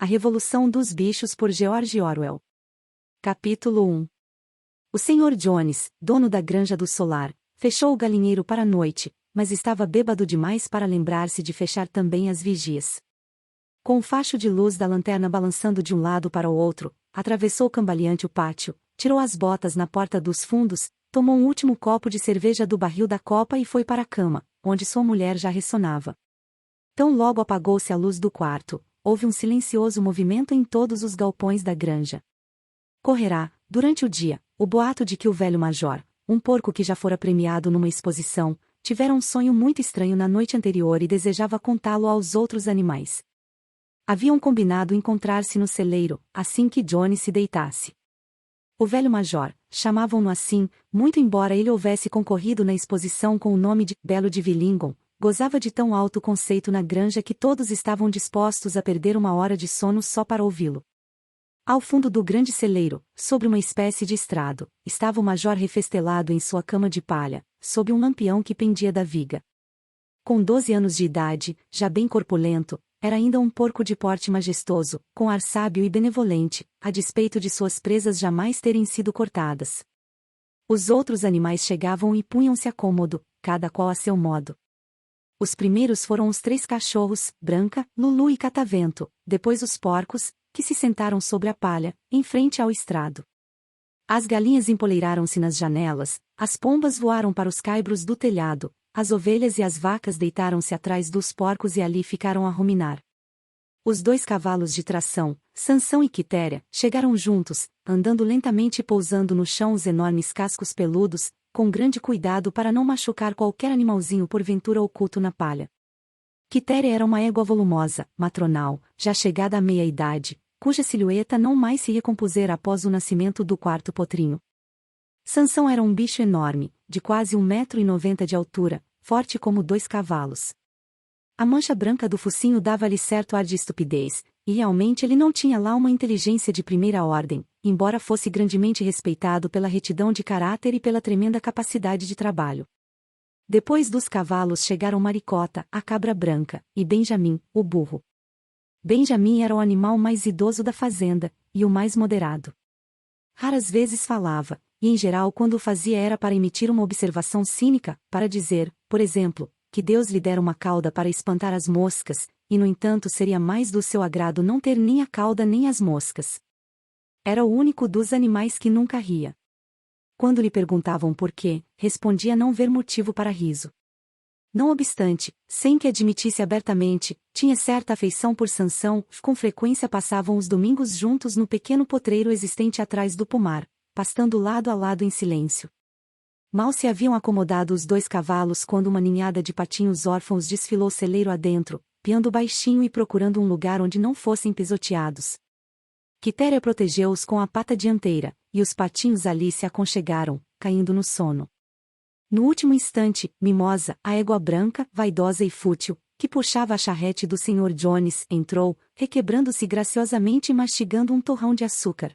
A Revolução dos Bichos por George Orwell. Capítulo 1. O Sr. Jones, dono da granja do solar, fechou o galinheiro para a noite, mas estava bêbado demais para lembrar-se de fechar também as vigias. Com o facho de luz da lanterna balançando de um lado para o outro, atravessou cambaleante o pátio, tirou as botas na porta dos fundos, tomou um último copo de cerveja do barril da copa e foi para a cama, onde sua mulher já ressonava. Tão logo apagou-se a luz do quarto, houve um silencioso movimento em todos os galpões da granja. Correrá, durante o dia, o boato de que o velho major, um porco que já fora premiado numa exposição, tivera um sonho muito estranho na noite anterior e desejava contá-lo aos outros animais. Haviam combinado encontrar-se no celeiro, assim que Johnny se deitasse. O velho major, chamavam-no assim, muito embora ele houvesse concorrido na exposição com o nome de Belo de Villingham, gozava de tão alto conceito na granja que todos estavam dispostos a perder uma hora de sono só para ouvi-lo. Ao fundo do grande celeiro, sobre uma espécie de estrado, estava o major refestelado em sua cama de palha, sob um lampião que pendia da viga. Com 12 anos de idade, já bem corpulento, era ainda um porco de porte majestoso, com ar sábio e benevolente, a despeito de suas presas jamais terem sido cortadas. Os outros animais chegavam e punham-se a cômodo, cada qual a seu modo. Os primeiros foram os 3 cachorros, Branca, Lulu e Catavento, depois os porcos, que se sentaram sobre a palha, em frente ao estrado. As galinhas empoleiraram-se nas janelas, as pombas voaram para os caibros do telhado, as ovelhas e as vacas deitaram-se atrás dos porcos e ali ficaram a ruminar. Os 2 cavalos de tração, Sansão e Quitéria, chegaram juntos, andando lentamente e pousando no chão os enormes cascos peludos, com grande cuidado para não machucar qualquer animalzinho porventura oculto na palha. Quitéria era uma égua volumosa, matronal, já chegada à meia-idade, cuja silhueta não mais se recompusera após o nascimento do 4º potrinho. Sansão era um bicho enorme, de quase 1,90 m de altura, forte como 2 cavalos. A mancha branca do focinho dava-lhe certo ar de estupidez, e realmente ele não tinha lá uma inteligência de primeira ordem, embora fosse grandemente respeitado pela retidão de caráter e pela tremenda capacidade de trabalho. Depois dos cavalos chegaram Maricota, a cabra branca, e Benjamin, o burro. Benjamin era o animal mais idoso da fazenda, e o mais moderado. Raras vezes falava, e em geral quando o fazia era para emitir uma observação cínica, para dizer, por exemplo, que Deus lhe dera uma cauda para espantar as moscas, e no entanto seria mais do seu agrado não ter nem a cauda nem as moscas. Era o único dos animais que nunca ria. Quando lhe perguntavam por quê, respondia não ver motivo para riso. Não obstante, sem que admitisse abertamente, tinha certa afeição por Sansão, com frequência passavam os domingos juntos no pequeno potreiro existente atrás do pomar, pastando lado a lado em silêncio. Mal se haviam acomodado os 2 cavalos quando uma ninhada de patinhos órfãos desfilou celeiro adentro, piando baixinho e procurando um lugar onde não fossem pisoteados. Quitéria protegeu-os com a pata dianteira, e os patinhos ali se aconchegaram, caindo no sono. No último instante, Mimosa, a égua branca, vaidosa e fútil, que puxava a charrete do Sr. Jones, entrou, requebrando-se graciosamente e mastigando um torrão de açúcar.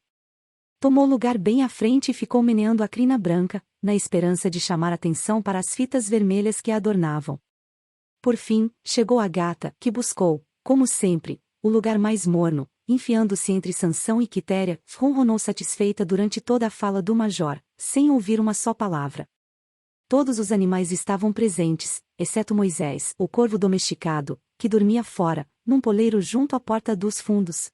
Tomou lugar bem à frente e ficou meneando a crina branca, na esperança de chamar atenção para as fitas vermelhas que a adornavam. Por fim, chegou a gata, que buscou, como sempre, o lugar mais morno, enfiando-se entre Sansão e Quitéria, ronronou satisfeita durante toda a fala do major, sem ouvir uma só palavra. Todos os animais estavam presentes, exceto Moisés, o corvo domesticado, que dormia fora, num poleiro junto à porta dos fundos.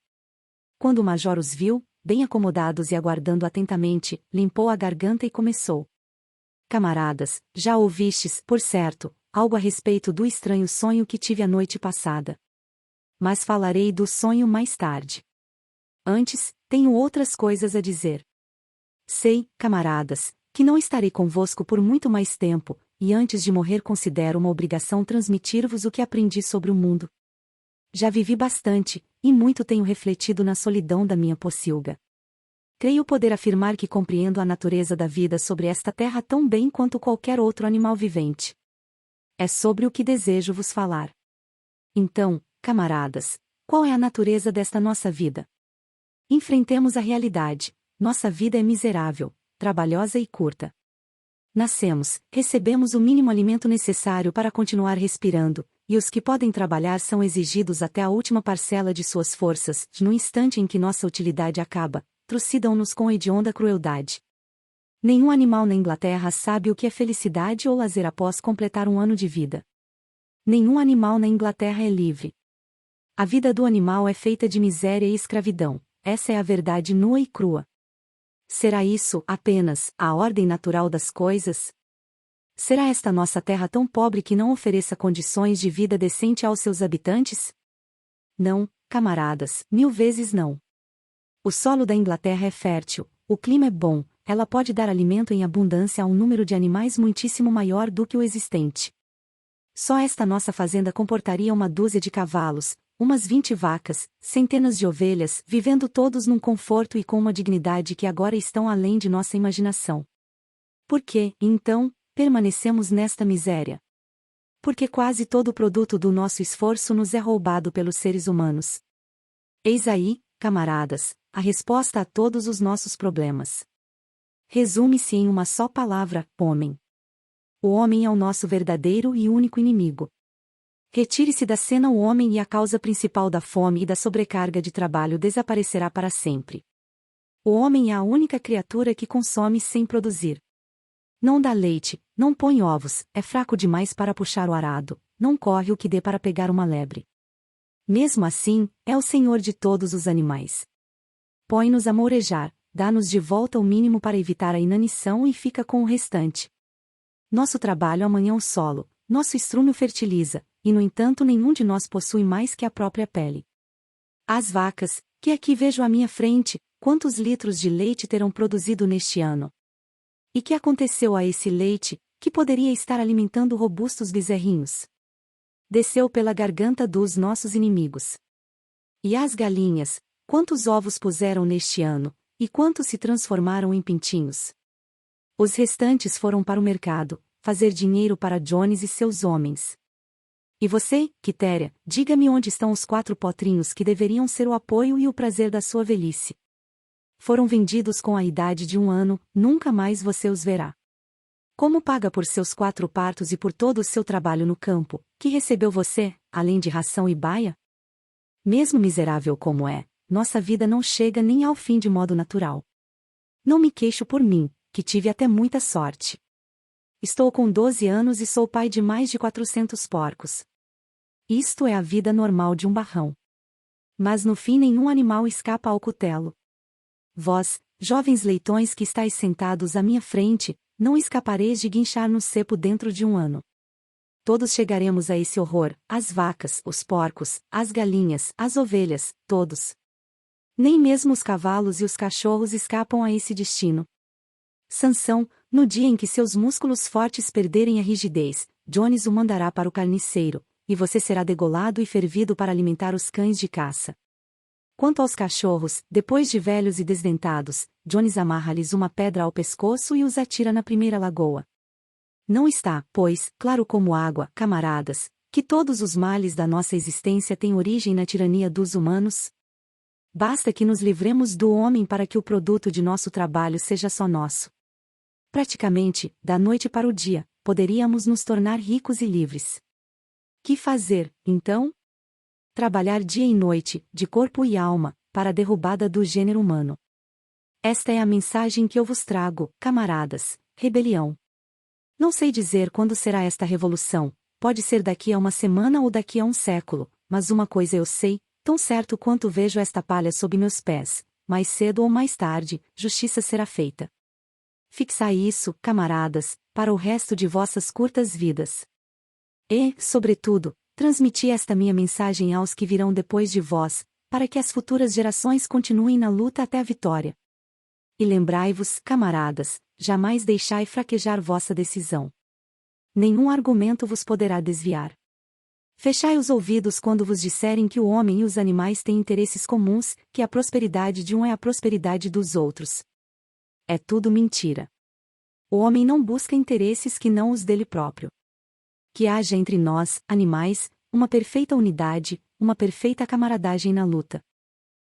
Quando o major os viu, bem acomodados e aguardando atentamente, limpou a garganta e começou. Camaradas, já ouvistes, por certo, algo a respeito do estranho sonho que tive a noite passada. Mas falarei do sonho mais tarde. Antes, tenho outras coisas a dizer. Sei, camaradas, que não estarei convosco por muito mais tempo, e antes de morrer considero uma obrigação transmitir-vos o que aprendi sobre o mundo. Já vivi bastante, e muito tenho refletido na solidão da minha pocilga. Creio poder afirmar que compreendo a natureza da vida sobre esta terra tão bem quanto qualquer outro animal vivente. É sobre o que desejo vos falar. Então, camaradas, qual é a natureza desta nossa vida? Enfrentemos a realidade. Nossa vida é miserável, trabalhosa e curta. Nascemos, recebemos o mínimo alimento necessário para continuar respirando, e os que podem trabalhar são exigidos até a última parcela de suas forças, no instante em que nossa utilidade acaba, trucidam-nos com hedionda crueldade. Nenhum animal na Inglaterra sabe o que é felicidade ou lazer após completar um ano de vida. Nenhum animal na Inglaterra é livre. A vida do animal é feita de miséria e escravidão, essa é a verdade nua e crua. Será isso, apenas, a ordem natural das coisas? Será esta nossa terra tão pobre que não ofereça condições de vida decente aos seus habitantes? Não, camaradas, 1000 vezes não. O solo da Inglaterra é fértil, o clima é bom, ela pode dar alimento em abundância a um número de animais muitíssimo maior do que o existente. Só esta nossa fazenda comportaria uma dúzia de cavalos, umas 20 vacas, centenas de ovelhas, vivendo todos num conforto e com uma dignidade que agora estão além de nossa imaginação. Por que, então, permanecemos nesta miséria? Porque quase todo o produto do nosso esforço nos é roubado pelos seres humanos. Eis aí, camaradas, a resposta a todos os nossos problemas. Resume-se em uma só palavra: homem. O homem é o nosso verdadeiro e único inimigo. Retire-se da cena o homem e a causa principal da fome e da sobrecarga de trabalho desaparecerá para sempre. O homem é a única criatura que consome sem produzir. Não dá leite, não põe ovos, é fraco demais para puxar o arado, não corre o que dê para pegar uma lebre. Mesmo assim, é o senhor de todos os animais. Põe-nos a mourejar, dá-nos de volta o mínimo para evitar a inanição e fica com o restante. Nosso trabalho amanhã o solo, nosso estrume o fertiliza, e no entanto nenhum de nós possui mais que a própria pele. As vacas, que aqui vejo à minha frente, quantos litros de leite terão produzido neste ano? E que aconteceu a esse leite, que poderia estar alimentando robustos bezerrinhos? Desceu pela garganta dos nossos inimigos. E as galinhas, quantos ovos puseram neste ano, e quantos se transformaram em pintinhos? Os restantes foram para o mercado, fazer dinheiro para Jones e seus homens. E você, Quitéria, diga-me onde estão os 4 potrinhos que deveriam ser o apoio e o prazer da sua velhice. Foram vendidos com a idade de 1 ano, nunca mais você os verá. Como paga por seus 4 partos e por todo o seu trabalho no campo, que recebeu você, além de ração e baia? Mesmo miserável como é, nossa vida não chega nem ao fim de modo natural. Não me queixo por mim, que tive até muita sorte. Estou com 12 anos e sou pai de mais de 400 porcos. Isto é a vida normal de um barrão. Mas no fim nenhum animal escapa ao cutelo. Vós, jovens leitões que estáis sentados à minha frente, não escapareis de guinchar no cepo dentro de 1 ano. Todos chegaremos a esse horror, as vacas, os porcos, as galinhas, as ovelhas, todos. Nem mesmo os cavalos e os cachorros escapam a esse destino. Sansão, no dia em que seus músculos fortes perderem a rigidez, Jones o mandará para o carniceiro, e você será degolado e fervido para alimentar os cães de caça. Quanto aos cachorros, depois de velhos e desdentados, Jones amarra-lhes uma pedra ao pescoço e os atira na primeira lagoa. Não está, pois, claro como água, camaradas, que todos os males da nossa existência têm origem na tirania dos humanos? Basta que nos livremos do homem para que o produto de nosso trabalho seja só nosso. Praticamente, da noite para o dia, poderíamos nos tornar ricos e livres. Que fazer, então? Trabalhar dia e noite, de corpo e alma, para a derrubada do gênero humano. Esta é a mensagem que eu vos trago, camaradas: rebelião. Não sei dizer quando será esta revolução, pode ser daqui a 1 semana ou daqui a 1 século, mas uma coisa eu sei, tão certo quanto vejo esta palha sob meus pés: mais cedo ou mais tarde, justiça será feita. Fixai isso, camaradas, para o resto de vossas curtas vidas. E, sobretudo, transmiti esta minha mensagem aos que virão depois de vós, para que as futuras gerações continuem na luta até a vitória. E lembrai-vos, camaradas, jamais deixai fraquejar vossa decisão. Nenhum argumento vos poderá desviar. Fechai os ouvidos quando vos disserem que o homem e os animais têm interesses comuns, que a prosperidade de um é a prosperidade dos outros. É tudo mentira. O homem não busca interesses que não os dele próprio. Que haja entre nós, animais, uma perfeita unidade, uma perfeita camaradagem na luta.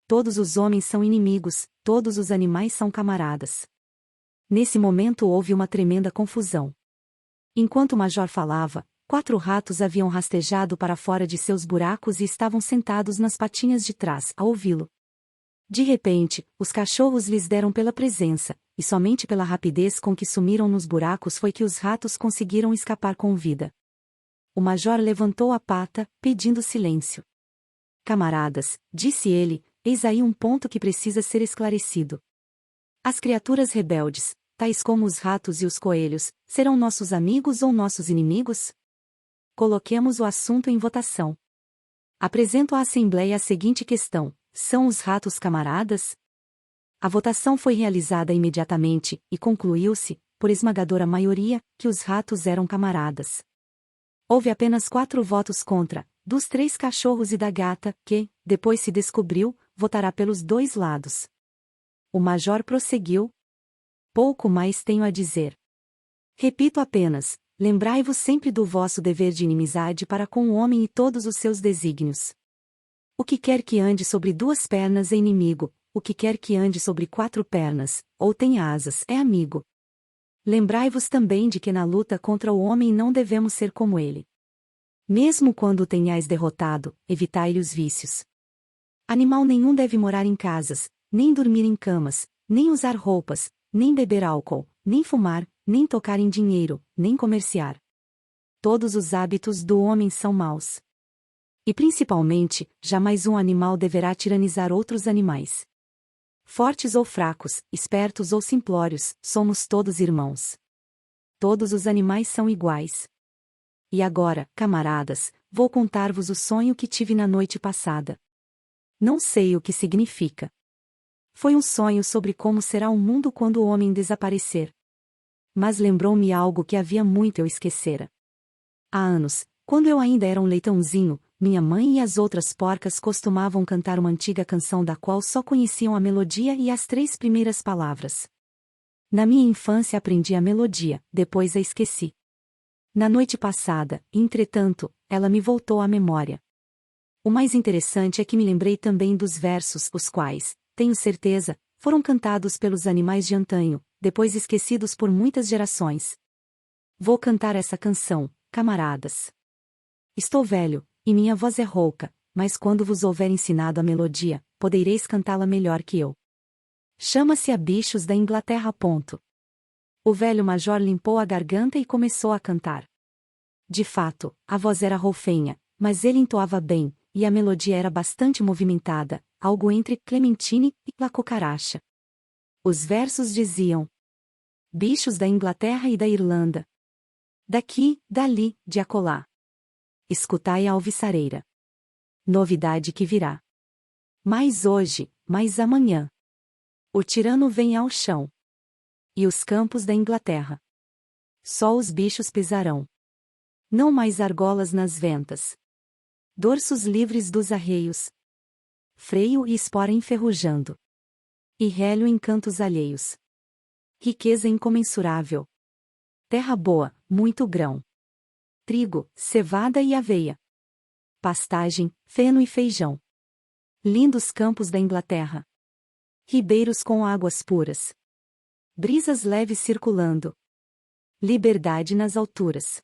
Todos os homens são inimigos, todos os animais são camaradas. Nesse momento houve uma tremenda confusão. Enquanto o major falava, 4 ratos haviam rastejado para fora de seus buracos e estavam sentados nas patinhas de trás, a ouvi-lo. De repente, os cachorros lhes deram pela presença, e somente pela rapidez com que sumiram nos buracos foi que os ratos conseguiram escapar com vida. O major levantou a pata, pedindo silêncio. Camaradas, disse ele, eis aí um ponto que precisa ser esclarecido. As criaturas rebeldes, tais como os ratos e os coelhos, serão nossos amigos ou nossos inimigos? Coloquemos o assunto em votação. Apresento à Assembleia a seguinte questão: são os ratos camaradas? A votação foi realizada imediatamente, e concluiu-se, por esmagadora maioria, que os ratos eram camaradas. Houve apenas 4 votos contra, dos 3 cachorros e da gata, que, depois se descobriu, votará pelos 2 lados. O major prosseguiu. Pouco mais tenho a dizer. Repito apenas, lembrai-vos sempre do vosso dever de inimizade para com o homem e todos os seus desígnios. O que quer que ande sobre 2 pernas é inimigo, o que quer que ande sobre 4 pernas, ou tenha asas, é amigo. Lembrai-vos também de que na luta contra o homem não devemos ser como ele. Mesmo quando o tenhais derrotado, evitai-lhe os vícios. Animal nenhum deve morar em casas, nem dormir em camas, nem usar roupas, nem beber álcool, nem fumar, nem tocar em dinheiro, nem comerciar. Todos os hábitos do homem são maus. E principalmente, jamais um animal deverá tiranizar outros animais. Fortes ou fracos, espertos ou simplórios, somos todos irmãos. Todos os animais são iguais. E agora, camaradas, vou contar-vos o sonho que tive na noite passada. Não sei o que significa. Foi um sonho sobre como será o mundo quando o homem desaparecer. Mas lembrou-me algo que havia muito eu esquecera. Há anos, quando eu ainda era um leitãozinho, minha mãe e as outras porcas costumavam cantar uma antiga canção da qual só conheciam a melodia e as 3 primeiras palavras. Na minha infância aprendi a melodia, depois a esqueci. Na noite passada, entretanto, ela me voltou à memória. O mais interessante é que me lembrei também dos versos, os quais, tenho certeza, foram cantados pelos animais de antanho, depois esquecidos por muitas gerações. Vou cantar essa canção, camaradas. Estou velho, e minha voz é rouca, mas quando vos houver ensinado a melodia, podereis cantá-la melhor que eu. Chama-se A Bichos da Inglaterra. O velho major limpou a garganta e começou a cantar. De fato, a voz era roufenha, mas ele entoava bem, e a melodia era bastante movimentada, algo entre Clementine e La Cucaracha. Os versos diziam: bichos da Inglaterra e da Irlanda. Daqui, dali, de acolá. Escutai a alviçareira. Novidade que virá. Mais hoje, mais amanhã. O tirano vem ao chão. E os campos da Inglaterra. Só os bichos pisarão. Não mais argolas nas ventas. Dorsos livres dos arreios. Freio e espora enferrujando. E rélio em cantos alheios. Riqueza incomensurável. Terra boa, muito grão. Trigo, cevada e aveia. Pastagem, feno e feijão. Lindos campos da Inglaterra. Ribeiros com águas puras. Brisas leves circulando. Liberdade nas alturas.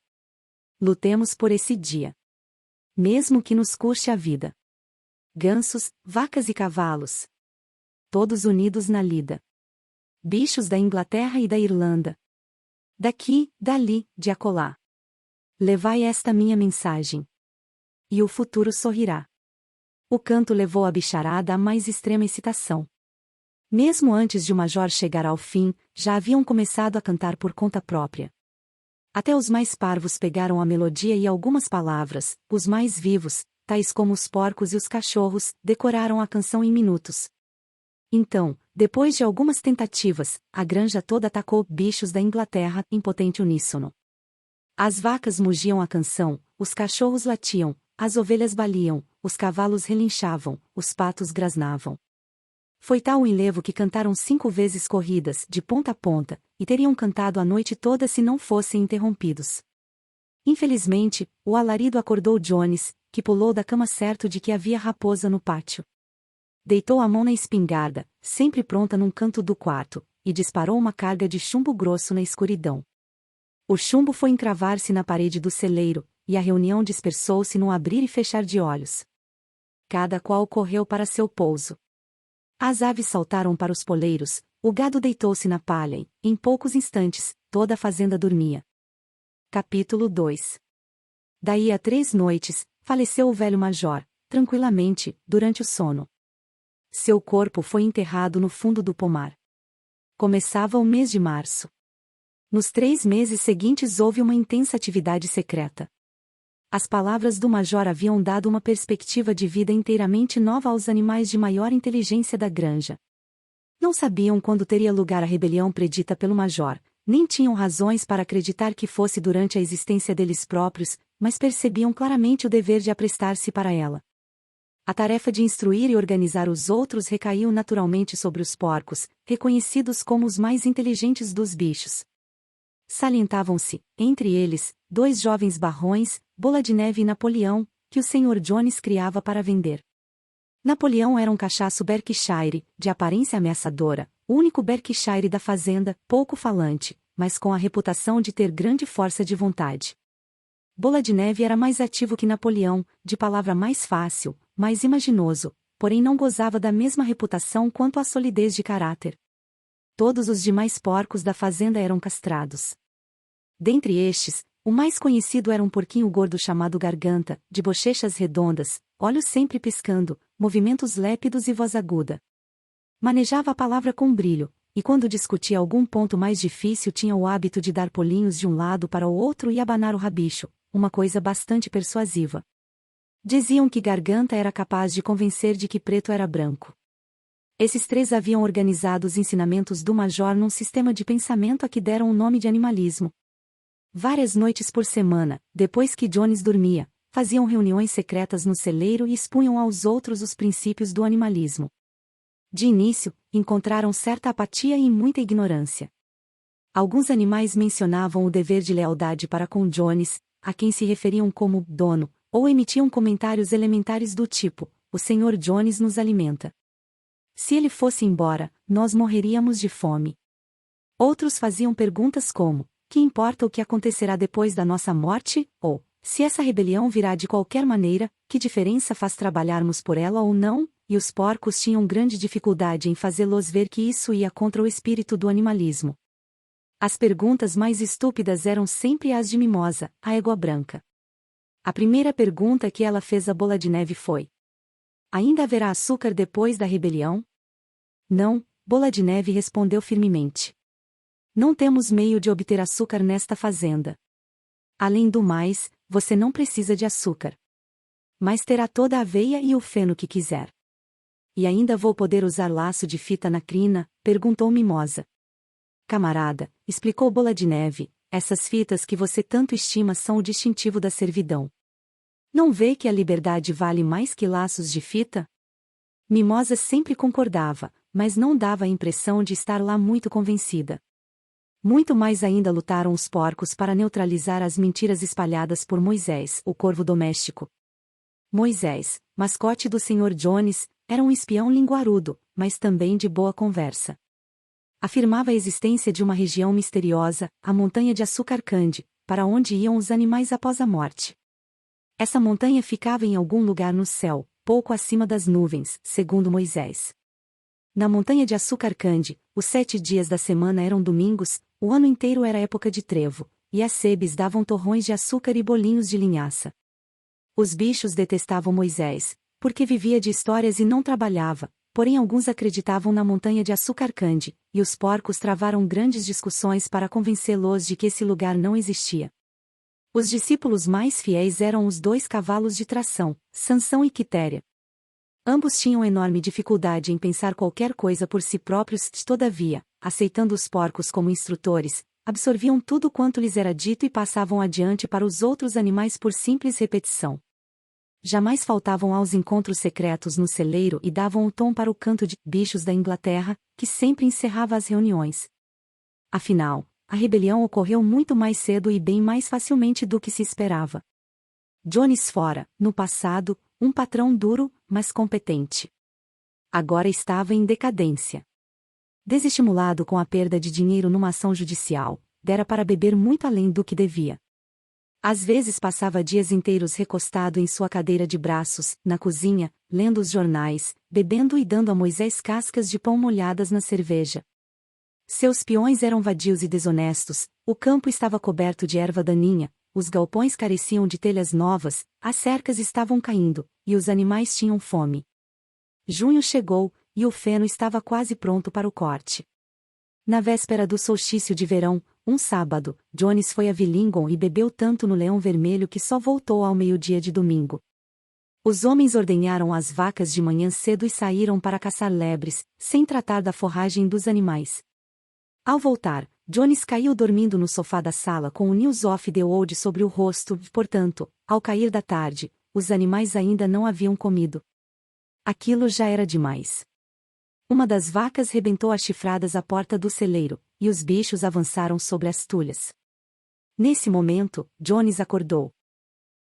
Lutemos por esse dia. Mesmo que nos custe a vida. Gansos, vacas e cavalos. Todos unidos na lida. Bichos da Inglaterra e da Irlanda. Daqui, dali, de acolá. Levai esta minha mensagem. E o futuro sorrirá. O canto levou a bicharada à mais extrema excitação. Mesmo antes de o major chegar ao fim, já haviam começado a cantar por conta própria. Até os mais parvos pegaram a melodia e algumas palavras, os mais vivos, tais como os porcos e os cachorros, decoraram a canção em minutos. Então, depois de algumas tentativas, a granja toda atacou bichos da Inglaterra em potente uníssono. As vacas mugiam a canção, os cachorros latiam, as ovelhas baliam, os cavalos relinchavam, os patos grasnavam. Foi tal o enlevo que cantaram 5 vezes corridas, de ponta a ponta, e teriam cantado a noite toda se não fossem interrompidos. Infelizmente, o alarido acordou Jones, que pulou da cama certo de que havia raposa no pátio. Deitou a mão na espingarda, sempre pronta num canto do quarto, e disparou uma carga de chumbo grosso na escuridão. O chumbo foi encravar-se na parede do celeiro, e a reunião dispersou-se num abrir e fechar de olhos. Cada qual correu para seu pouso. As aves saltaram para os poleiros, o gado deitou-se na palha e, em poucos instantes, toda a fazenda dormia. Capítulo 2. Daí a 3 noites, faleceu o velho major, tranquilamente, durante o sono. Seu corpo foi enterrado no fundo do pomar. Começava o mês de março. Nos 3 meses seguintes houve uma intensa atividade secreta. As palavras do major haviam dado uma perspectiva de vida inteiramente nova aos animais de maior inteligência da granja. Não sabiam quando teria lugar a rebelião predita pelo major, nem tinham razões para acreditar que fosse durante a existência deles próprios, mas percebiam claramente o dever de aprestar-se para ela. A tarefa de instruir e organizar os outros recaiu naturalmente sobre os porcos, reconhecidos como os mais inteligentes dos bichos. Salientavam-se, entre eles, 2 jovens barrões, Bola de Neve e Napoleão, que o Sr. Jones criava para vender. Napoleão era um cachaço Berkshire, de aparência ameaçadora, o único Berkshire da fazenda, pouco falante, mas com a reputação de ter grande força de vontade. Bola de Neve era mais ativo que Napoleão, de palavra mais fácil, mais imaginoso, porém não gozava da mesma reputação quanto à solidez de caráter. Todos os demais porcos da fazenda eram castrados. Dentre estes, o mais conhecido era um porquinho gordo chamado Garganta, de bochechas redondas, olhos sempre piscando, movimentos lépidos e voz aguda. Manejava a palavra com brilho, e quando discutia algum ponto mais difícil tinha o hábito de dar pulinhos de um lado para o outro e abanar o rabicho, uma coisa bastante persuasiva. Diziam que Garganta era capaz de convencer de que preto era branco. Esses 3 haviam organizado os ensinamentos do major num sistema de pensamento a que deram o nome de animalismo. Várias noites por semana, depois que Jones dormia, faziam reuniões secretas no celeiro e expunham aos outros os princípios do animalismo. De início, encontraram certa apatia e muita ignorância. Alguns animais mencionavam o dever de lealdade para com Jones, a quem se referiam como dono, ou emitiam comentários elementares do tipo: o Sr. Jones nos alimenta. Se ele fosse embora, nós morreríamos de fome. Outros faziam perguntas como: que importa o que acontecerá depois da nossa morte? Ou, se essa rebelião virá de qualquer maneira, que diferença faz trabalharmos por ela ou não? E os porcos tinham grande dificuldade em fazê-los ver que isso ia contra o espírito do animalismo. As perguntas mais estúpidas eram sempre as de Mimosa, a égua branca. A primeira pergunta que ela fez a Bola de Neve foi: ainda haverá açúcar depois da rebelião? Não, Bola de Neve respondeu firmemente. Não temos meio de obter açúcar nesta fazenda. Além do mais, você não precisa de açúcar. Mas terá toda a aveia e o feno que quiser. E ainda vou poder usar laço de fita na crina? Perguntou Mimosa. Camarada, explicou Bola de Neve, essas fitas que você tanto estima são o distintivo da servidão. Não vê que a liberdade vale mais que laços de fita? Mimosa sempre concordava, mas não dava a impressão de estar lá muito convencida. Muito mais ainda lutaram os porcos para neutralizar as mentiras espalhadas por Moisés, o corvo doméstico. Moisés, mascote do Sr. Jones, era um espião linguarudo, mas também de boa conversa. Afirmava a existência de uma região misteriosa, a montanha de Açúcar Candy, para onde iam os animais após a morte. Essa montanha ficava em algum lugar no céu, pouco acima das nuvens, segundo Moisés. Na montanha de Açúcar Candy, os 7 dias da semana eram domingos, o ano inteiro era época de trevo, e as sebes davam torrões de açúcar e bolinhos de linhaça. Os bichos detestavam Moisés, porque vivia de histórias e não trabalhava, porém alguns acreditavam na montanha de Açúcar Candy, e os porcos travaram grandes discussões para convencê-los de que esse lugar não existia. Os discípulos mais fiéis eram os 2 cavalos de tração, Sansão e Quitéria. Ambos tinham enorme dificuldade em pensar qualquer coisa por si próprios, todavia, aceitando os porcos como instrutores, absorviam tudo quanto lhes era dito e passavam adiante para os outros animais por simples repetição. Jamais faltavam aos encontros secretos no celeiro e davam o tom para o canto de bichos da Inglaterra, que sempre encerrava as reuniões. Afinal, a rebelião ocorreu muito mais cedo e bem mais facilmente do que se esperava. Jones fora, no passado, um patrão duro, mas competente. Agora estava em decadência. Desestimulado com a perda de dinheiro numa ação judicial, dera para beber muito além do que devia. Às vezes passava dias inteiros recostado em sua cadeira de braços, na cozinha, lendo os jornais, bebendo e dando a Moisés cascas de pão molhadas na cerveja. Seus peões eram vadios e desonestos, o campo estava coberto de erva daninha, os galpões careciam de telhas novas, as cercas estavam caindo, e os animais tinham fome. Junho chegou, e o feno estava quase pronto para o corte. Na véspera do solstício de verão, um sábado, Jones foi a Villingon e bebeu tanto no Leão Vermelho que só voltou ao meio-dia de domingo. Os homens ordenharam as vacas de manhã cedo e saíram para caçar lebres, sem tratar da forragem dos animais. Ao voltar, Jones caiu dormindo no sofá da sala com o News of the World sobre o rosto, portanto, ao cair da tarde, os animais ainda não haviam comido. Aquilo já era demais. Uma das vacas rebentou as chifradas à porta do celeiro, e os bichos avançaram sobre as tulhas. Nesse momento, Jones acordou.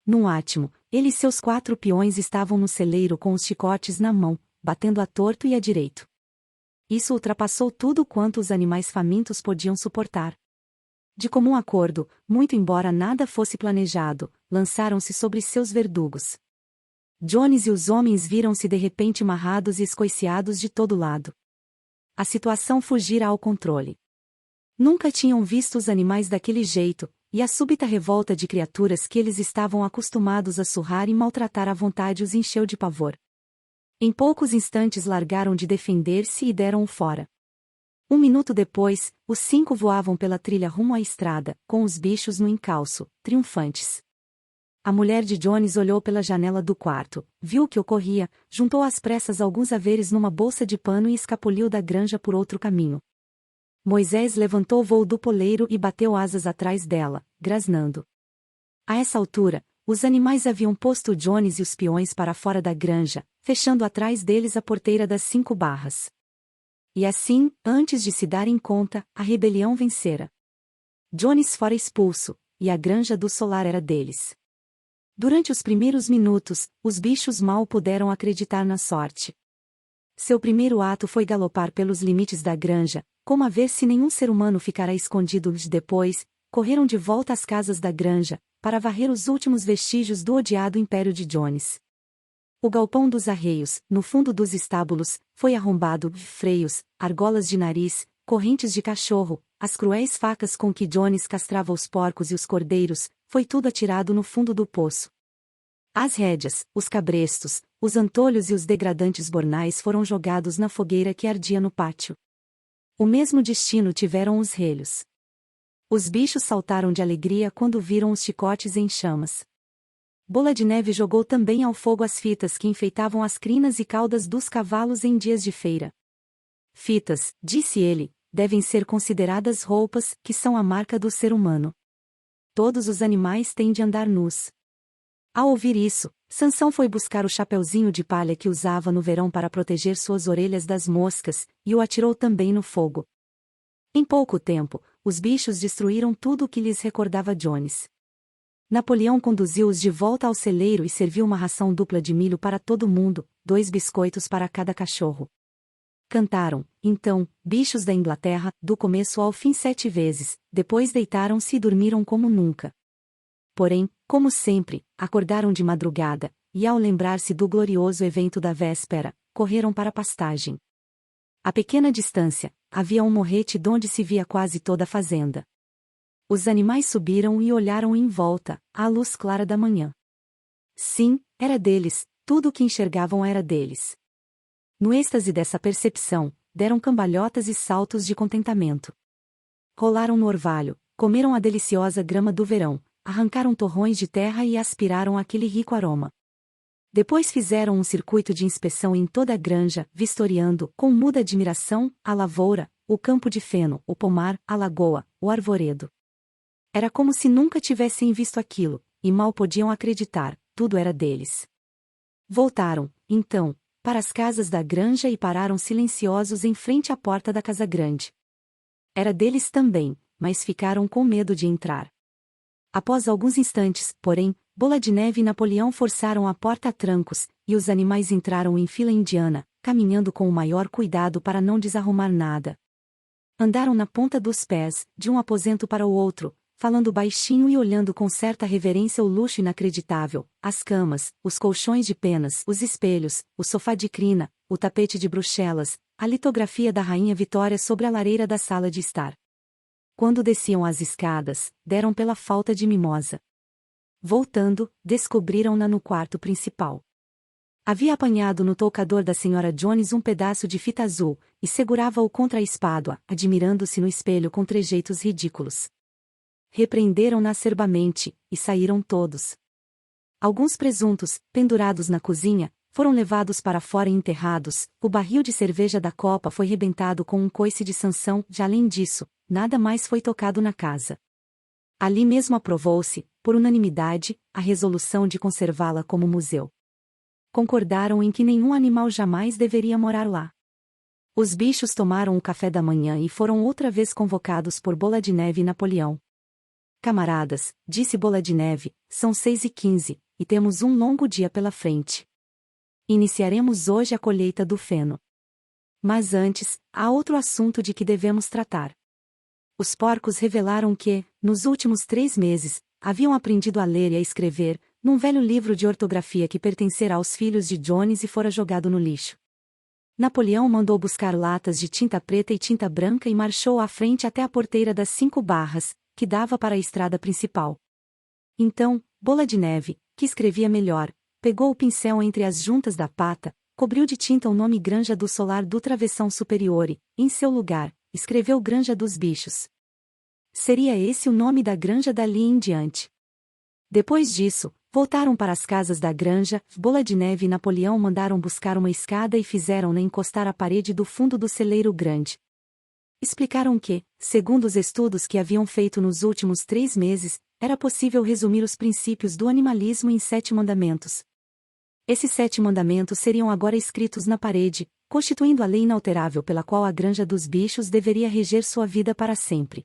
Num átimo, ele e seus 4 peões estavam no celeiro com os chicotes na mão, batendo a torto e a direito. Isso ultrapassou tudo quanto os animais famintos podiam suportar. De comum acordo, muito embora nada fosse planejado, lançaram-se sobre seus verdugos. Jones e os homens viram-se de repente marrados e escoiciados de todo lado. A situação fugira ao controle. Nunca tinham visto os animais daquele jeito, e a súbita revolta de criaturas que eles estavam acostumados a surrar e maltratar à vontade os encheu de pavor. Em poucos instantes largaram de defender-se e deram-o fora. Um minuto depois, os 5 voavam pela trilha rumo à estrada, com os bichos no encalço, triunfantes. A mulher de Jones olhou pela janela do quarto, viu o que ocorria, juntou às pressas alguns haveres numa bolsa de pano e escapuliu da granja por outro caminho. Moisés levantou o voo do poleiro e bateu asas atrás dela, grasnando. A essa altura, os animais haviam posto Jones e os peões para fora da granja, fechando atrás deles a porteira das 5 barras. E assim, antes de se darem conta, a rebelião vencera. Jones fora expulso, e a granja do solar era deles. Durante os primeiros minutos, os bichos mal puderam acreditar na sorte. Seu primeiro ato foi galopar pelos limites da granja, como a ver se nenhum ser humano ficara escondido. Depois, correram de volta às casas da granja, para varrer os últimos vestígios do odiado império de Jones. O galpão dos arreios, no fundo dos estábulos, foi arrombado, freios, argolas de nariz, correntes de cachorro, as cruéis facas com que Jones castrava os porcos e os cordeiros, foi tudo atirado no fundo do poço. As rédeas, os cabrestos, os antolhos e os degradantes bornais foram jogados na fogueira que ardia no pátio. O mesmo destino tiveram os relhos. Os bichos saltaram de alegria quando viram os chicotes em chamas. Bola de Neve jogou também ao fogo as fitas que enfeitavam as crinas e caudas dos cavalos em dias de feira. Fitas, disse ele, devem ser consideradas roupas, que são a marca do ser humano. Todos os animais têm de andar nus. Ao ouvir isso, Sansão foi buscar o chapeuzinho de palha que usava no verão para proteger suas orelhas das moscas, e o atirou também no fogo. Em pouco tempo, os bichos destruíram tudo o que lhes recordava Jones. Napoleão conduziu-os de volta ao celeiro e serviu uma ração dupla de milho para todo mundo, 2 biscoitos para cada cachorro. Cantaram, então, bichos da Inglaterra, do começo ao fim 7 vezes, depois deitaram-se e dormiram como nunca. Porém, como sempre, acordaram de madrugada, e ao lembrar-se do glorioso evento da véspera, correram para a pastagem. A pequena distância, havia um morrete donde se via quase toda a fazenda. Os animais subiram e olharam em volta, à luz clara da manhã. Sim, era deles, tudo o que enxergavam era deles. No êxtase dessa percepção, deram cambalhotas e saltos de contentamento. Rolaram no orvalho, comeram a deliciosa grama do verão, arrancaram torrões de terra e aspiraram aquele rico aroma. Depois fizeram um circuito de inspeção em toda a granja, vistoriando, com muda admiração, a lavoura, o campo de feno, o pomar, a lagoa, o arvoredo. Era como se nunca tivessem visto aquilo, e mal podiam acreditar, tudo era deles. Voltaram, então, para as casas da granja e pararam silenciosos em frente à porta da casa grande. Era deles também, mas ficaram com medo de entrar. Após alguns instantes, porém, Bola de Neve e Napoleão forçaram a porta a trancos, e os animais entraram em fila indiana, caminhando com o maior cuidado para não desarrumar nada. Andaram na ponta dos pés, de um aposento para o outro, falando baixinho e olhando com certa reverência o luxo inacreditável, as camas, os colchões de penas, os espelhos, o sofá de crina, o tapete de Bruxelas, a litografia da Rainha Vitória sobre a lareira da sala de estar. Quando desciam as escadas, deram pela falta de mimosa. Voltando, descobriram-na no quarto principal. Havia apanhado no toucador da Sra. Jones um pedaço de fita azul, e segurava-o contra a espádua, admirando-se no espelho com trejeitos ridículos. Repreenderam-na acerbamente, e saíram todos. Alguns presuntos, pendurados na cozinha, foram levados para fora e enterrados, o barril de cerveja da copa foi rebentado com um coice de Sansão, e além disso, nada mais foi tocado na casa. Ali mesmo aprovou-se, por unanimidade, a resolução de conservá-la como museu. Concordaram em que nenhum animal jamais deveria morar lá. Os bichos tomaram o café da manhã e foram outra vez convocados por Bola de Neve e Napoleão. Camaradas, disse Bola de Neve, são 6h15, e temos um longo dia pela frente. Iniciaremos hoje a colheita do feno. Mas antes, há outro assunto de que devemos tratar. Os porcos revelaram que, nos últimos 3 meses, haviam aprendido a ler e a escrever, num velho livro de ortografia que pertencera aos filhos de Jones e fora jogado no lixo. Napoleão mandou buscar latas de tinta preta e tinta branca e marchou à frente até a porteira das 5 barras, que dava para a estrada principal. Então, Bola de Neve, que escrevia melhor, pegou o pincel entre as juntas da pata, cobriu de tinta o nome Granja do Solar do travessão superior e, em seu lugar, escreveu Granja dos Bichos. Seria esse o nome da granja dali em diante. Depois disso, voltaram para as casas da granja, Bola de Neve e Napoleão mandaram buscar uma escada e fizeram-na encostar à parede do fundo do celeiro grande. Explicaram que, segundo os estudos que haviam feito nos últimos 3 meses, era possível resumir os princípios do animalismo em 7 mandamentos. Esses 7 mandamentos seriam agora escritos na parede, constituindo a lei inalterável pela qual a granja dos bichos deveria reger sua vida para sempre.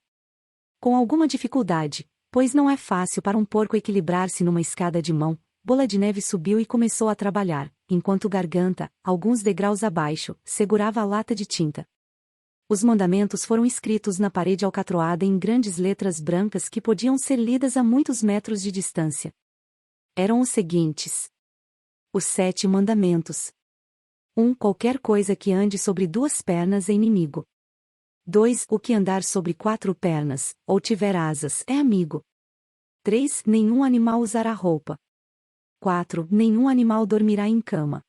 Com alguma dificuldade, pois não é fácil para um porco equilibrar-se numa escada de mão, Bola de Neve subiu e começou a trabalhar, enquanto Garganta, alguns degraus abaixo, segurava a lata de tinta. Os mandamentos foram escritos na parede alcatroada em grandes letras brancas que podiam ser lidas a muitos metros de distância. Eram os seguintes: os 7 mandamentos. 1. Qualquer coisa que ande sobre 2 pernas é inimigo. 2. O que andar sobre 4 pernas, ou tiver asas, é amigo. 3. Nenhum animal usará roupa. 4. Nenhum animal dormirá em cama.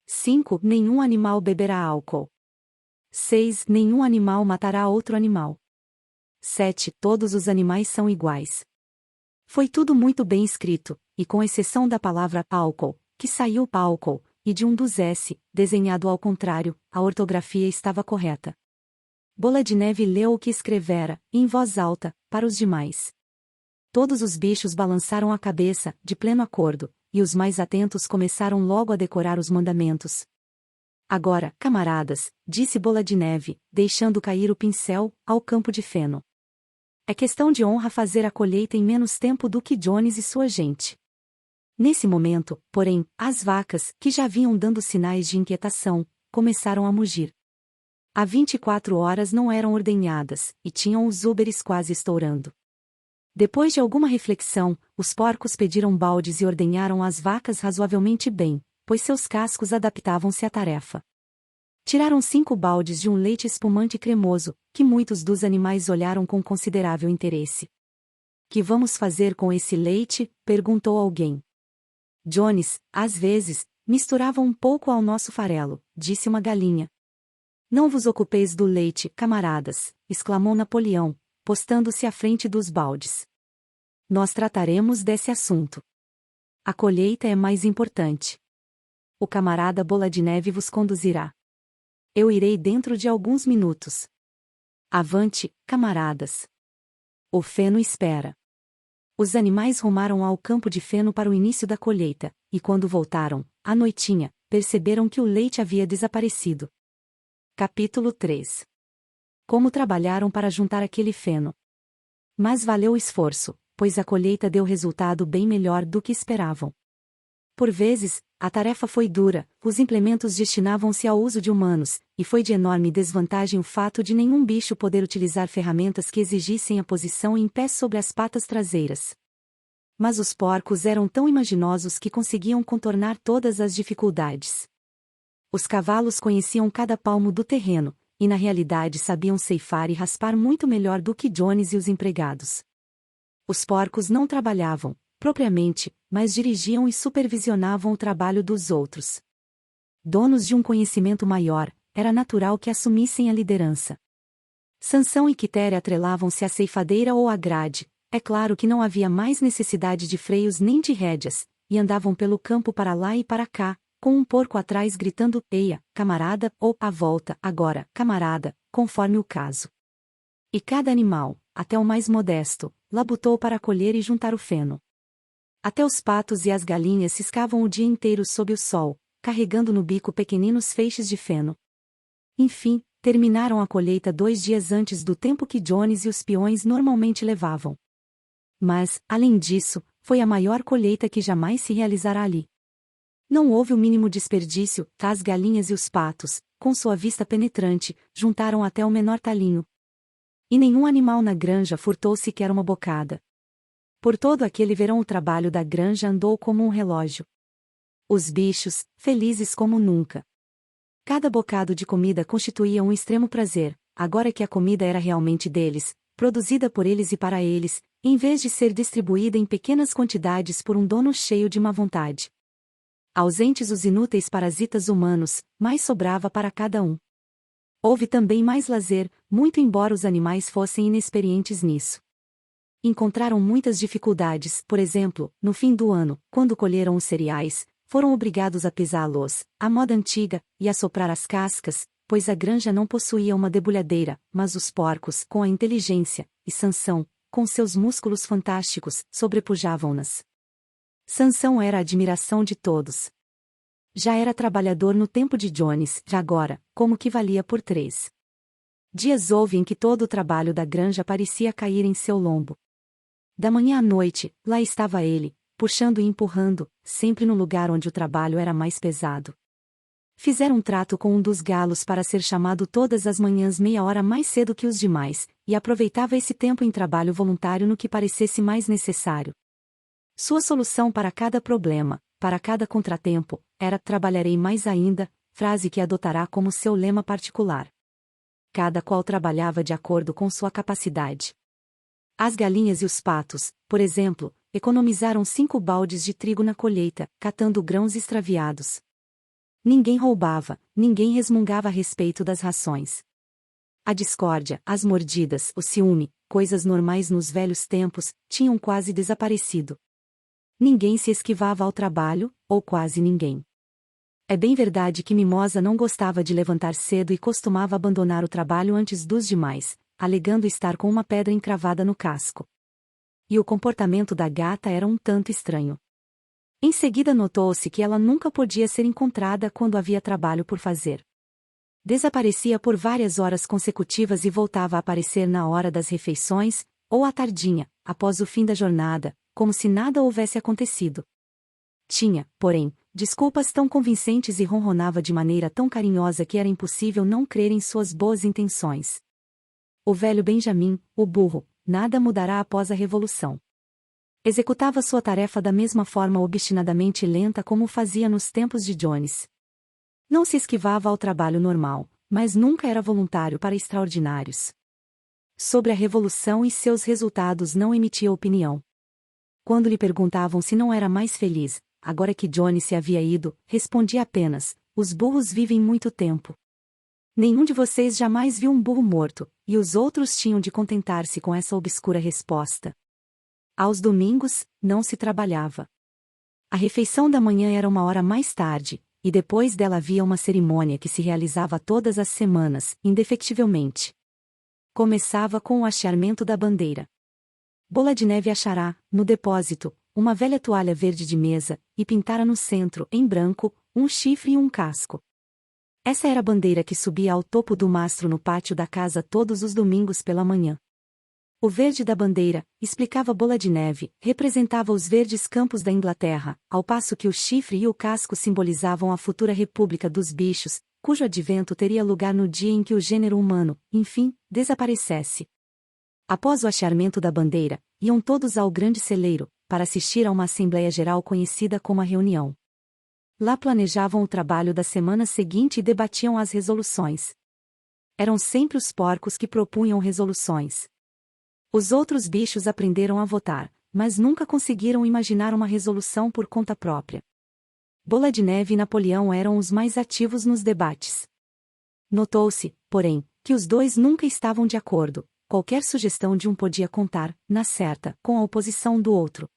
5. Nenhum animal beberá álcool. 6. Nenhum animal matará outro animal. 7. Todos os animais são iguais. Foi tudo muito bem escrito, e com exceção da palavra álcool, que saiu álcool, e de um dos S, desenhado ao contrário, a ortografia estava correta. Bola de Neve leu o que escrevera, em voz alta, para os demais. Todos os bichos balançaram a cabeça, de pleno acordo, e os mais atentos começaram logo a decorar os mandamentos. Agora, camaradas, disse Bola de Neve, deixando cair o pincel, ao campo de feno. É questão de honra fazer a colheita em menos tempo do que Jones e sua gente. Nesse momento, porém, as vacas, que já vinham dando sinais de inquietação, começaram a mugir. Há 24 horas não eram ordenhadas, e tinham os úberes quase estourando. Depois de alguma reflexão, os porcos pediram baldes e ordenharam as vacas razoavelmente bem, pois seus cascos adaptavam-se à tarefa. Tiraram 5 baldes de um leite espumante e cremoso, que muitos dos animais olharam com considerável interesse. Que vamos fazer com esse leite? Perguntou alguém. Jones, às vezes, misturava um pouco ao nosso farelo, disse uma galinha. Não vos ocupeis do leite, camaradas, exclamou Napoleão, postando-se à frente dos baldes. Nós trataremos desse assunto. A colheita é mais importante. O camarada Bola de Neve vos conduzirá. Eu irei dentro de alguns minutos. Avante, camaradas. O feno espera. Os animais rumaram ao campo de feno para o início da colheita, e quando voltaram, à noitinha, perceberam que o leite havia desaparecido. Capítulo 3. Como trabalharam para juntar aquele feno. Mas valeu o esforço, pois a colheita deu resultado bem melhor do que esperavam. Por vezes, a tarefa foi dura, os implementos destinavam-se ao uso de humanos, e foi de enorme desvantagem o fato de nenhum bicho poder utilizar ferramentas que exigissem a posição em pé sobre as patas traseiras. Mas os porcos eram tão imaginosos que conseguiam contornar todas as dificuldades. Os cavalos conheciam cada palmo do terreno, e na realidade sabiam ceifar e raspar muito melhor do que Jones e os empregados. Os porcos não trabalhavam, propriamente, mas dirigiam e supervisionavam o trabalho dos outros. Donos de um conhecimento maior, era natural que assumissem a liderança. Sansão e Quitéria atrelavam-se à ceifadeira ou à grade, é claro que não havia mais necessidade de freios nem de rédeas, e andavam pelo campo para lá e para cá, com um porco atrás gritando, eia, camarada, ou, à volta, agora, camarada, conforme o caso. E cada animal, até o mais modesto, labutou para colher e juntar o feno. Até os patos e as galinhas ciscavam o dia inteiro sob o sol, carregando no bico pequeninos feixes de feno. Enfim, terminaram a colheita 2 dias antes do tempo que Jones e os peões normalmente levavam. Mas, além disso, foi a maior colheita que jamais se realizará ali. Não houve o mínimo desperdício, as galinhas e os patos, com sua vista penetrante, juntaram até o menor talinho. E nenhum animal na granja furtou sequer uma bocada. Por todo aquele verão o trabalho da granja andou como um relógio. Os bichos, felizes como nunca. Cada bocado de comida constituía um extremo prazer, agora que a comida era realmente deles, produzida por eles e para eles, em vez de ser distribuída em pequenas quantidades por um dono cheio de má vontade. Ausentes os inúteis parasitas humanos, mais sobrava para cada um. Houve também mais lazer, muito embora os animais fossem inexperientes nisso. Encontraram muitas dificuldades, por exemplo, no fim do ano, quando colheram os cereais, foram obrigados a pisá-los, à moda antiga, e a soprar as cascas, pois a granja não possuía uma debulhadeira, mas os porcos, com a inteligência, e Sansão, com seus músculos fantásticos, sobrepujavam-nas. Sansão era a admiração de todos. Já era trabalhador no tempo de Jones, já agora, como que valia por 3 dias houve em que todo o trabalho da granja parecia cair em seu lombo. Da manhã à noite, lá estava ele, puxando e empurrando, sempre no lugar onde o trabalho era mais pesado. Fizeram um trato com um dos galos para ser chamado todas as manhãs meia hora mais cedo que os demais, e aproveitava esse tempo em trabalho voluntário no que parecesse mais necessário. Sua solução para cada problema, para cada contratempo, era trabalharei mais ainda, frase que adotará como seu lema particular. Cada qual trabalhava de acordo com sua capacidade. As galinhas e os patos, por exemplo, economizaram 5 baldes de trigo na colheita, catando grãos extraviados. Ninguém roubava, ninguém resmungava a respeito das rações. A discórdia, as mordidas, o ciúme, coisas normais nos velhos tempos, tinham quase desaparecido. Ninguém se esquivava ao trabalho, ou quase ninguém. É bem verdade que Mimosa não gostava de levantar cedo e costumava abandonar o trabalho antes dos demais, alegando estar com uma pedra encravada no casco. E o comportamento da gata era um tanto estranho. Em seguida notou-se que ela nunca podia ser encontrada quando havia trabalho por fazer. Desaparecia por várias horas consecutivas e voltava a aparecer na hora das refeições, ou à tardinha, após o fim da jornada, como se nada houvesse acontecido. Tinha, porém, desculpas tão convincentes e ronronava de maneira tão carinhosa que era impossível não crer em suas boas intenções. O velho Benjamin, o burro, nada mudará após a Revolução. Executava sua tarefa da mesma forma obstinadamente lenta como o fazia nos tempos de Jones. Não se esquivava ao trabalho normal, mas nunca era voluntário para extraordinários. Sobre a Revolução e seus resultados não emitia opinião. Quando lhe perguntavam se não era mais feliz, agora que Jones se havia ido, respondia apenas, os burros vivem muito tempo. Nenhum de vocês jamais viu um burro morto, e os outros tinham de contentar-se com essa obscura resposta. Aos domingos, não se trabalhava. A refeição da manhã era uma hora mais tarde, e depois dela havia uma cerimônia que se realizava todas as semanas, indefectivelmente. Começava com o hasteamento da bandeira. Bola de Neve achará, no depósito, uma velha toalha verde de mesa, e pintara no centro, em branco, um chifre e um casco. Essa era a bandeira que subia ao topo do mastro no pátio da casa todos os domingos pela manhã. O verde da bandeira, explicava Bola de Neve, representava os verdes campos da Inglaterra, ao passo que o chifre e o casco simbolizavam a futura República dos Bichos, cujo advento teria lugar no dia em que o gênero humano, enfim, desaparecesse. Após o hasteamento da bandeira, iam todos ao grande celeiro, para assistir a uma Assembleia Geral conhecida como a reunião. Lá planejavam o trabalho da semana seguinte e debatiam as resoluções. Eram sempre os porcos que propunham resoluções. Os outros bichos aprenderam a votar, mas nunca conseguiram imaginar uma resolução por conta própria. Bola de Neve e Napoleão eram os mais ativos nos debates. Notou-se, porém, que os dois nunca estavam de acordo. Qualquer sugestão de um podia contar, na certa, com a oposição do outro.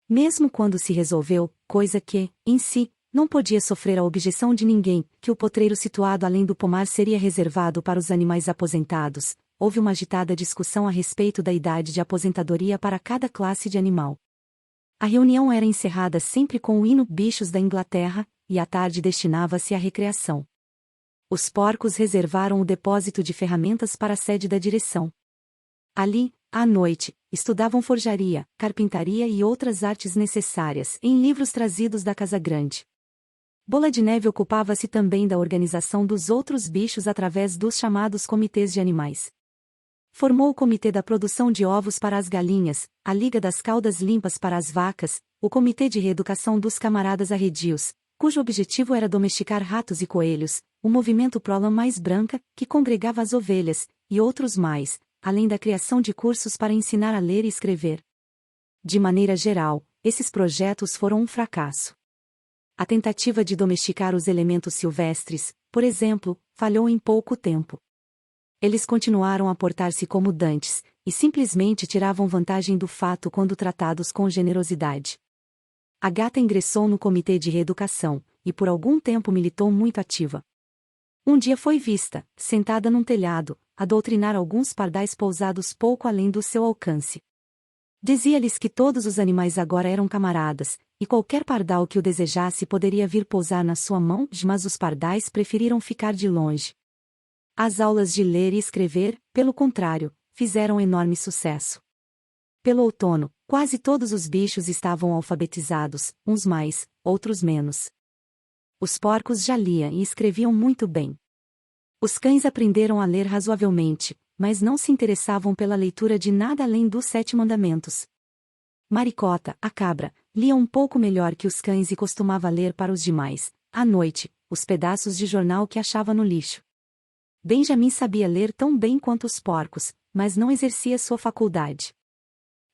Mesmo quando se resolveu, coisa que, em si, não podia sofrer a objeção de ninguém, que o potreiro situado além do pomar seria reservado para os animais aposentados, houve uma agitada discussão a respeito da idade de aposentadoria para cada classe de animal. A reunião era encerrada sempre com o hino Bichos da Inglaterra, e à tarde destinava-se à recreação. Os porcos reservaram o depósito de ferramentas para a sede da direção. Ali, à noite, estudavam forjaria, carpintaria e outras artes necessárias em livros trazidos da Casa Grande. Bola de Neve ocupava-se também da organização dos outros bichos através dos chamados comitês de animais. Formou o Comitê da Produção de Ovos para as Galinhas, a Liga das Caudas Limpas para as Vacas, o Comitê de Reeducação dos Camaradas Arredios, cujo objetivo era domesticar ratos e coelhos, o Movimento Pró-Lã Mais Branca, que congregava as ovelhas, e outros mais, além da criação de cursos para ensinar a ler e escrever. De maneira geral, esses projetos foram um fracasso. A tentativa de domesticar os elementos silvestres, por exemplo, falhou em pouco tempo. Eles continuaram a portar-se como dantes, e simplesmente tiravam vantagem do fato quando tratados com generosidade. A gata ingressou no Comitê de Reeducação, e por algum tempo militou muito ativa. Um dia foi vista, sentada num telhado, a doutrinar alguns pardais pousados pouco além do seu alcance. Dizia-lhes que todos os animais agora eram camaradas, e qualquer pardal que o desejasse poderia vir pousar na sua mão, mas os pardais preferiram ficar de longe. As aulas de ler e escrever, pelo contrário, fizeram enorme sucesso. Pelo outono, quase todos os bichos estavam alfabetizados, uns mais, outros menos. Os porcos já liam e escreviam muito bem. Os cães aprenderam a ler razoavelmente, mas não se interessavam pela leitura de nada além dos 7 mandamentos. Maricota, a cabra, lia um pouco melhor que os cães e costumava ler para os demais, à noite, os pedaços de jornal que achava no lixo. Benjamin sabia ler tão bem quanto os porcos, mas não exercia sua faculdade.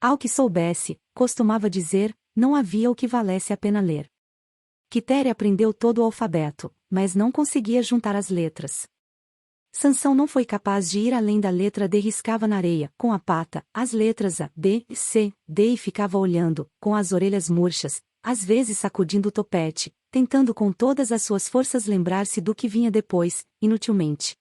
Ao que soubesse, costumava dizer, não havia o que valesse a pena ler. Quitéria aprendeu todo o alfabeto, mas não conseguia juntar as letras. Sansão não foi capaz de ir além da letra D, riscava na areia, com a pata, as letras A, B, C, D e ficava olhando, com as orelhas murchas, às vezes sacudindo o topete, tentando com todas as suas forças lembrar-se do que vinha depois, inutilmente.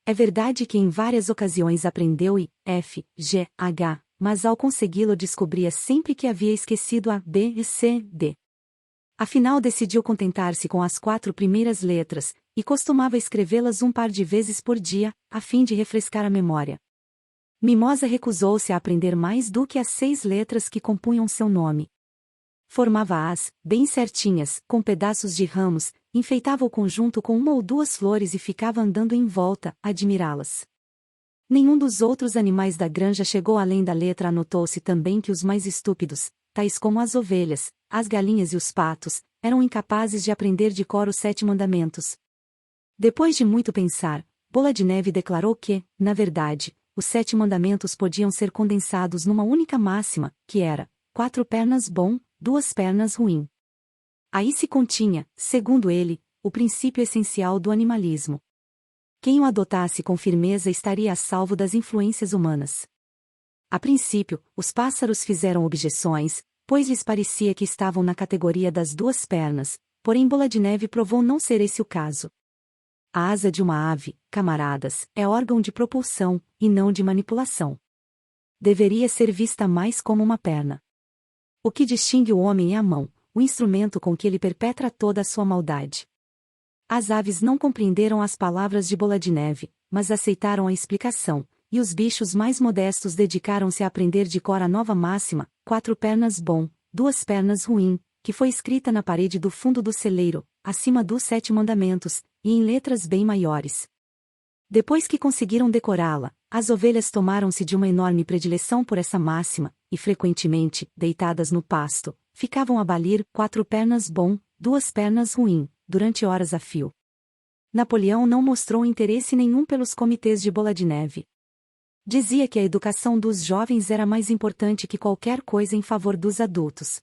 É verdade que em várias ocasiões aprendeu I, F, G, H, mas ao consegui-lo descobria sempre que havia esquecido A, B, C, D. Afinal decidiu contentar-se com as 4 primeiras letras, e costumava escrevê-las um par de vezes por dia, a fim de refrescar a memória. Mimosa recusou-se a aprender mais do que as 6 letras que compunham seu nome. Formava-as, bem certinhas, com pedaços de ramos, enfeitava o conjunto com 1 ou 2 flores e ficava andando em volta, a admirá-las. Nenhum dos outros animais da granja chegou além da letra. Anotou-se também que os mais estúpidos, tais como as ovelhas, as galinhas e os patos, eram incapazes de aprender de cor os 7 mandamentos. Depois de muito pensar, Bola de Neve declarou que, na verdade, os 7 mandamentos podiam ser condensados numa única máxima, que era: 4 pernas bom, 2 pernas ruim. Aí se continha, segundo ele, o princípio essencial do animalismo. Quem o adotasse com firmeza estaria a salvo das influências humanas. A princípio, os pássaros fizeram objeções, pois lhes parecia que estavam na categoria das 2 pernas, porém Bola de Neve provou não ser esse o caso. A asa de uma ave, camaradas, é órgão de propulsão, e não de manipulação. Deveria ser vista mais como uma perna. O que distingue o homem é a mão, o instrumento com que ele perpetra toda a sua maldade. As aves não compreenderam as palavras de Bola de Neve, mas aceitaram a explicação, e os bichos mais modestos dedicaram-se a aprender de cor a nova máxima: 4 pernas bom, 2 pernas ruim, que foi escrita na parede do fundo do celeiro, acima dos 7 mandamentos, e em letras bem maiores. Depois que conseguiram decorá-la, as ovelhas tomaram-se de uma enorme predileção por essa máxima, e frequentemente, deitadas no pasto, ficavam a balir 4 pernas bom, 2 pernas ruim, durante horas a fio. Napoleão não mostrou interesse nenhum pelos comitês de bola de neve. Dizia que a educação dos jovens era mais importante que qualquer coisa em favor dos adultos.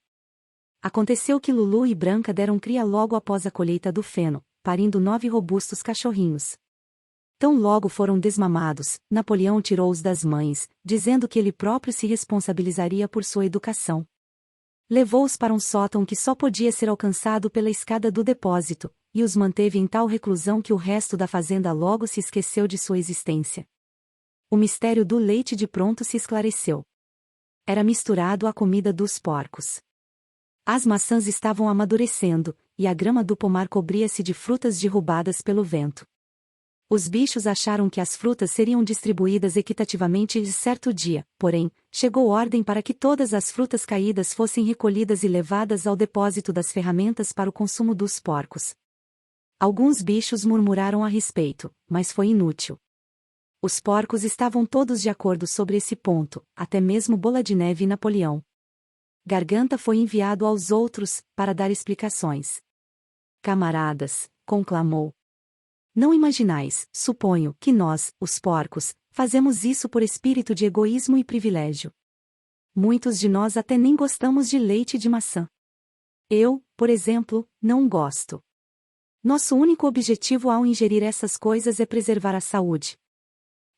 Aconteceu que Lulu e Branca deram cria logo após a colheita do feno, parindo 9 robustos cachorrinhos. Tão logo foram desmamados, Napoleão tirou-os das mães, dizendo que ele próprio se responsabilizaria por sua educação. Levou-os para um sótão que só podia ser alcançado pela escada do depósito, e os manteve em tal reclusão que o resto da fazenda logo se esqueceu de sua existência. O mistério do leite de pronto se esclareceu. Era misturado à comida dos porcos. As maçãs estavam amadurecendo, e a grama do pomar cobria-se de frutas derrubadas pelo vento. Os bichos acharam que as frutas seriam distribuídas equitativamente de certo dia, porém, chegou ordem para que todas as frutas caídas fossem recolhidas e levadas ao depósito das ferramentas para o consumo dos porcos. Alguns bichos murmuraram a respeito, mas foi inútil. Os porcos estavam todos de acordo sobre esse ponto, até mesmo Bola de Neve e Napoleão. Garganta foi enviado aos outros, para dar explicações. Camaradas, conclamou. Não imaginais, suponho, que nós, os porcos, fazemos isso por espírito de egoísmo e privilégio. Muitos de nós até nem gostamos de leite de maçã. Eu, por exemplo, não gosto. Nosso único objetivo ao ingerir essas coisas é preservar a saúde.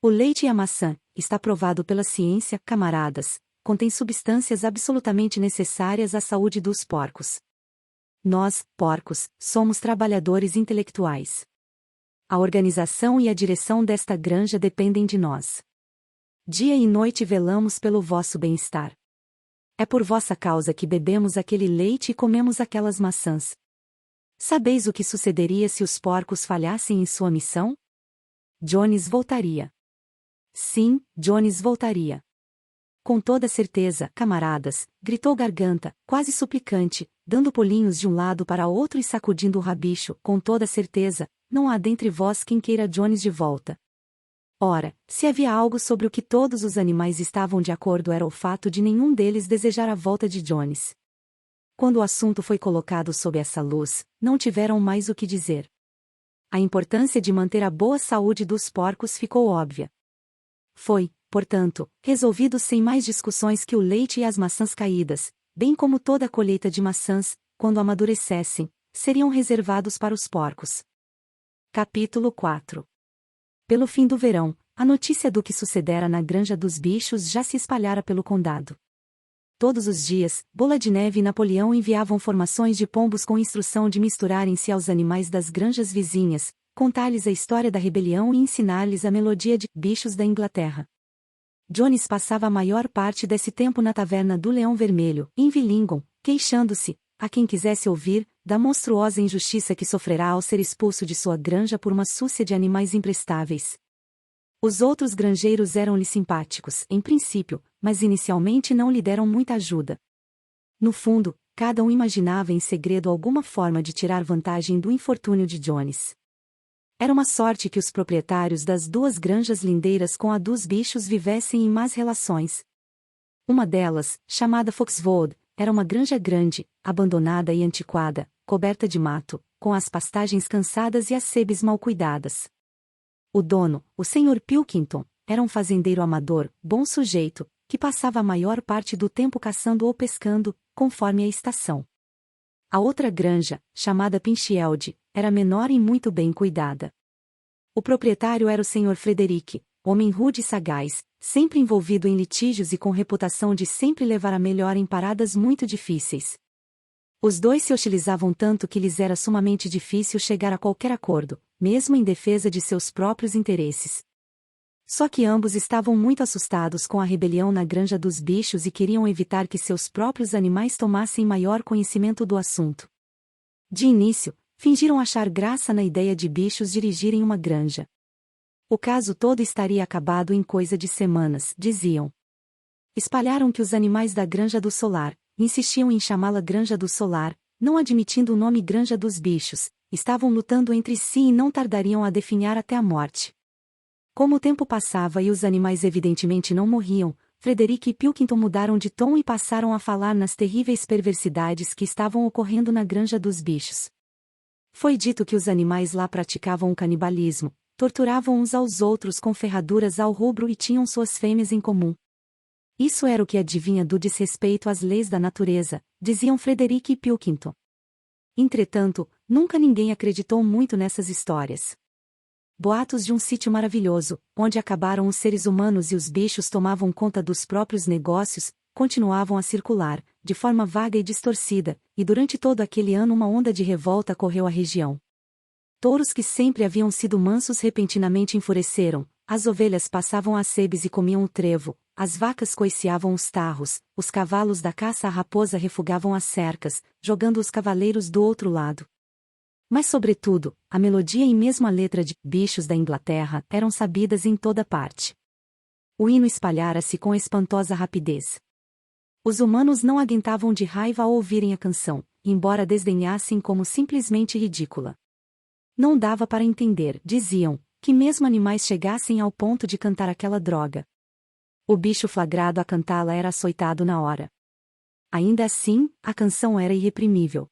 O leite e a maçã, está provado pela ciência, camaradas, contém substâncias absolutamente necessárias à saúde dos porcos. Nós, porcos, somos trabalhadores intelectuais. A organização e a direção desta granja dependem de nós. Dia e noite velamos pelo vosso bem-estar. É por vossa causa que bebemos aquele leite e comemos aquelas maçãs. Sabeis o que sucederia se os porcos falhassem em sua missão? Jones voltaria. Sim, Jones voltaria. Com toda certeza, camaradas, gritou Garganta, quase suplicante, dando pulinhos de um lado para outro e sacudindo o rabicho, com toda certeza, não há dentre vós quem queira Jones de volta. Ora, se havia algo sobre o que todos os animais estavam de acordo era o fato de nenhum deles desejar a volta de Jones. Quando o assunto foi colocado sob essa luz, não tiveram mais o que dizer. A importância de manter a boa saúde dos porcos ficou óbvia. Foi, portanto, resolvido sem mais discussões que o leite e as maçãs caídas, bem como toda a colheita de maçãs, quando amadurecessem, seriam reservados para os porcos. Capítulo 4. Pelo fim do verão, a notícia do que sucedera na granja dos bichos já se espalhara pelo condado. Todos os dias, Bola de Neve e Napoleão enviavam formações de pombos com instrução de misturarem-se aos animais das granjas vizinhas, contar-lhes a história da rebelião e ensinar-lhes a melodia de bichos da Inglaterra. Jones passava a maior parte desse tempo na taverna do Leão Vermelho, em Villingham, queixando-se, a quem quisesse ouvir, da monstruosa injustiça que sofrerá ao ser expulso de sua granja por uma súcia de animais imprestáveis. Os outros granjeiros eram-lhe simpáticos, em princípio, mas inicialmente não lhe deram muita ajuda. No fundo, cada um imaginava em segredo alguma forma de tirar vantagem do infortúnio de Jones. Era uma sorte que os proprietários das 2 granjas lindeiras com a dos bichos vivessem em más relações. Uma delas, chamada Foxwood, era uma granja grande, abandonada e antiquada, coberta de mato, com as pastagens cansadas e as sebes mal cuidadas. O dono, o Sr. Pilkington, era um fazendeiro amador, bom sujeito, que passava a maior parte do tempo caçando ou pescando, conforme a estação. A outra granja, chamada Pinchield, era menor e muito bem cuidada. O proprietário era o Sr. Frederick, homem rude e sagaz, sempre envolvido em litígios e com reputação de sempre levar a melhor em paradas muito difíceis. Os dois se hostilizavam tanto que lhes era sumamente difícil chegar a qualquer acordo, mesmo em defesa de seus próprios interesses. Só que ambos estavam muito assustados com a rebelião na granja dos bichos e queriam evitar que seus próprios animais tomassem maior conhecimento do assunto. De início, fingiram achar graça na ideia de bichos dirigirem uma granja. O caso todo estaria acabado em coisa de semanas, diziam. Espalharam que os animais da Granja do Solar, insistiam em chamá-la Granja do Solar, não admitindo o nome Granja dos Bichos, estavam lutando entre si e não tardariam a definhar até a morte. Como o tempo passava e os animais evidentemente não morriam, Frederick e Pilkington mudaram de tom e passaram a falar nas terríveis perversidades que estavam ocorrendo na granja dos bichos. Foi dito que os animais lá praticavam o canibalismo, torturavam uns aos outros com ferraduras ao rubro e tinham suas fêmeas em comum. Isso era o que adivinha do desrespeito às leis da natureza, diziam Frederick e Pilkington. Entretanto, nunca ninguém acreditou muito nessas histórias. Boatos de um sítio maravilhoso, onde acabaram os seres humanos e os bichos tomavam conta dos próprios negócios, continuavam a circular, de forma vaga e distorcida, e durante todo aquele ano uma onda de revolta correu a região. Touros que sempre haviam sido mansos repentinamente enfureceram, as ovelhas passavam as sebes e comiam o trevo, as vacas coiciavam os tarros, os cavalos da caça à raposa refugavam as cercas, jogando os cavaleiros do outro lado. Mas sobretudo, a melodia e mesmo a letra de Bichos da Inglaterra eram sabidas em toda parte. O hino espalhara-se com espantosa rapidez. Os humanos não aguentavam de raiva ao ouvirem a canção, embora desdenhassem como simplesmente ridícula. Não dava para entender, diziam, que mesmo animais chegassem ao ponto de cantar aquela droga. O bicho flagrado a cantá-la era açoitado na hora. Ainda assim, a canção era irreprimível.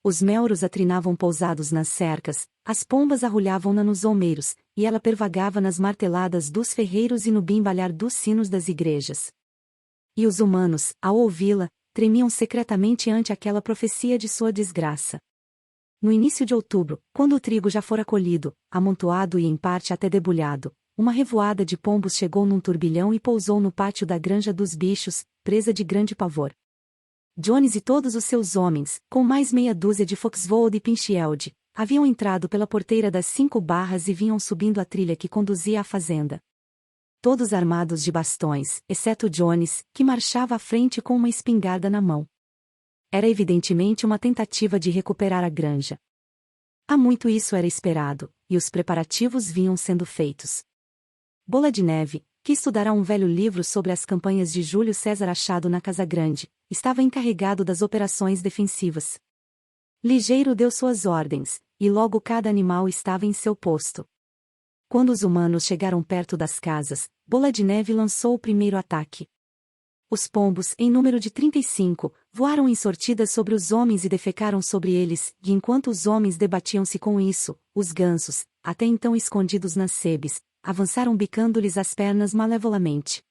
Os melros atrinavam pousados nas cercas, as pombas arrulhavam-na nos olmeiros, e ela pervagava nas marteladas dos ferreiros e no bimbalhar dos sinos das igrejas. E os humanos, ao ouvi-la, tremiam secretamente ante aquela profecia de sua desgraça. No início de outubro, quando o trigo já fora colhido, amontoado e em parte até debulhado, uma revoada de pombos chegou num turbilhão e pousou no pátio da granja dos bichos, presa de grande pavor. Jones e todos os seus homens, com mais meia dúzia de Foxvold e Pinchield, haviam entrado pela porteira das 5 barras e vinham subindo a trilha que conduzia à fazenda. Todos armados de bastões, exceto Jones, que marchava à frente com uma espingarda na mão. Era evidentemente uma tentativa de recuperar a granja. Há muito isso era esperado, e os preparativos vinham sendo feitos. Bola de Neve, que estudará um velho livro sobre as campanhas de Júlio César achado na Casa Grande, estava encarregado das operações defensivas. Ligeiro deu suas ordens, e logo cada animal estava em seu posto. Quando os humanos chegaram perto das casas, Bola de Neve lançou o primeiro ataque. Os pombos, em número de 35, voaram em sortida sobre os homens e defecaram sobre eles, e enquanto os homens debatiam-se com isso, os gansos, até então escondidos nas sebes, avançaram bicando-lhes as pernas malevolamente.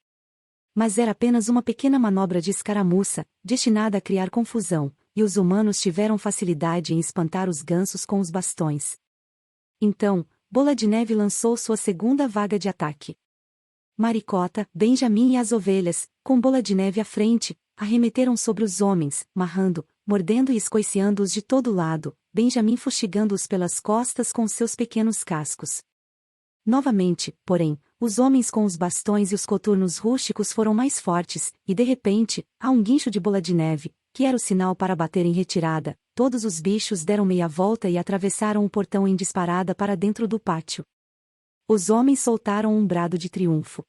Mas era apenas uma pequena manobra de escaramuça, destinada a criar confusão, e os humanos tiveram facilidade em espantar os gansos com os bastões. Então, Bola de Neve lançou sua segunda vaga de ataque. Maricota, Benjamin e as ovelhas, com Bola de Neve à frente, arremeteram sobre os homens, marrando, mordendo e escoiciando-os de todo lado, Benjamin fustigando-os pelas costas com seus pequenos cascos. Novamente, porém, os homens com os bastões e os coturnos rústicos foram mais fortes, e de repente, a um guincho de Bola de Neve, que era o sinal para bater em retirada, todos os bichos deram meia volta e atravessaram o portão em disparada para dentro do pátio. Os homens soltaram um brado de triunfo.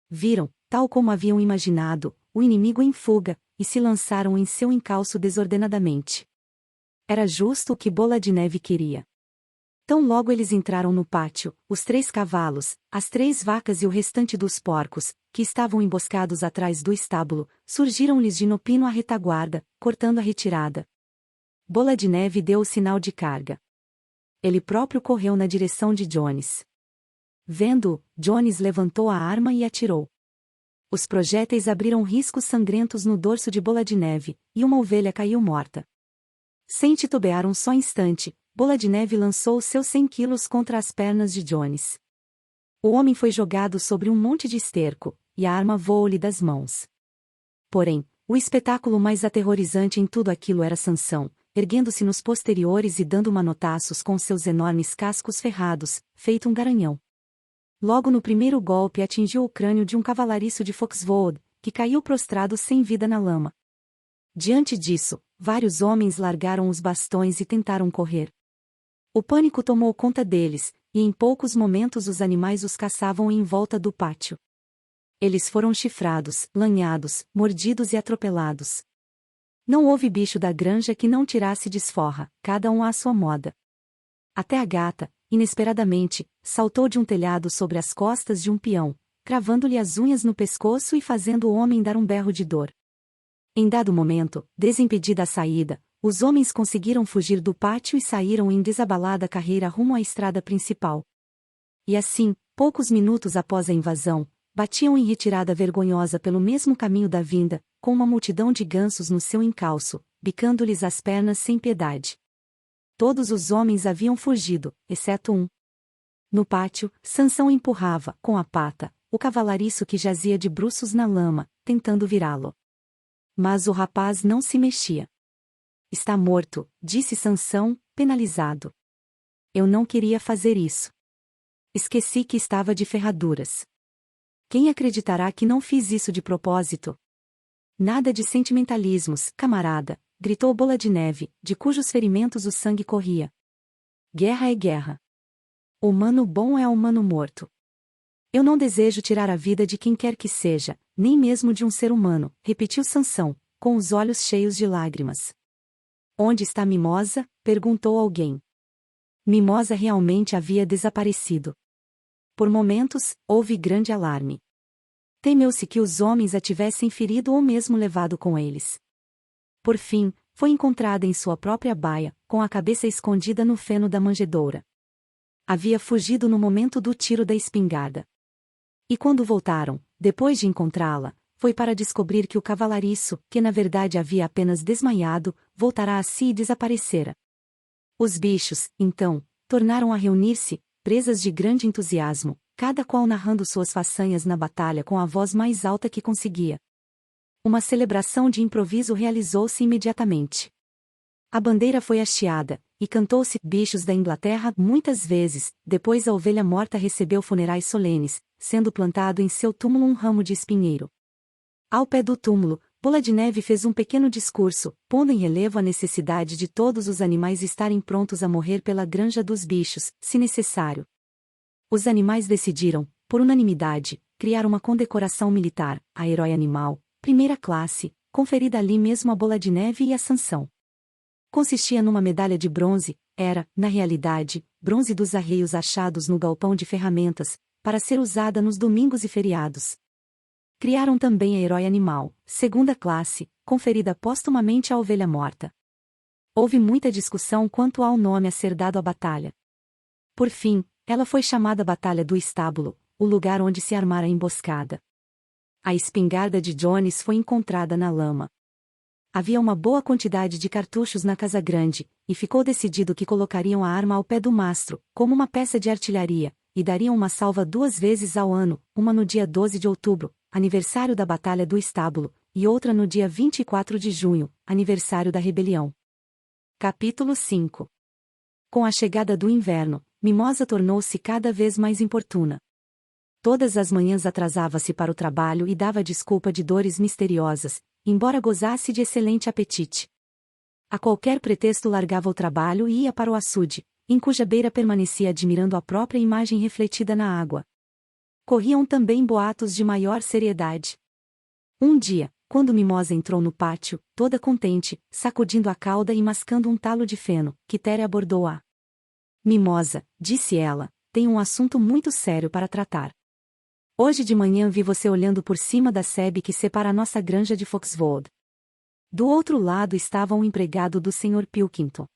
Viram, tal como haviam imaginado, o inimigo em fuga, e se lançaram em seu encalço desordenadamente. Era justo o que Bola de Neve queria. Tão logo eles entraram no pátio, os 3 cavalos, as 3 vacas e o restante dos porcos, que estavam emboscados atrás do estábulo, surgiram-lhes de inopino à retaguarda, cortando a retirada. Bola de Neve deu o sinal de carga. Ele próprio correu na direção de Jones. Vendo-o, Jones levantou a arma e atirou. Os projéteis abriram riscos sangrentos no dorso de Bola de Neve, e uma ovelha caiu morta. Sem titubear um só instante, Bola de Neve lançou seus 100 quilos contra as pernas de Jones. O homem foi jogado sobre um monte de esterco, e a arma voou-lhe das mãos. Porém, o espetáculo mais aterrorizante em tudo aquilo era Sansão, erguendo-se nos posteriores e dando manotaços com seus enormes cascos ferrados, feito um garanhão. Logo no primeiro golpe atingiu o crânio de um cavalariço de Foxvold, que caiu prostrado sem vida na lama. Diante disso, vários homens largaram os bastões e tentaram correr. O pânico tomou conta deles, e em poucos momentos os animais os caçavam em volta do pátio. Eles foram chifrados, lanhados, mordidos e atropelados. Não houve bicho da granja que não tirasse desforra, cada um à sua moda. Até a gata, inesperadamente, saltou de um telhado sobre as costas de um peão, cravando-lhe as unhas no pescoço e fazendo o homem dar um berro de dor. Em dado momento, desimpedida a saída, os homens conseguiram fugir do pátio e saíram em desabalada carreira rumo à estrada principal. E assim, poucos minutos após a invasão, batiam em retirada vergonhosa pelo mesmo caminho da vinda, com uma multidão de gansos no seu encalço, bicando-lhes as pernas sem piedade. Todos os homens haviam fugido, exceto um. No pátio, Sansão empurrava, com a pata, o cavalariço que jazia de bruços na lama, tentando virá-lo. Mas o rapaz não se mexia. Está morto, disse Sansão, penalizado. Eu não queria fazer isso. Esqueci que estava de ferraduras. Quem acreditará que não fiz isso de propósito? Nada de sentimentalismos, camarada, gritou Bola de Neve, de cujos ferimentos o sangue corria. Guerra é guerra. Humano bom é humano morto. Eu não desejo tirar a vida de quem quer que seja, nem mesmo de um ser humano, repetiu Sansão, com os olhos cheios de lágrimas. Onde está Mimosa? Perguntou alguém. Mimosa realmente havia desaparecido. Por momentos, houve grande alarme. Temeu-se que os homens a tivessem ferido ou mesmo levado com eles. Por fim, foi encontrada em sua própria baia, com a cabeça escondida no feno da manjedoura. Havia fugido no momento do tiro da espingarda. E quando voltaram, depois de encontrá-la, foi para descobrir que o cavalariço, que na verdade havia apenas desmaiado, voltara a si e desaparecera. Os bichos, então, tornaram a reunir-se, presas de grande entusiasmo, cada qual narrando suas façanhas na batalha com a voz mais alta que conseguia. Uma celebração de improviso realizou-se imediatamente. A bandeira foi hasteada, e cantou-se Bichos da Inglaterra muitas vezes, depois a ovelha morta recebeu funerais solenes, sendo plantado em seu túmulo um ramo de espinheiro. Ao pé do túmulo, Bola de Neve fez um pequeno discurso, pondo em relevo a necessidade de todos os animais estarem prontos a morrer pela granja dos bichos, se necessário. Os animais decidiram, por unanimidade, criar uma condecoração militar, a Herói Animal, primeira classe, conferida ali mesmo a Bola de Neve e a Sansão. Consistia numa medalha de bronze, era, na realidade, bronze dos arreios achados no galpão de ferramentas, para ser usada nos domingos e feriados. Criaram também a Herói Animal, segunda classe, conferida póstumamente à ovelha morta. Houve muita discussão quanto ao nome a ser dado à batalha. Por fim, ela foi chamada Batalha do Estábulo, o lugar onde se armara a emboscada. A espingarda de Jones foi encontrada na lama. Havia uma boa quantidade de cartuchos na casa grande, e ficou decidido que colocariam a arma ao pé do mastro, como uma peça de artilharia, e dariam uma salva 2 vezes ao ano, uma no dia 12 de outubro, aniversário da Batalha do Estábulo, e outra no dia 24 de junho, aniversário da rebelião. Capítulo 5. Com a chegada do inverno, Mimosa tornou-se cada vez mais importuna. Todas as manhãs atrasava-se para o trabalho e dava desculpa de dores misteriosas, embora gozasse de excelente apetite. A qualquer pretexto largava o trabalho e ia para o açude, em cuja beira permanecia admirando a própria imagem refletida na água. Corriam também boatos de maior seriedade. Um dia, quando Mimosa entrou no pátio, toda contente, sacudindo a cauda e mascando um talo de feno, Quitéria abordou-a. Mimosa, disse ela, tem um assunto muito sério para tratar. Hoje de manhã vi você olhando por cima da sebe que separa a nossa granja de Foxvold. Do outro lado estava um empregado do Sr. Pilkington.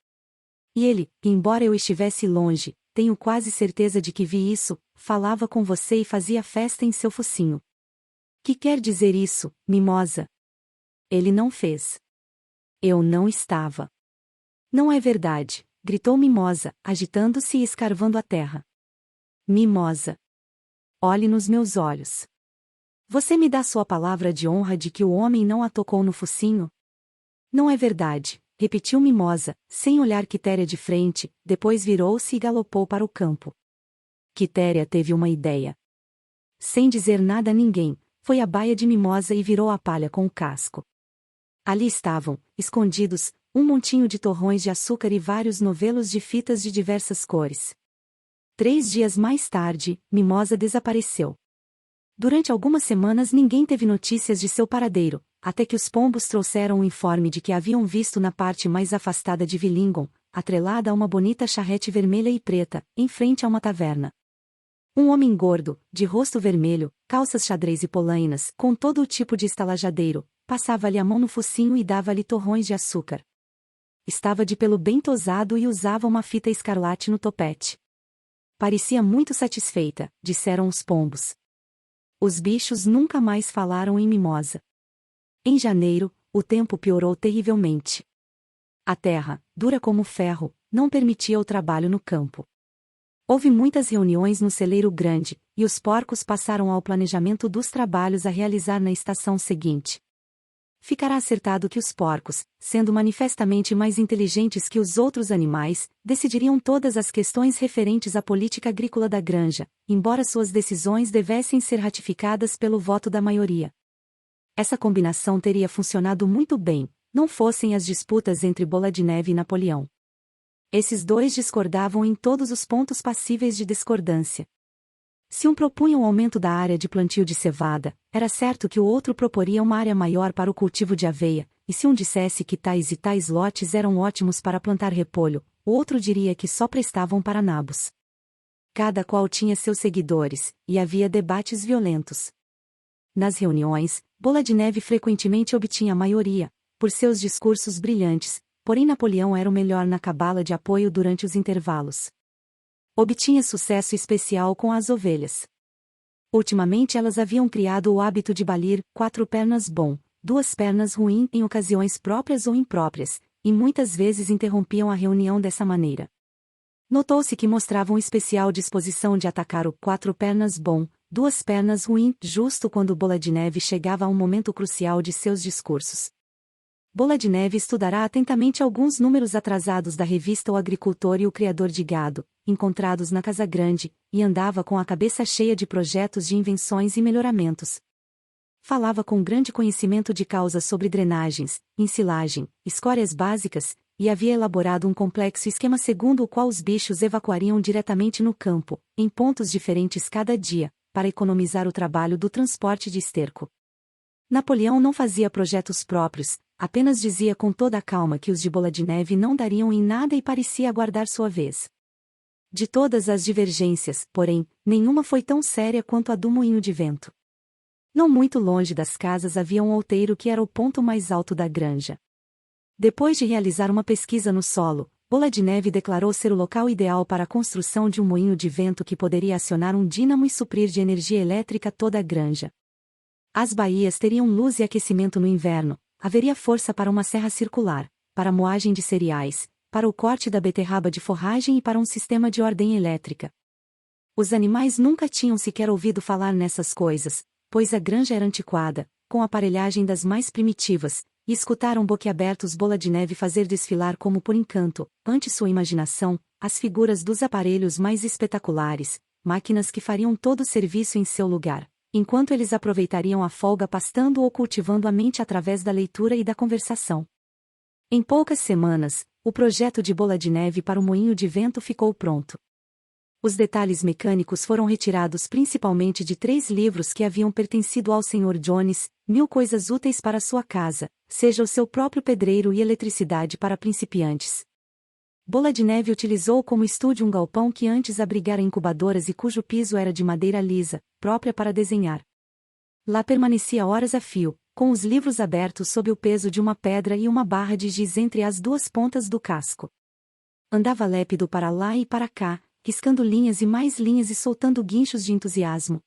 E ele, embora eu estivesse longe, tenho quase certeza de que vi isso, falava com você e fazia festa em seu focinho. Que quer dizer isso, Mimosa? Ele não fez. Eu não estava. Não é verdade, gritou Mimosa, agitando-se e escarvando a terra. Mimosa. Olhe nos meus olhos. Você me dá sua palavra de honra de que o homem não a tocou no focinho? Não é verdade, repetiu Mimosa, sem olhar Quitéria de frente, depois virou-se e galopou para o campo. Quitéria teve uma ideia. Sem dizer nada a ninguém, foi à baia de Mimosa e virou a palha com o casco. Ali estavam, escondidos, um montinho de torrões de açúcar e vários novelos de fitas de diversas cores. 3 dias mais tarde, Mimosa desapareceu. Durante algumas semanas ninguém teve notícias de seu paradeiro, até que os pombos trouxeram o informe de que a haviam visto na parte mais afastada de Villingham, atrelada a uma bonita charrete vermelha e preta, em frente a uma taverna. Um homem gordo, de rosto vermelho, calças xadrez e polainas, com todo o tipo de estalajadeiro, passava-lhe a mão no focinho e dava-lhe torrões de açúcar. Estava de pelo bem tosado e usava uma fita escarlate no topete. Parecia muito satisfeita, disseram os pombos. Os bichos nunca mais falaram em Mimosa. Em janeiro, o tempo piorou terrivelmente. A terra, dura como ferro, não permitia o trabalho no campo. Houve muitas reuniões no celeiro grande, e os porcos passaram ao planejamento dos trabalhos a realizar na estação seguinte. Ficará acertado que os porcos, sendo manifestamente mais inteligentes que os outros animais, decidiriam todas as questões referentes à política agrícola da granja, embora suas decisões devessem ser ratificadas pelo voto da maioria. Essa combinação teria funcionado muito bem, não fossem as disputas entre Bola de Neve e Napoleão. Esses dois discordavam em todos os pontos passíveis de discordância. Se um propunha um aumento da área de plantio de cevada, era certo que o outro proporia uma área maior para o cultivo de aveia, e se um dissesse que tais e tais lotes eram ótimos para plantar repolho, o outro diria que só prestavam para nabos. Cada qual tinha seus seguidores, e havia debates violentos. Nas reuniões, Bola de Neve frequentemente obtinha a maioria, por seus discursos brilhantes, porém Napoleão era o melhor na cabala de apoio durante os intervalos. Obtinha sucesso especial com as ovelhas. Ultimamente elas haviam criado o hábito de balir 4 pernas bom, 2 pernas ruim em ocasiões próprias ou impróprias, e muitas vezes interrompiam a reunião dessa maneira. Notou-se que mostravam especial disposição de atacar o 4 pernas bom, 2 pernas ruim, justo quando Bola de Neve chegava a um momento crucial de seus discursos. Bola de Neve estudará atentamente alguns números atrasados da revista O Agricultor e o Criador de Gado, encontrados na Casa Grande, e andava com a cabeça cheia de projetos de invenções e melhoramentos. Falava com grande conhecimento de causa sobre drenagens, ensilagem, escórias básicas, e havia elaborado um complexo esquema segundo o qual os bichos evacuariam diretamente no campo, em pontos diferentes cada dia, para economizar o trabalho do transporte de esterco. Napoleão não fazia projetos próprios, apenas dizia com toda a calma que os de Bola de Neve não dariam em nada e parecia aguardar sua vez. De todas as divergências, porém, nenhuma foi tão séria quanto a do moinho de vento. Não muito longe das casas havia um outeiro que era o ponto mais alto da granja. Depois de realizar uma pesquisa no solo, Bola de Neve declarou ser o local ideal para a construção de um moinho de vento que poderia acionar um dínamo e suprir de energia elétrica toda a granja. As baías teriam luz e aquecimento no inverno, haveria força para uma serra circular, para a moagem de cereais, para o corte da beterraba de forragem e para um sistema de ordem elétrica. Os animais nunca tinham sequer ouvido falar nessas coisas, pois a granja era antiquada, com aparelhagem das mais primitivas, e escutaram boquiabertos Bola de Neve fazer desfilar como por encanto, ante sua imaginação, as figuras dos aparelhos mais espetaculares, máquinas que fariam todo o serviço em seu lugar, enquanto eles aproveitariam a folga pastando ou cultivando a mente através da leitura e da conversação. Em poucas semanas, o projeto de Bola de Neve para o moinho de vento ficou pronto. Os detalhes mecânicos foram retirados principalmente de 3 livros que haviam pertencido ao Sr. Jones, 1000 coisas úteis para sua casa, seja o seu próprio pedreiro e eletricidade para principiantes. Bola de Neve utilizou como estúdio um galpão que antes abrigara incubadoras e cujo piso era de madeira lisa, própria para desenhar. Lá permanecia horas a fio, com os livros abertos sob o peso de uma pedra e uma barra de giz entre as 2 pontas do casco. Andava lépido para lá e para cá, riscando linhas e mais linhas e soltando guinchos de entusiasmo.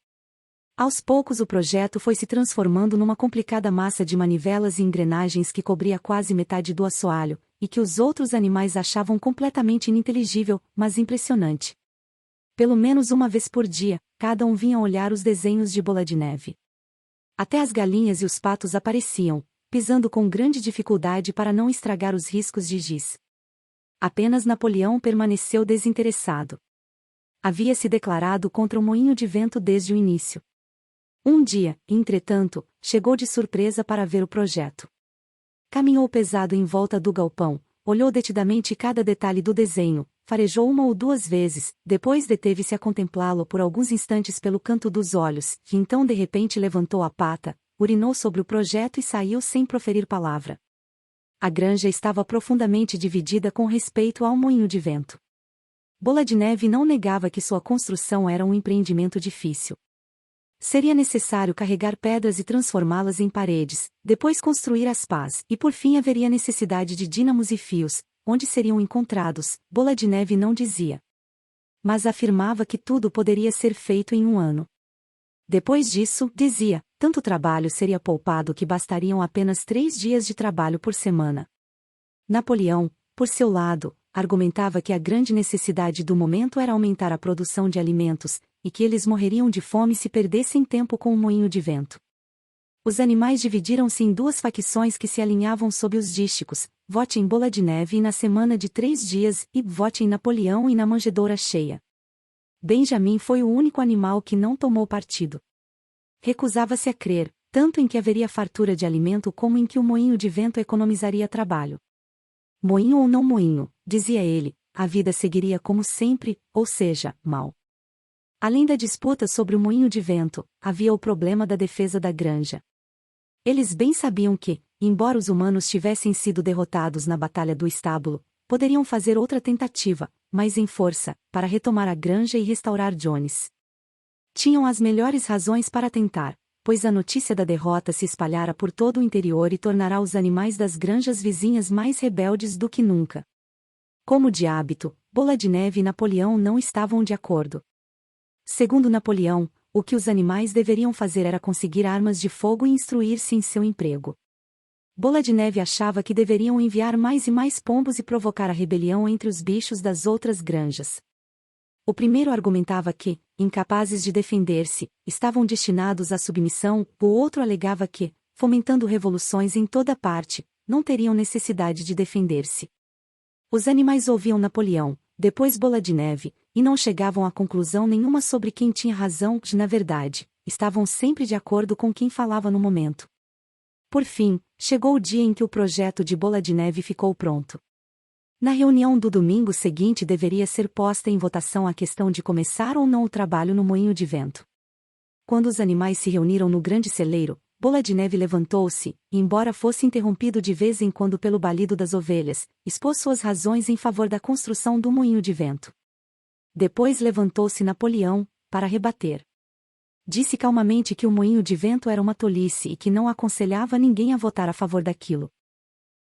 Aos poucos o projeto foi se transformando numa complicada massa de manivelas e engrenagens que cobria quase metade do assoalho, e que os outros animais achavam completamente ininteligível, mas impressionante. Pelo menos uma vez por dia, cada um vinha olhar os desenhos de Bola de Neve. Até as galinhas e os patos apareciam, pisando com grande dificuldade para não estragar os riscos de giz. Apenas Napoleão permaneceu desinteressado. Havia se declarado contra o moinho de vento desde o início. Um dia, entretanto, chegou de surpresa para ver o projeto. Caminhou pesado em volta do galpão, olhou detidamente cada detalhe do desenho, farejou 1 ou 2 vezes, depois deteve-se a contemplá-lo por alguns instantes pelo canto dos olhos, e então de repente levantou a pata, urinou sobre o projeto e saiu sem proferir palavra. A granja estava profundamente dividida com respeito ao moinho de vento. Bola de Neve não negava que sua construção era um empreendimento difícil. Seria necessário carregar pedras e transformá-las em paredes, depois construir as pás e por fim haveria necessidade de dínamos e fios, onde seriam encontrados, Bola de Neve não dizia. Mas afirmava que tudo poderia ser feito em um ano. Depois disso, dizia, tanto trabalho seria poupado que bastariam apenas 3 dias de trabalho por semana. Napoleão, por seu lado, argumentava que a grande necessidade do momento era aumentar a produção de alimentos, e que eles morreriam de fome se perdessem tempo com o moinho de vento. Os animais dividiram-se em 2 facções que se alinhavam sob os dísticos, vote em Bola de Neve e na semana de 3 dias, e vote em Napoleão e na manjedoura cheia. Benjamin foi o único animal que não tomou partido. Recusava-se a crer, tanto em que haveria fartura de alimento como em que o moinho de vento economizaria trabalho. Moinho ou não moinho, dizia ele, a vida seguiria como sempre, ou seja, mal. Além da disputa sobre o moinho de vento, havia o problema da defesa da granja. Eles bem sabiam que, embora os humanos tivessem sido derrotados na Batalha do Estábulo, poderiam fazer outra tentativa, mas em força, para retomar a granja e restaurar Jones. Tinham as melhores razões para tentar, pois a notícia da derrota se espalhara por todo o interior e tornará os animais das granjas vizinhas mais rebeldes do que nunca. Como de hábito, Bola de Neve e Napoleão não estavam de acordo. Segundo Napoleão, o que os animais deveriam fazer era conseguir armas de fogo e instruir-se em seu emprego. Bola de Neve achava que deveriam enviar mais e mais pombos e provocar a rebelião entre os bichos das outras granjas. O primeiro argumentava que, incapazes de defender-se, estavam destinados à submissão, o outro alegava que, fomentando revoluções em toda parte, não teriam necessidade de defender-se. Os animais ouviam Napoleão, depois Bola de Neve, e não chegavam a conclusão nenhuma sobre quem tinha razão, na verdade, estavam sempre de acordo com quem falava no momento. Por fim, chegou o dia em que o projeto de Bola de Neve ficou pronto. Na reunião do domingo seguinte deveria ser posta em votação a questão de começar ou não o trabalho no moinho de vento. Quando os animais se reuniram no grande celeiro, Bola de Neve levantou-se, e embora fosse interrompido de vez em quando pelo balido das ovelhas, expôs suas razões em favor da construção do moinho de vento. Depois levantou-se Napoleão, para rebater. Disse calmamente que o moinho de vento era uma tolice e que não aconselhava ninguém a votar a favor daquilo.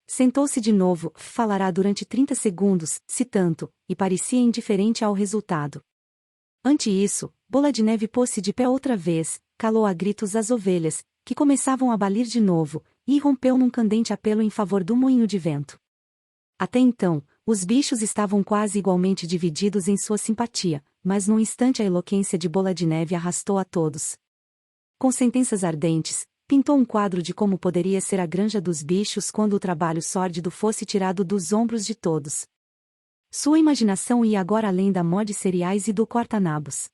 Sentou-se de novo, falará durante 30 segundos, se tanto, e parecia indiferente ao resultado. Ante isso, Bola de Neve pôs-se de pé outra vez, calou a gritos as ovelhas, que começavam a balir de novo, e irrompeu num candente apelo em favor do moinho de vento. Até então, os bichos estavam quase igualmente divididos em sua simpatia, mas num instante a eloquência de Bola de Neve arrastou a todos. Com sentenças ardentes, pintou um quadro de como poderia ser a granja dos bichos quando o trabalho sórdido fosse tirado dos ombros de todos. Sua imaginação ia agora além da mó de cereais e do corta-nabos.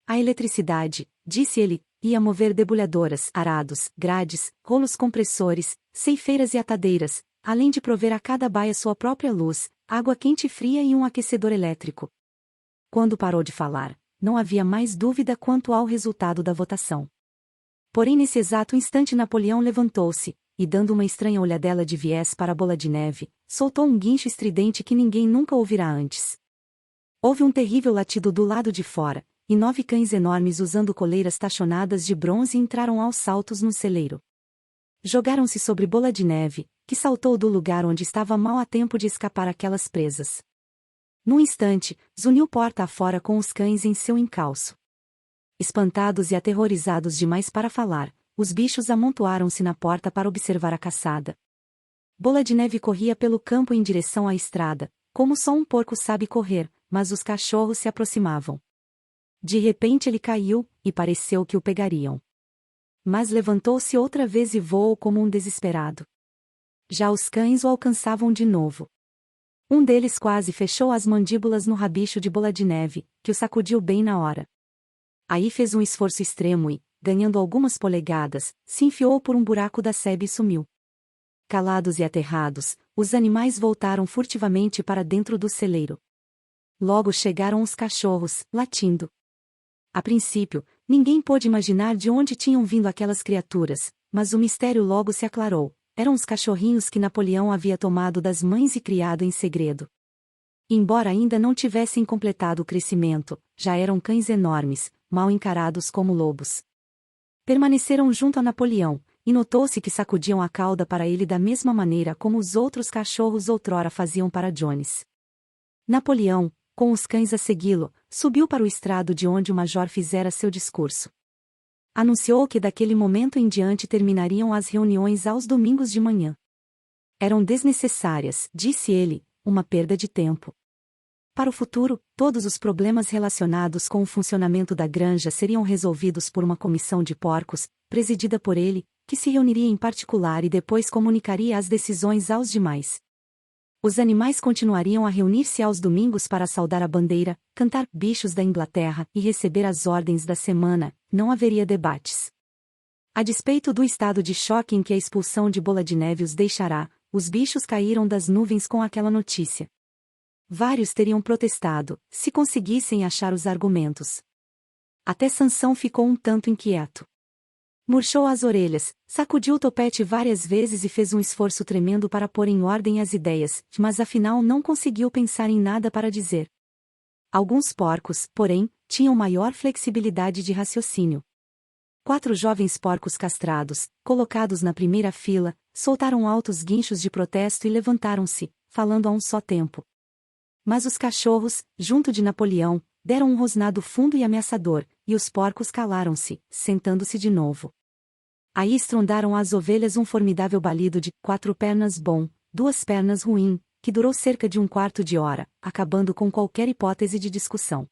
A eletricidade, disse ele, ia mover debulhadoras, arados, grades, rolos compressores, ceifeiras e atadeiras, além de prover a cada baia sua própria luz, água quente e fria e um aquecedor elétrico. Quando parou de falar, não havia mais dúvida quanto ao resultado da votação. Porém nesse exato instante Napoleão levantou-se, e dando uma estranha olhadela de viés para a Bola de Neve, soltou um guincho estridente que ninguém nunca ouvirá antes. Houve um terrível latido do lado de fora, e 9 cães enormes usando coleiras tachonadas de bronze entraram aos saltos no celeiro. Jogaram-se sobre Bola de Neve, que saltou do lugar onde estava mal a tempo de escapar aquelas presas. Num instante, zuniu porta afora com os cães em seu encalço. Espantados e aterrorizados demais para falar, os bichos amontoaram-se na porta para observar a caçada. Bola de Neve corria pelo campo em direção à estrada, como só um porco sabe correr, mas os cachorros se aproximavam. De repente ele caiu, e pareceu que o pegariam. Mas levantou-se outra vez e voou como um desesperado. Já os cães o alcançavam de novo. Um deles quase fechou as mandíbulas no rabicho de Bola de Neve, que o sacudiu bem na hora. Aí fez um esforço extremo e, ganhando algumas polegadas, se enfiou por um buraco da sebe e sumiu. Calados e aterrados, os animais voltaram furtivamente para dentro do celeiro. Logo chegaram os cachorros, latindo. A princípio, ninguém pôde imaginar de onde tinham vindo aquelas criaturas, mas o mistério logo se aclarou. eram os cachorrinhos que Napoleão havia tomado das mães e criado em segredo. Embora ainda não tivessem completado o crescimento, já eram cães enormes, mal encarados como lobos. Permaneceram junto a Napoleão, e notou-se que sacudiam a cauda para ele da mesma maneira como os outros cachorros outrora faziam para Jones. Napoleão, com os cães a segui-lo, subiu para o estrado de onde o major fizera seu discurso. Anunciou que daquele momento em diante terminariam as reuniões aos domingos de manhã. Eram desnecessárias, disse ele, uma perda de tempo. Para o futuro, todos os problemas relacionados com o funcionamento da granja seriam resolvidos por uma comissão de porcos, presidida por ele, que se reuniria em particular e depois comunicaria as decisões aos demais. Os animais continuariam a reunir-se aos domingos para saudar a bandeira, cantar bichos da Inglaterra e receber as ordens da semana, não haveria debates. A despeito do estado de choque em que a expulsão de Bola de Neve os deixará, os bichos caíram das nuvens com aquela notícia. Vários teriam protestado, se conseguissem achar os argumentos. Até Sansão ficou um tanto inquieto. Murchou as orelhas, sacudiu o topete várias vezes e fez um esforço tremendo para pôr em ordem as ideias, mas afinal não conseguiu pensar em nada para dizer. Alguns porcos, porém, tinham maior flexibilidade de raciocínio. 4 jovens porcos castrados, colocados na primeira fila, soltaram altos guinchos de protesto e levantaram-se, falando a um só tempo. Mas os cachorros, junto de Napoleão, deram um rosnado fundo e ameaçador, e os porcos calaram-se, sentando-se de novo. Aí estrondaram as ovelhas um formidável balido de 4 pernas bom, 2 pernas ruim, que durou cerca de um quarto de hora, acabando com qualquer hipótese de discussão.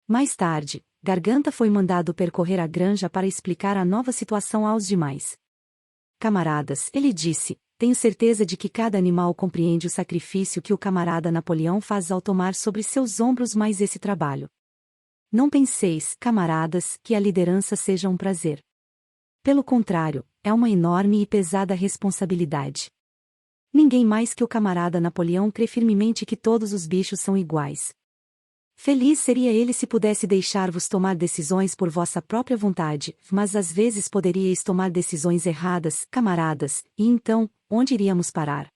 Mais tarde, Garganta foi mandado percorrer a granja para explicar a nova situação aos demais. Camaradas, ele disse, tenho certeza de que cada animal compreende o sacrifício que o camarada Napoleão faz ao tomar sobre seus ombros mais esse trabalho. Não penseis, camaradas, que a liderança seja um prazer. Pelo contrário, é uma enorme e pesada responsabilidade. Ninguém mais que o camarada Napoleão crê firmemente que todos os bichos são iguais. Feliz seria ele se pudesse deixar-vos tomar decisões por vossa própria vontade, mas às vezes poderíeis tomar decisões erradas, camaradas, e então, onde iríamos parar?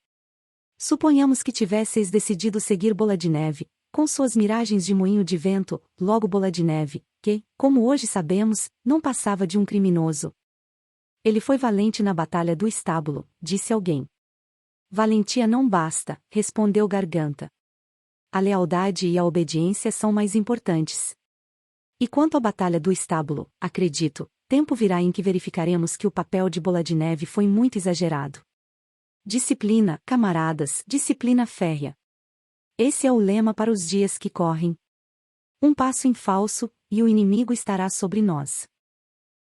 Suponhamos que tivesseis decidido seguir Bola de Neve, com suas miragens de moinho de vento, logo Bola de Neve, que, como hoje sabemos, não passava de um criminoso. Ele foi valente na batalha do estábulo, disse alguém. Valentia não basta, respondeu Garganta. A lealdade e a obediência são mais importantes. E quanto à batalha do estábulo, acredito, tempo virá em que verificaremos que o papel de Bola de Neve foi muito exagerado. Disciplina, camaradas, disciplina férrea. Esse é o lema para os dias que correm. Um passo em falso, e o inimigo estará sobre nós.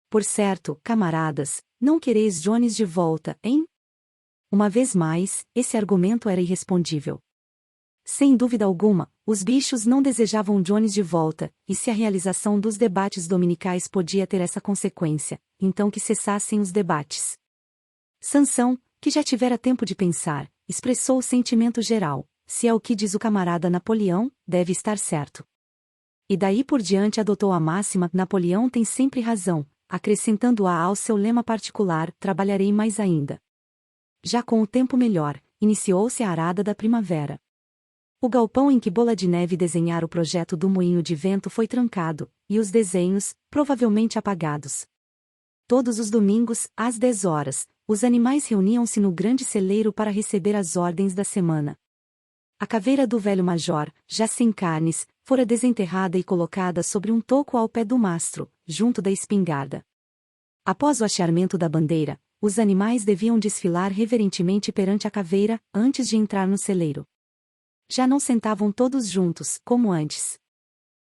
Por certo, camaradas, não quereis Jones de volta, hein? Uma vez mais, esse argumento era irrespondível. Sem dúvida alguma, os bichos não desejavam Jones de volta, e se a realização dos debates dominicais podia ter essa consequência, então que cessassem os debates. Sansão, que já tivera tempo de pensar, expressou o sentimento geral: se é o que diz o camarada Napoleão, deve estar certo. E daí por diante adotou a máxima: Napoleão tem sempre razão, acrescentando-a ao seu lema particular: trabalharei mais ainda. Já com o tempo melhor, iniciou-se a arada da primavera. O galpão em que Bola de Neve desenhara o projeto do moinho de vento foi trancado, e os desenhos, provavelmente apagados. Todos os domingos, às 10 horas, os animais reuniam-se no grande celeiro para receber as ordens da semana. A caveira do velho major, já sem carnes, fora desenterrada e colocada sobre um toco ao pé do mastro, junto da espingarda. Após o hasteamento da bandeira, os animais deviam desfilar reverentemente perante a caveira, antes de entrar no celeiro. Já não sentavam todos juntos, como antes.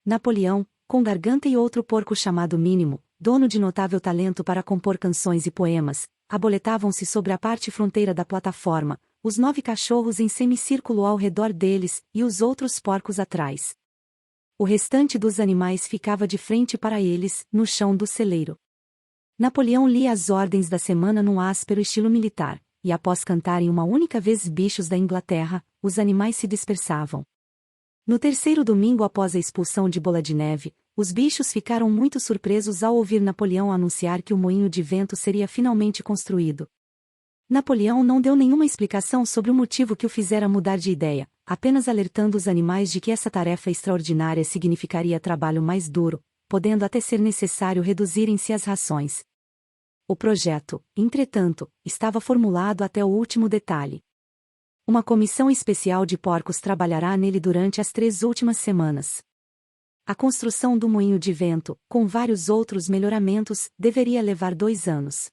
Napoleão, com Garganta e outro porco chamado Mínimo, dono de notável talento para compor canções e poemas, aboletavam-se sobre a parte fronteira da plataforma, os 9 cachorros em semicírculo ao redor deles, e os outros porcos atrás. O restante dos animais ficava de frente para eles, no chão do celeiro. Napoleão lia as ordens da semana num áspero estilo militar, e após cantarem uma única vez bichos da Inglaterra, os animais se dispersavam. No terceiro domingo após a expulsão de Bola de Neve, os bichos ficaram muito surpresos ao ouvir Napoleão anunciar que o moinho de vento seria finalmente construído. Napoleão não deu nenhuma explicação sobre o motivo que o fizera mudar de ideia, apenas alertando os animais de que essa tarefa extraordinária significaria trabalho mais duro, podendo até ser necessário reduzirem-se as rações. O projeto, entretanto, estava formulado até o último detalhe. Uma comissão especial de porcos trabalhará nele durante as 3 últimas semanas. A construção do moinho de vento, com vários outros melhoramentos, deveria levar 2 anos.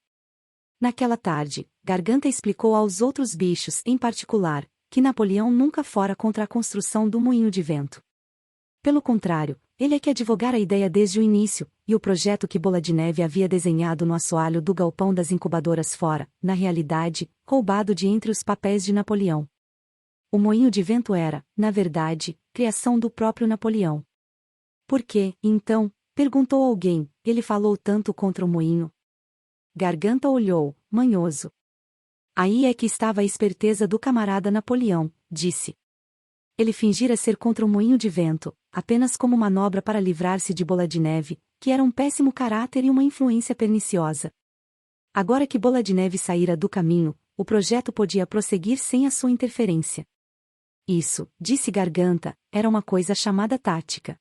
Naquela tarde, Garganta explicou aos outros bichos, em particular, que Napoleão nunca fora contra a construção do moinho de vento. Pelo contrário, ele é que advogara a ideia desde o início, e o projeto que Bola de Neve havia desenhado no assoalho do galpão das incubadoras fora, na realidade, roubado de entre os papéis de Napoleão. O moinho de vento era, na verdade, criação do próprio Napoleão. Por que, então, perguntou alguém, ele falou tanto contra o moinho? Garganta olhou, manhoso. Aí é que estava a esperteza do camarada Napoleão, disse. Ele fingira ser contra o moinho de vento, apenas como manobra para livrar-se de Bola de Neve, que era um péssimo caráter e uma influência perniciosa. Agora que Bola de Neve saíra do caminho, o projeto podia prosseguir sem a sua interferência. Isso, disse Garganta, era uma coisa chamada tática.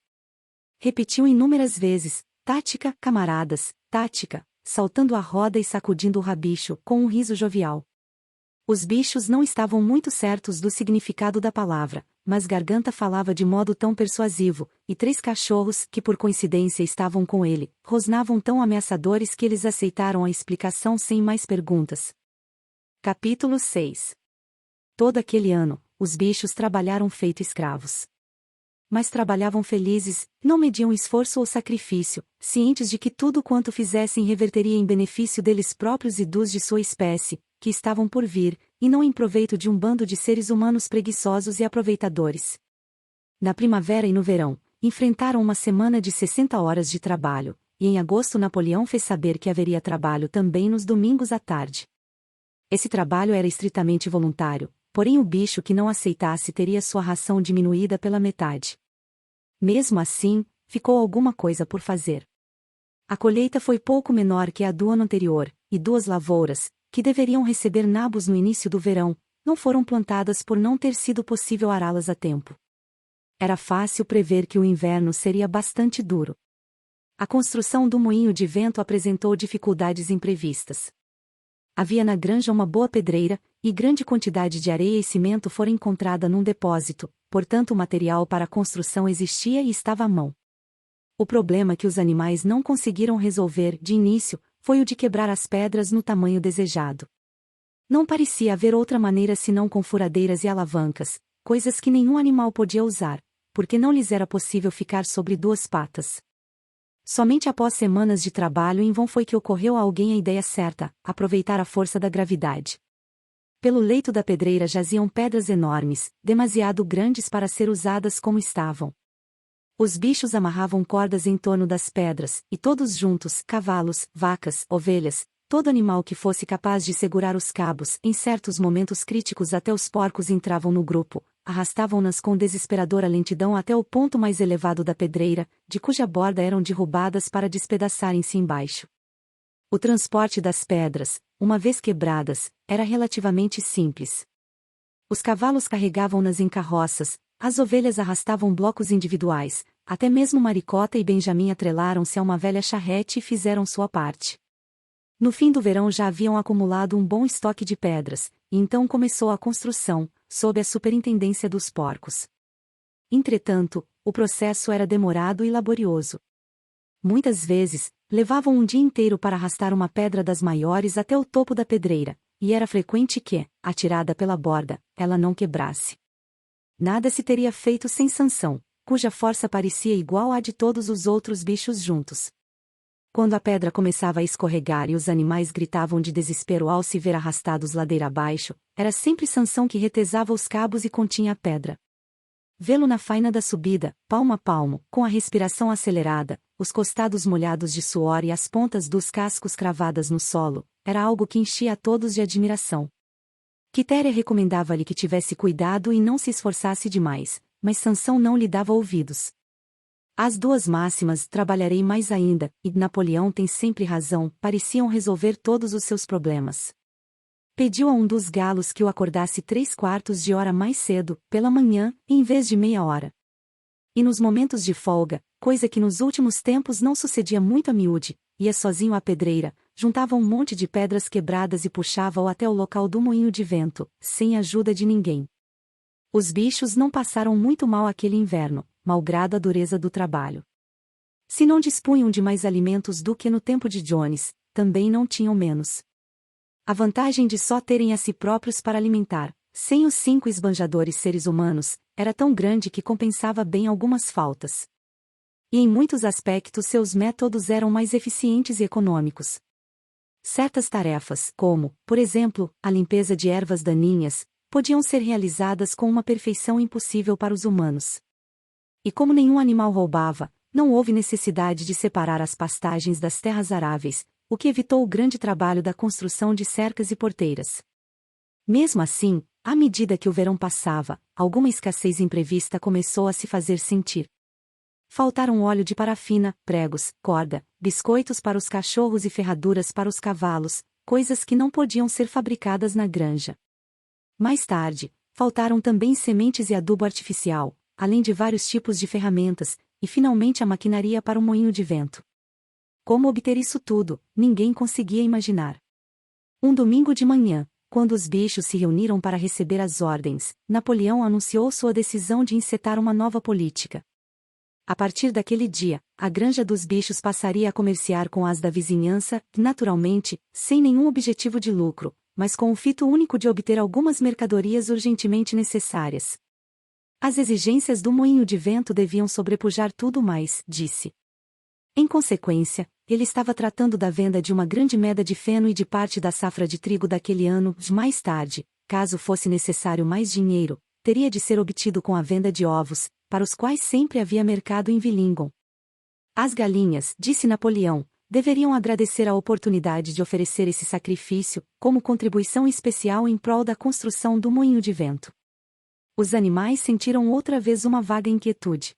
Repetiu inúmeras vezes, tática, camaradas, tática, saltando a roda e sacudindo o rabicho, com um riso jovial. Os bichos não estavam muito certos do significado da palavra, mas Garganta falava de modo tão persuasivo, e 3 cachorros, que por coincidência estavam com ele, rosnavam tão ameaçadores que eles aceitaram a explicação sem mais perguntas. Capítulo 6. Todo aquele ano, os bichos trabalharam feito escravos. Mas trabalhavam felizes, não mediam esforço ou sacrifício, cientes de que tudo quanto fizessem reverteria em benefício deles próprios e dos de sua espécie, que estavam por vir, e não em proveito de um bando de seres humanos preguiçosos e aproveitadores. Na primavera e no verão, enfrentaram uma semana de 60 horas de trabalho, e em agosto Napoleão fez saber que haveria trabalho também nos domingos à tarde. Esse trabalho era estritamente voluntário, porém o bicho que não aceitasse teria sua ração diminuída pela metade. Mesmo assim, ficou alguma coisa por fazer. A colheita foi pouco menor que a do ano anterior, e 2 lavouras, que deveriam receber nabos no início do verão, não foram plantadas por não ter sido possível ará-las a tempo. Era fácil prever que o inverno seria bastante duro. A construção do moinho de vento apresentou dificuldades imprevistas. Havia na granja uma boa pedreira, e grande quantidade de areia e cimento fora encontrada num depósito, portanto o material para a construção existia e estava à mão. O problema que os animais não conseguiram resolver, de início, foi o de quebrar as pedras no tamanho desejado. Não parecia haver outra maneira senão com furadeiras e alavancas, coisas que nenhum animal podia usar, porque não lhes era possível ficar sobre 2 patas. Somente após semanas de trabalho em vão foi que ocorreu a alguém a ideia certa, aproveitar a força da gravidade. Pelo leito da pedreira jaziam pedras enormes, demasiado grandes para ser usadas como estavam. Os bichos amarravam cordas em torno das pedras, e todos juntos, cavalos, vacas, ovelhas, todo animal que fosse capaz de segurar os cabos, em certos momentos críticos até os porcos entravam no grupo, arrastavam-nas com desesperadora lentidão até o ponto mais elevado da pedreira, de cuja borda eram derrubadas para despedaçarem-se embaixo. O transporte das pedras, uma vez quebradas, era relativamente simples. Os cavalos carregavam-nas em carroças, as ovelhas arrastavam blocos individuais, até mesmo Maricota e Benjamin atrelaram-se a uma velha charrete e fizeram sua parte. No fim do verão já haviam acumulado um bom estoque de pedras, e então começou a construção, sob a superintendência dos porcos. Entretanto, o processo era demorado e laborioso. Muitas vezes, levavam um dia inteiro para arrastar uma pedra das maiores até o topo da pedreira, e era frequente que, atirada pela borda, ela não quebrasse. Nada se teria feito sem Sansão, cuja força parecia igual à de todos os outros bichos juntos. Quando a pedra começava a escorregar e os animais gritavam de desespero ao se ver arrastados ladeira abaixo, era sempre Sansão que retesava os cabos e continha a pedra. Vê-lo na faina da subida, palmo a palmo, com a respiração acelerada, os costados molhados de suor e as pontas dos cascos cravadas no solo, era algo que enchia a todos de admiração. Quitéria recomendava-lhe que tivesse cuidado e não se esforçasse demais, mas Sansão não lhe dava ouvidos. As 2 máximas, trabalharei mais ainda, e Napoleão tem sempre razão, pareciam resolver todos os seus problemas. pediu a um dos galos que o acordasse 3/4 de hora mais cedo, pela manhã, em vez de meia hora. E nos momentos de folga, coisa que nos últimos tempos não sucedia muito a miúde, ia sozinho à pedreira, juntava um monte de pedras quebradas e puxava-o até o local do moinho de vento, sem ajuda de ninguém. Os bichos não passaram muito mal aquele inverno, malgrado a dureza do trabalho. Se não dispunham de mais alimentos do que no tempo de Jones, também não tinham menos. A vantagem de só terem a si próprios para alimentar, sem os 5 esbanjadores seres humanos, era tão grande que compensava bem algumas faltas. E em muitos aspectos seus métodos eram mais eficientes e econômicos. Certas tarefas, como, por exemplo, a limpeza de ervas daninhas, podiam ser realizadas com uma perfeição impossível para os humanos. E como nenhum animal roubava, não houve necessidade de separar as pastagens das terras aráveis, o que evitou o grande trabalho da construção de cercas e porteiras. Mesmo assim, à medida que o verão passava, alguma escassez imprevista começou a se fazer sentir. Faltaram óleo de parafina, pregos, corda, biscoitos para os cachorros e ferraduras para os cavalos, coisas que não podiam ser fabricadas na granja. Mais tarde, faltaram também sementes e adubo artificial, além de vários tipos de ferramentas, e finalmente a maquinaria para o moinho de vento. Como obter isso tudo, ninguém conseguia imaginar. Um domingo de manhã, quando os bichos se reuniram para receber as ordens, Napoleão anunciou sua decisão de encetar uma nova política. A partir daquele dia, a granja dos bichos passaria a comerciar com as da vizinhança, naturalmente, sem nenhum objetivo de lucro, mas com o fito único de obter algumas mercadorias urgentemente necessárias. As exigências do moinho de vento deviam sobrepujar tudo mais, disse. Em consequência, ele estava tratando da venda de uma grande meda de feno e de parte da safra de trigo daquele ano. Mais tarde, caso fosse necessário mais dinheiro, teria de ser obtido com a venda de ovos, para os quais sempre havia mercado em Villingon. As galinhas, disse Napoleão, deveriam agradecer a oportunidade de oferecer esse sacrifício, como contribuição especial em prol da construção do moinho de vento. Os animais sentiram outra vez uma vaga inquietude.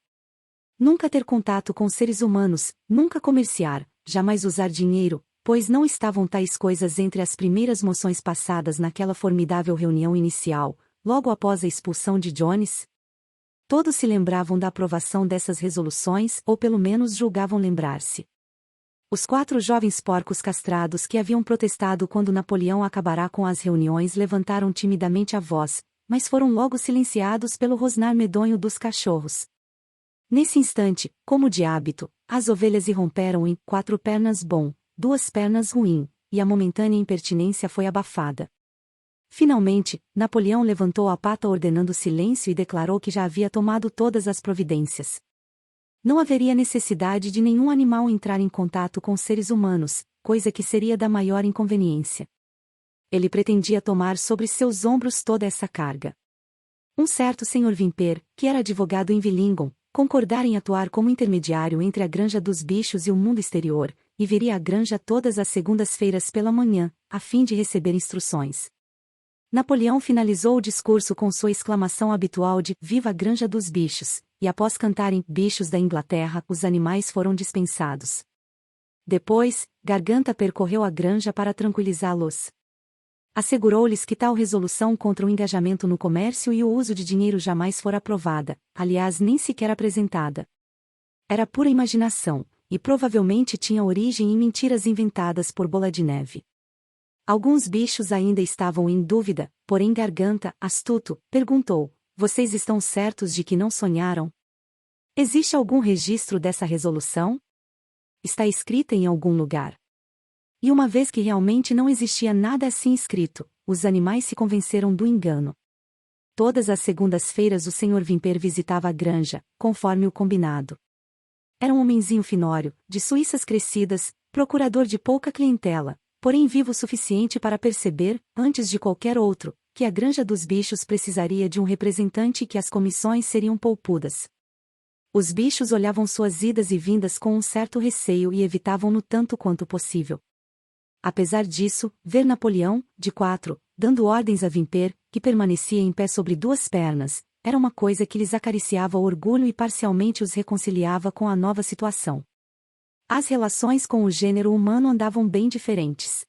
Nunca ter contato com seres humanos, nunca comerciar, jamais usar dinheiro, pois não estavam tais coisas entre as primeiras moções passadas naquela formidável reunião inicial, logo após a expulsão de Jones? Todos se lembravam da aprovação dessas resoluções, ou pelo menos julgavam lembrar-se. Os 4 jovens porcos castrados que haviam protestado quando Napoleão acabará com as reuniões levantaram timidamente a voz, mas foram logo silenciados pelo rosnar medonho dos cachorros. Nesse instante, como de hábito, as ovelhas irromperam em 4 pernas bom, 2 pernas ruim, e a momentânea impertinência foi abafada. Finalmente, Napoleão levantou a pata ordenando silêncio e declarou que já havia tomado todas as providências. Não haveria necessidade de nenhum animal entrar em contato com seres humanos, coisa que seria da maior inconveniência. Ele pretendia tomar sobre seus ombros toda essa carga. Um certo Sr. Vimper, que era advogado em Villingon, concordara em atuar como intermediário entre a granja dos bichos e o mundo exterior, e viria à granja todas as segundas-feiras pela manhã, a fim de receber instruções. Napoleão finalizou o discurso com sua exclamação habitual de "Viva a granja dos bichos", e após cantarem "Bichos da Inglaterra", os animais foram dispensados. Depois, Garganta percorreu a granja para tranquilizá-los. Assegurou-lhes que tal resolução contra o engajamento no comércio e o uso de dinheiro jamais fora aprovada, aliás nem sequer apresentada. Era pura imaginação, e provavelmente tinha origem em mentiras inventadas por Bola de Neve. Alguns bichos ainda estavam em dúvida, porém Garganta, astuto, perguntou: "Vocês estão certos de que não sonharam? Existe algum registro dessa resolução? Está escrita em algum lugar?" E uma vez que realmente não existia nada assim escrito, os animais se convenceram do engano. Todas as segundas-feiras o Sr. Vimper visitava a granja, conforme o combinado. Era um homenzinho finório, de suíças crescidas, procurador de pouca clientela, porém vivo o suficiente para perceber, antes de qualquer outro, que a granja dos bichos precisaria de um representante e que as comissões seriam poupudas. Os bichos olhavam suas idas e vindas com um certo receio e evitavam-no tanto quanto possível. Apesar disso, ver Napoleão, de 4, dando ordens a Vimper, que permanecia em pé sobre 2 pernas, era uma coisa que lhes acariciava o orgulho e parcialmente os reconciliava com a nova situação. As relações com o gênero humano andavam bem diferentes.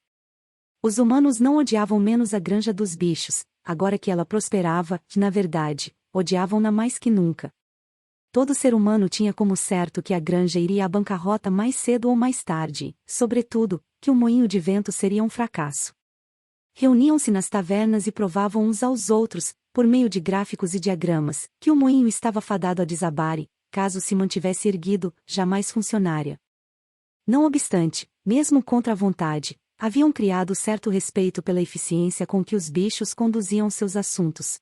Os humanos não odiavam menos a granja dos bichos, agora que ela prosperava, na verdade, odiavam-na mais que nunca. Todo ser humano tinha como certo que a granja iria à bancarrota mais cedo ou mais tarde, sobretudo, que o moinho de vento seria um fracasso. Reuniam-se nas tavernas e provavam uns aos outros, por meio de gráficos e diagramas, que o moinho estava fadado a desabar e, caso se mantivesse erguido, jamais funcionaria. Não obstante, mesmo contra a vontade, haviam criado certo respeito pela eficiência com que os bichos conduziam seus assuntos.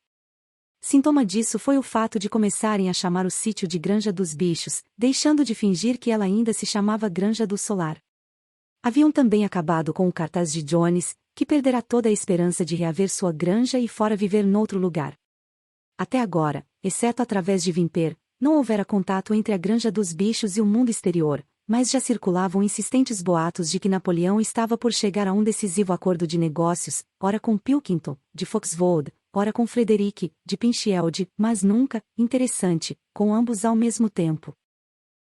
Sintoma disso foi o fato de começarem a chamar o sítio de Granja dos Bichos, deixando de fingir que ela ainda se chamava Granja do Solar. Haviam também acabado com o cartaz de Jones, que perderá toda a esperança de reaver sua granja e fora viver noutro lugar. Até agora, exceto através de Vimper, não houvera contato entre a Granja dos Bichos e o mundo exterior, mas já circulavam insistentes boatos de que Napoleão estava por chegar a um decisivo acordo de negócios, ora com Pilkington, de Foxvold, ora com Frederick, de Pinchield, mas nunca, interessante, com ambos ao mesmo tempo.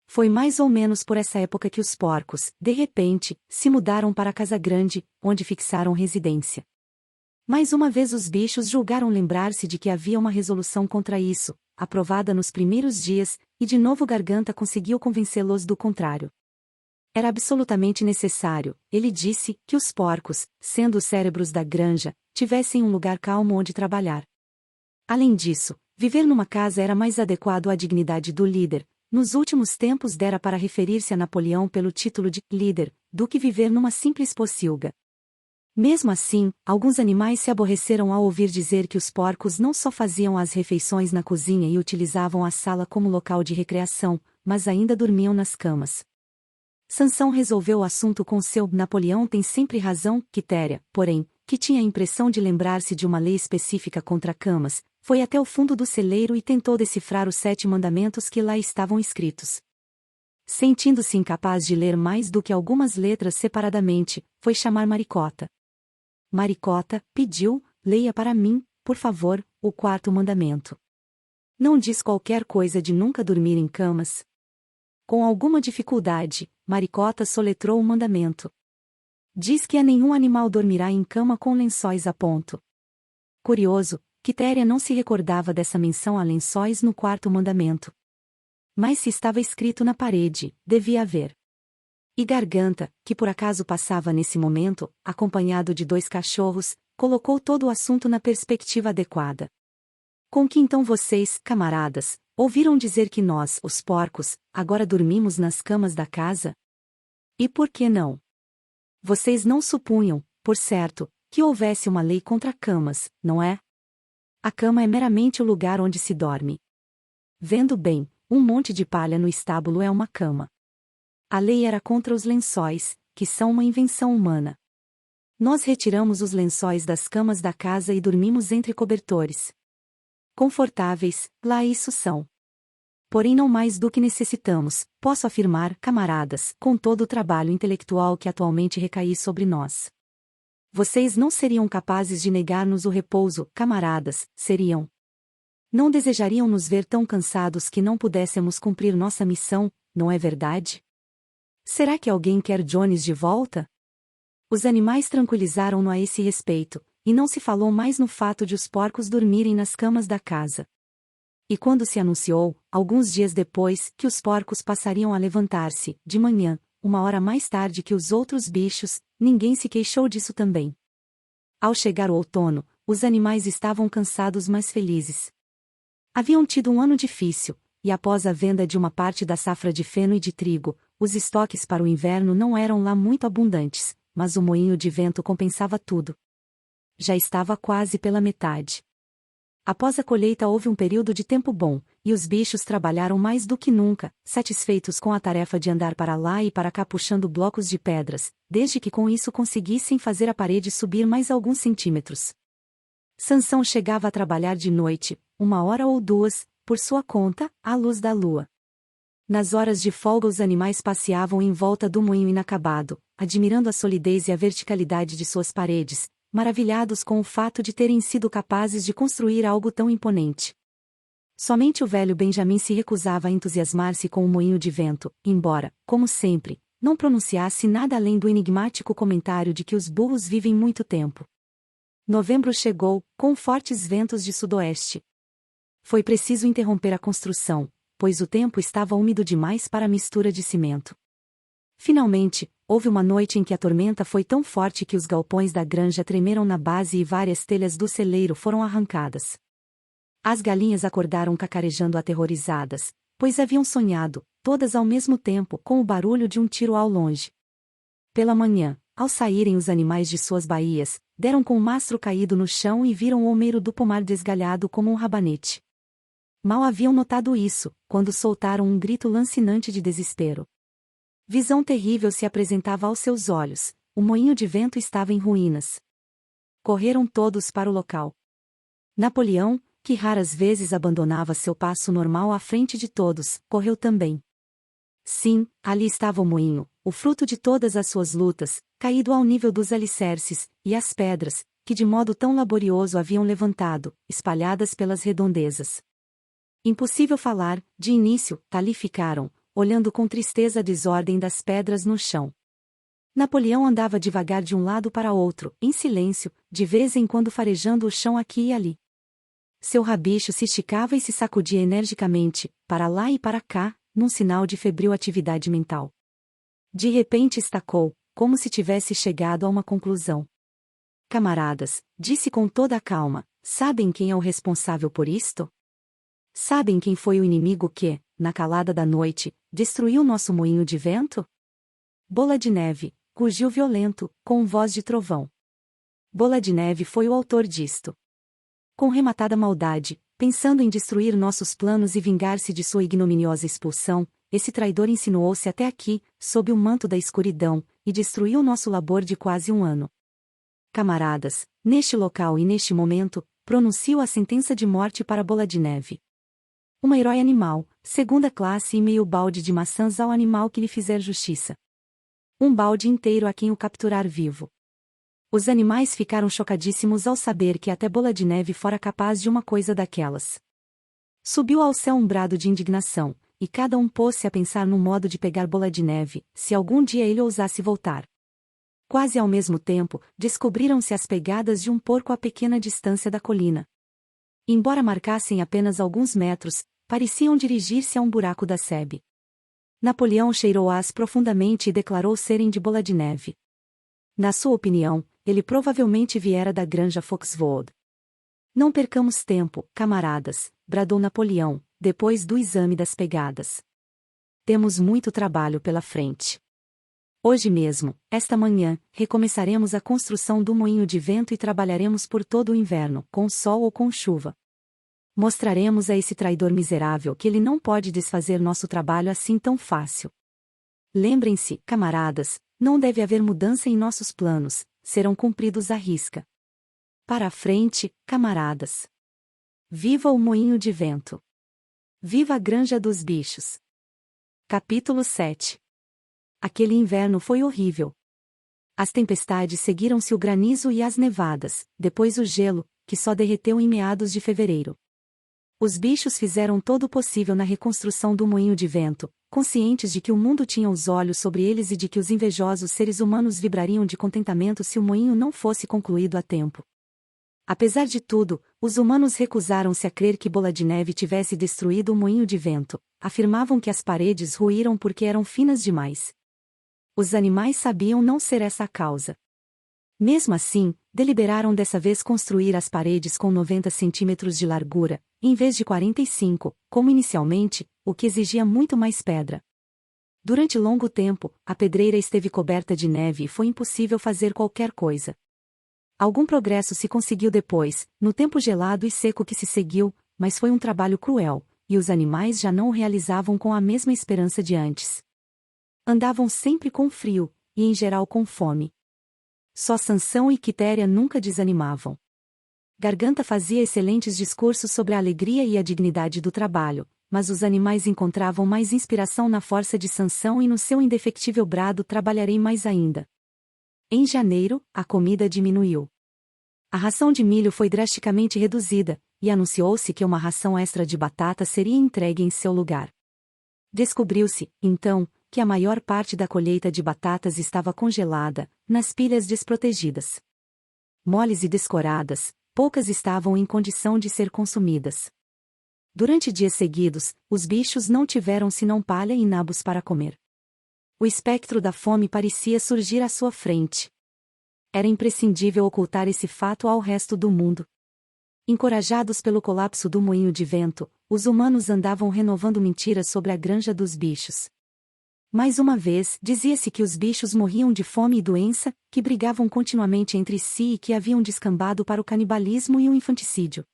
Foi mais ou menos por essa época que os porcos, de repente, se mudaram para a Casa Grande, onde fixaram residência. Mais uma vez os bichos julgaram lembrar-se de que havia uma resolução contra isso, aprovada nos primeiros dias, e de novo Garganta conseguiu convencê-los do contrário. Era absolutamente necessário, ele disse, que os porcos, sendo os cérebros da granja, tivessem um lugar calmo onde trabalhar. Além disso, viver numa casa era mais adequado à dignidade do líder, nos últimos tempos dera para referir-se a Napoleão pelo título de líder, do que viver numa simples pocilga. Mesmo assim, alguns animais se aborreceram ao ouvir dizer que os porcos não só faziam as refeições na cozinha e utilizavam a sala como local de recreação, mas ainda dormiam nas camas. Sansão resolveu o assunto com seu Napoleão tem sempre razão, Quitéria, porém, que tinha a impressão de lembrar-se de uma lei específica contra camas, foi até o fundo do celeiro e tentou decifrar os 7 mandamentos que lá estavam escritos. Sentindo-se incapaz de ler mais do que algumas letras separadamente, foi chamar Maricota. Maricota, pediu, leia para mim, por favor, o 4º mandamento. Não diz qualquer coisa de nunca dormir em camas? Com alguma dificuldade, Maricota soletrou o mandamento. Diz que a nenhum animal dormirá em cama com lençóis a ponto. Curioso, Quitéria não se recordava dessa menção a lençóis no 4º mandamento. Mas se estava escrito na parede, devia haver. E Garganta, que por acaso passava nesse momento, acompanhado de 2 cachorros, colocou todo o assunto na perspectiva adequada. Com que então vocês, camaradas, ouviram dizer que nós, os porcos, agora dormimos nas camas da casa? E por que não? Vocês não supunham, por certo, que houvesse uma lei contra camas, não é? A cama é meramente o lugar onde se dorme. Vendo bem, um monte de palha no estábulo é uma cama. A lei era contra os lençóis, que são uma invenção humana. Nós retiramos os lençóis das camas da casa e dormimos entre cobertores. Confortáveis, lá isso são. Porém não mais do que necessitamos, posso afirmar, camaradas, com todo o trabalho intelectual que atualmente recai sobre nós. Vocês não seriam capazes de negar-nos o repouso, camaradas, seriam. Não desejariam nos ver tão cansados que não pudéssemos cumprir nossa missão, não é verdade? Será que alguém quer Jones de volta? Os animais tranquilizaram-no a esse respeito, e não se falou mais no fato de os porcos dormirem nas camas da casa. E quando se anunciou, alguns dias depois, que os porcos passariam a levantar-se, de manhã, 1 hora mais tarde que os outros bichos, ninguém se queixou disso também. Ao chegar o outono, os animais estavam cansados mas felizes. Haviam tido um ano difícil, e após a venda de uma parte da safra de feno e de trigo, os estoques para o inverno não eram lá muito abundantes, mas o moinho de vento compensava tudo. Já estava quase pela metade. Após a colheita houve um período de tempo bom, e os bichos trabalharam mais do que nunca, satisfeitos com a tarefa de andar para lá e para cá puxando blocos de pedras, desde que com isso conseguissem fazer a parede subir mais alguns centímetros. Sansão chegava a trabalhar de noite, 1 hora ou 2, por sua conta, à luz da lua. Nas horas de folga os animais passeavam em volta do moinho inacabado, admirando a solidez e a verticalidade de suas paredes, maravilhados com o fato de terem sido capazes de construir algo tão imponente. Somente o velho Benjamin se recusava a entusiasmar-se com o moinho de vento, embora, como sempre, não pronunciasse nada além do enigmático comentário de que os burros vivem muito tempo. Novembro chegou, com fortes ventos de sudoeste. Foi preciso interromper a construção, pois o tempo estava úmido demais para a mistura de cimento. Finalmente, houve uma noite em que a tormenta foi tão forte que os galpões da granja tremeram na base e várias telhas do celeiro foram arrancadas. As galinhas acordaram cacarejando aterrorizadas, pois haviam sonhado, todas ao mesmo tempo, com o barulho de um tiro ao longe. Pela manhã, ao saírem os animais de suas baías, deram com o mastro caído no chão e viram o homeiro do pomar desgalhado como um rabanete. Mal haviam notado isso, quando soltaram um grito lancinante de desespero. Visão terrível se apresentava aos seus olhos, o moinho de vento estava em ruínas. Correram todos para o local. Napoleão, que raras vezes abandonava seu passo normal à frente de todos, correu também. Sim, ali estava o moinho, o fruto de todas as suas lutas, caído ao nível dos alicerces, e as pedras, que de modo tão laborioso haviam levantado, espalhadas pelas redondezas. Impossível falar, de início, ali ficaram, olhando com tristeza a desordem das pedras no chão. Napoleão andava devagar de um lado para outro, em silêncio, de vez em quando farejando o chão aqui e ali. Seu rabicho se esticava e se sacudia energicamente, para lá e para cá, num sinal de febril atividade mental. De repente estacou, como se tivesse chegado a uma conclusão. Camaradas, disse com toda a calma, sabem quem é o responsável por isto? Sabem quem foi o inimigo que, na calada da noite, destruiu nosso moinho de vento? Bola de Neve, rugiu violento, com voz de trovão. Bola de Neve foi o autor disto. Com rematada maldade, pensando em destruir nossos planos e vingar-se de sua ignominiosa expulsão, esse traidor insinuou-se até aqui, sob o manto da escuridão, e destruiu nosso labor de quase um ano. Camaradas, neste local e neste momento, pronuncio a sentença de morte para Bola de Neve. Uma herói animal, segunda classe e meio balde de maçãs ao animal que lhe fizer justiça. Um balde inteiro a quem o capturar vivo. Os animais ficaram chocadíssimos ao saber que até Bola de Neve fora capaz de uma coisa daquelas. Subiu ao céu um brado de indignação, e cada um pôs-se a pensar no modo de pegar Bola de Neve, se algum dia ele ousasse voltar. Quase ao mesmo tempo, descobriram-se as pegadas de um porco a pequena distância da colina. Embora marcassem apenas alguns metros, pareciam dirigir-se a um buraco da sebe. Napoleão cheirou-as profundamente e declarou serem de Bola de Neve. Na sua opinião, ele provavelmente viera da granja Foxvold. Não percamos tempo, camaradas, bradou Napoleão, depois do exame das pegadas. Temos muito trabalho pela frente. Hoje mesmo, esta manhã, recomeçaremos a construção do moinho de vento e trabalharemos por todo o inverno, com sol ou com chuva. Mostraremos a esse traidor miserável que ele não pode desfazer nosso trabalho assim tão fácil. Lembrem-se, camaradas, não deve haver mudança em nossos planos, serão cumpridos à risca. Para a frente, camaradas. Viva o moinho de vento. Viva a granja dos bichos. Capítulo 7. Aquele inverno foi horrível. As tempestades seguiram-se o granizo e as nevadas, depois o gelo, que só derreteu em meados de fevereiro. Os bichos fizeram todo o possível na reconstrução do moinho de vento, conscientes de que o mundo tinha os olhos sobre eles e de que os invejosos seres humanos vibrariam de contentamento se o moinho não fosse concluído a tempo. Apesar de tudo, os humanos recusaram-se a crer que Bola de Neve tivesse destruído o moinho de vento, afirmavam que as paredes ruíram porque eram finas demais. Os animais sabiam não ser essa a causa. Mesmo assim, deliberaram dessa vez construir as paredes com 90 centímetros de largura, em vez de 45, como inicialmente, o que exigia muito mais pedra. Durante longo tempo, a pedreira esteve coberta de neve e foi impossível fazer qualquer coisa. Algum progresso se conseguiu depois, no tempo gelado e seco que se seguiu, mas foi um trabalho cruel, e os animais já não o realizavam com a mesma esperança de antes. Andavam sempre com frio, e em geral com fome. Só Sansão e Quitéria nunca desanimavam. Garganta fazia excelentes discursos sobre a alegria e a dignidade do trabalho, mas os animais encontravam mais inspiração na força de Sansão e no seu indefectível brado trabalharei mais ainda. Em janeiro, a comida diminuiu. A ração de milho foi drasticamente reduzida, e anunciou-se que uma ração extra de batata seria entregue em seu lugar. Descobriu-se, então, que a maior parte da colheita de batatas estava congelada, nas pilhas desprotegidas. Moles e descoradas, poucas estavam em condição de ser consumidas. Durante dias seguidos, os bichos não tiveram senão palha e nabos para comer. O espectro da fome parecia surgir à sua frente. Era imprescindível ocultar esse fato ao resto do mundo. Encorajados pelo colapso do moinho de vento, os humanos andavam renovando mentiras sobre a granja dos bichos. Mais uma vez, dizia-se que os bichos morriam de fome e doença, que brigavam continuamente entre si e que haviam descambado para o canibalismo e o infanticídio.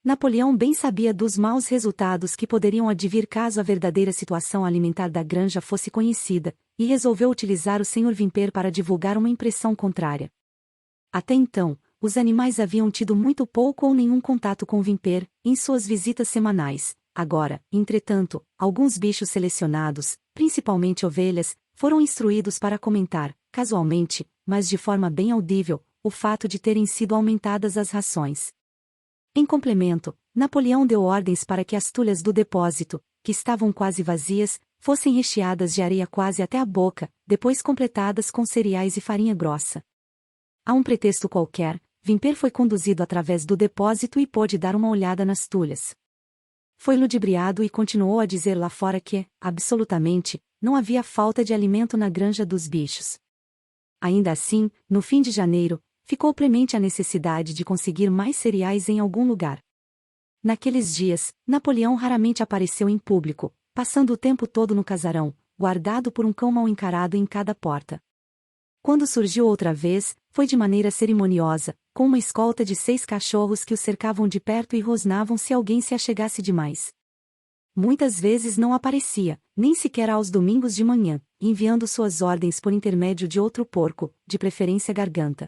Napoleão bem sabia dos maus resultados que poderiam advir caso a verdadeira situação alimentar da granja fosse conhecida, e resolveu utilizar o Sr. Vimper para divulgar uma impressão contrária. Até então, os animais haviam tido muito pouco ou nenhum contato com Vimper, em suas visitas semanais. Agora, entretanto, alguns bichos selecionados, principalmente ovelhas, foram instruídos para comentar, casualmente, mas de forma bem audível, o fato de terem sido aumentadas as rações. Em complemento, Napoleão deu ordens para que as tulhas do depósito, que estavam quase vazias, fossem recheadas de areia quase até a boca, depois completadas com cereais e farinha grossa. A um pretexto qualquer, Vimper foi conduzido através do depósito e pôde dar uma olhada nas tulhas. Foi ludibriado e continuou a dizer lá fora que, absolutamente, não havia falta de alimento na granja dos bichos. Ainda assim, no fim de janeiro, ficou premente a necessidade de conseguir mais cereais em algum lugar. Naqueles dias, Napoleão raramente apareceu em público, passando o tempo todo no casarão, guardado por um cão mal encarado em cada porta. Quando surgiu outra vez, foi de maneira cerimoniosa, com uma escolta de 6 cachorros que o cercavam de perto e rosnavam se alguém se achegasse demais. Muitas vezes não aparecia, nem sequer aos domingos de manhã, enviando suas ordens por intermédio de outro porco, de preferência Garganta.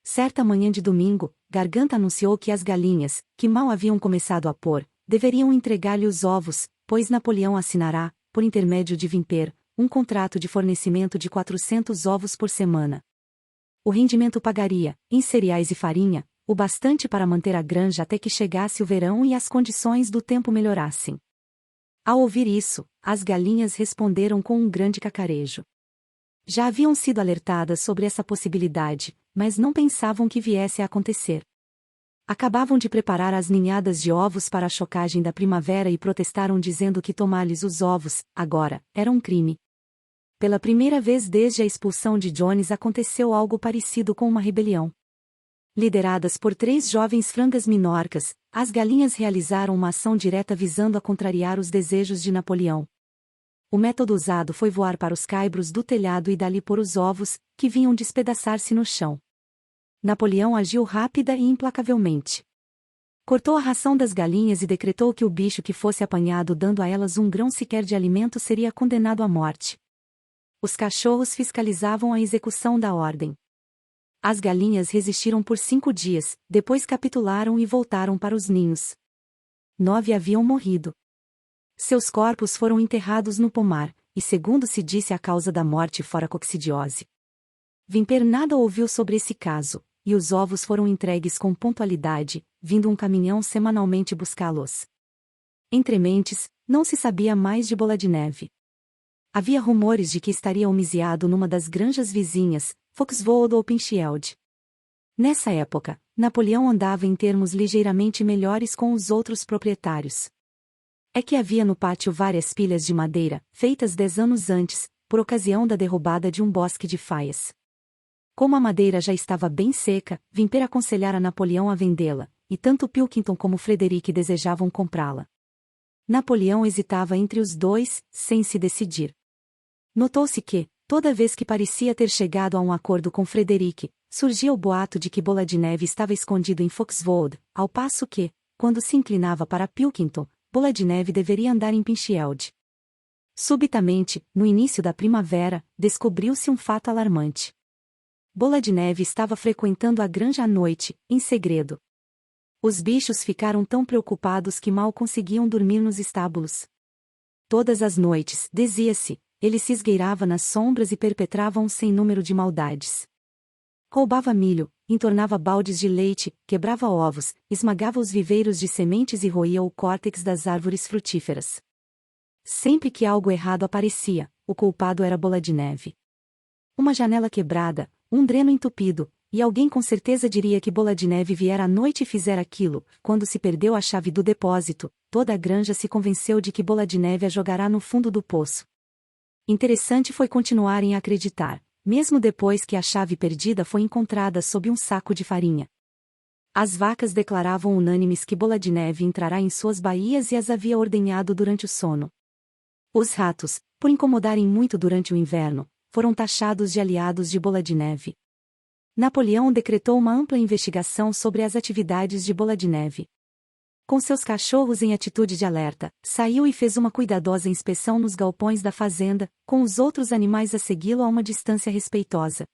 Certa manhã de domingo, Garganta anunciou que as galinhas, que mal haviam começado a pôr, deveriam entregar-lhe os ovos, pois Napoleão assinará, por intermédio de Vimper, um contrato de fornecimento de 400 ovos por semana. O rendimento pagaria, em cereais e farinha, o bastante para manter a granja até que chegasse o verão e as condições do tempo melhorassem. Ao ouvir isso, as galinhas responderam com um grande cacarejo. Já haviam sido alertadas sobre essa possibilidade, mas não pensavam que viesse a acontecer. Acabavam de preparar as ninhadas de ovos para a chocagem da primavera e protestaram dizendo que tomar-lhes os ovos, agora, era um crime. Pela primeira vez desde a expulsão de Jones aconteceu algo parecido com uma rebelião. Lideradas por 3 jovens frangas minorcas, as galinhas realizaram uma ação direta visando a contrariar os desejos de Napoleão. O método usado foi voar para os caibros do telhado e dali pôr os ovos, que vinham despedaçar-se no chão. Napoleão agiu rápida e implacavelmente. Cortou a ração das galinhas e decretou que o bicho que fosse apanhado dando a elas um grão sequer de alimento seria condenado à morte. Os cachorros fiscalizavam a execução da ordem. As galinhas resistiram por 5 dias, depois capitularam e voltaram para os ninhos. 9 haviam morrido. Seus corpos foram enterrados no pomar, e segundo se disse a causa da morte fora coccidiose. Vimper nada ouviu sobre esse caso, e os ovos foram entregues com pontualidade, vindo um caminhão semanalmente buscá-los. Entre mentes, não se sabia mais de Bola de Neve. Havia rumores de que estaria homiziado numa das granjas vizinhas, Foxvold ou Pinschield. Nessa época, Napoleão andava em termos ligeiramente melhores com os outros proprietários. É que havia no pátio várias pilhas de madeira, feitas 10 anos antes, por ocasião da derrubada de um bosque de faias. Como a madeira já estava bem seca, Vimper aconselhara Napoleão a vendê-la, e tanto Pilkington como Frederick desejavam comprá-la. Napoleão hesitava entre os dois, sem se decidir. Notou-se que, toda vez que parecia ter chegado a um acordo com Frederick, surgia o boato de que Bola de Neve estava escondido em Foxvold, ao passo que, quando se inclinava para Pilkington, Bola de Neve deveria andar em Pinschield. Subitamente, no início da primavera, descobriu-se um fato alarmante. Bola de Neve estava frequentando a granja à noite, em segredo. Os bichos ficaram tão preocupados que mal conseguiam dormir nos estábulos. Todas as noites, dizia-se, ele se esgueirava nas sombras e perpetrava um sem número de maldades. Roubava milho, entornava baldes de leite, quebrava ovos, esmagava os viveiros de sementes e roía o córtex das árvores frutíferas. Sempre que algo errado aparecia, o culpado era Bola de Neve. Uma janela quebrada, um dreno entupido, e alguém com certeza diria que Bola de Neve viera à noite e fizera aquilo. Quando se perdeu a chave do depósito, toda a granja se convenceu de que Bola de Neve a jogará no fundo do poço. Interessante foi continuarem a acreditar, mesmo depois que a chave perdida foi encontrada sob um saco de farinha. As vacas declaravam unânimes que Bola de Neve entrará em suas baías e as havia ordenhado durante o sono. Os ratos, por incomodarem muito durante o inverno, foram taxados de aliados de Bola de Neve. Napoleão decretou uma ampla investigação sobre as atividades de Bola de Neve. Com seus cachorros em atitude de alerta, saiu e fez uma cuidadosa inspeção nos galpões da fazenda, com os outros animais a segui-lo a uma distância respeitosa.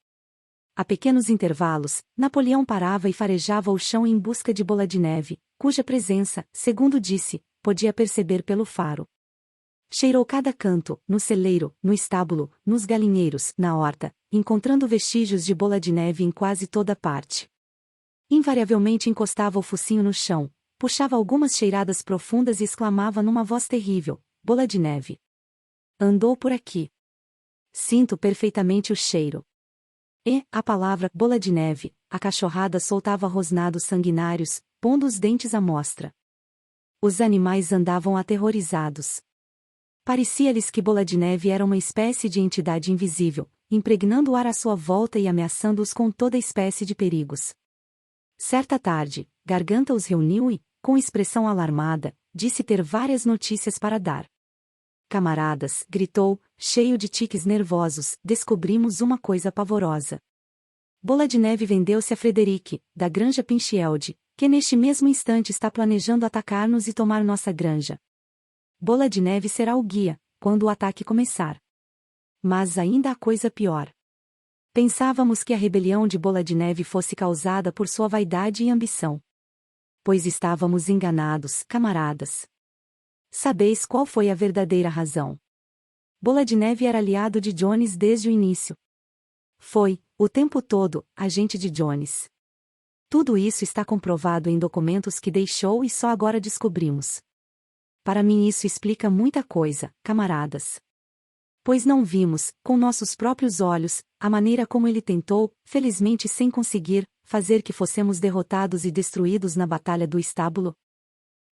A pequenos intervalos, Napoleão parava e farejava o chão em busca de Bola de Neve, cuja presença, segundo disse, podia perceber pelo faro. Cheirou cada canto, no celeiro, no estábulo, nos galinheiros, na horta, encontrando vestígios de Bola de Neve em quase toda parte. Invariavelmente encostava o focinho no chão, puxava algumas cheiradas profundas e exclamava numa voz terrível: Bola de Neve andou por aqui. Sinto perfeitamente o cheiro. E, a palavra Bola de Neve, a cachorrada soltava rosnados sanguinários, pondo os dentes à mostra. Os animais andavam aterrorizados. Parecia-lhes que Bola de Neve era uma espécie de entidade invisível, impregnando o ar à sua volta e ameaçando-os com toda espécie de perigos. Certa tarde, Garganta os reuniu e, com expressão alarmada, disse ter várias notícias para dar. Camaradas, gritou, cheio de tiques nervosos, descobrimos uma coisa pavorosa. Bola de Neve vendeu-se a Frederic, da granja Pinchielde, que neste mesmo instante está planejando atacar-nos e tomar nossa granja. Bola de Neve será o guia, quando o ataque começar. Mas ainda há coisa pior. Pensávamos que a rebelião de Bola de Neve fosse causada por sua vaidade e ambição. Pois estávamos enganados, camaradas. Sabeis qual foi a verdadeira razão? Bola de Neve era aliado de Jones desde o início. Foi, o tempo todo, agente de Jones. Tudo isso está comprovado em documentos que deixou e só agora descobrimos. Para mim isso explica muita coisa, camaradas. Pois não vimos, com nossos próprios olhos, a maneira como ele tentou, felizmente sem conseguir, fazer que fossemos derrotados e destruídos na batalha do estábulo?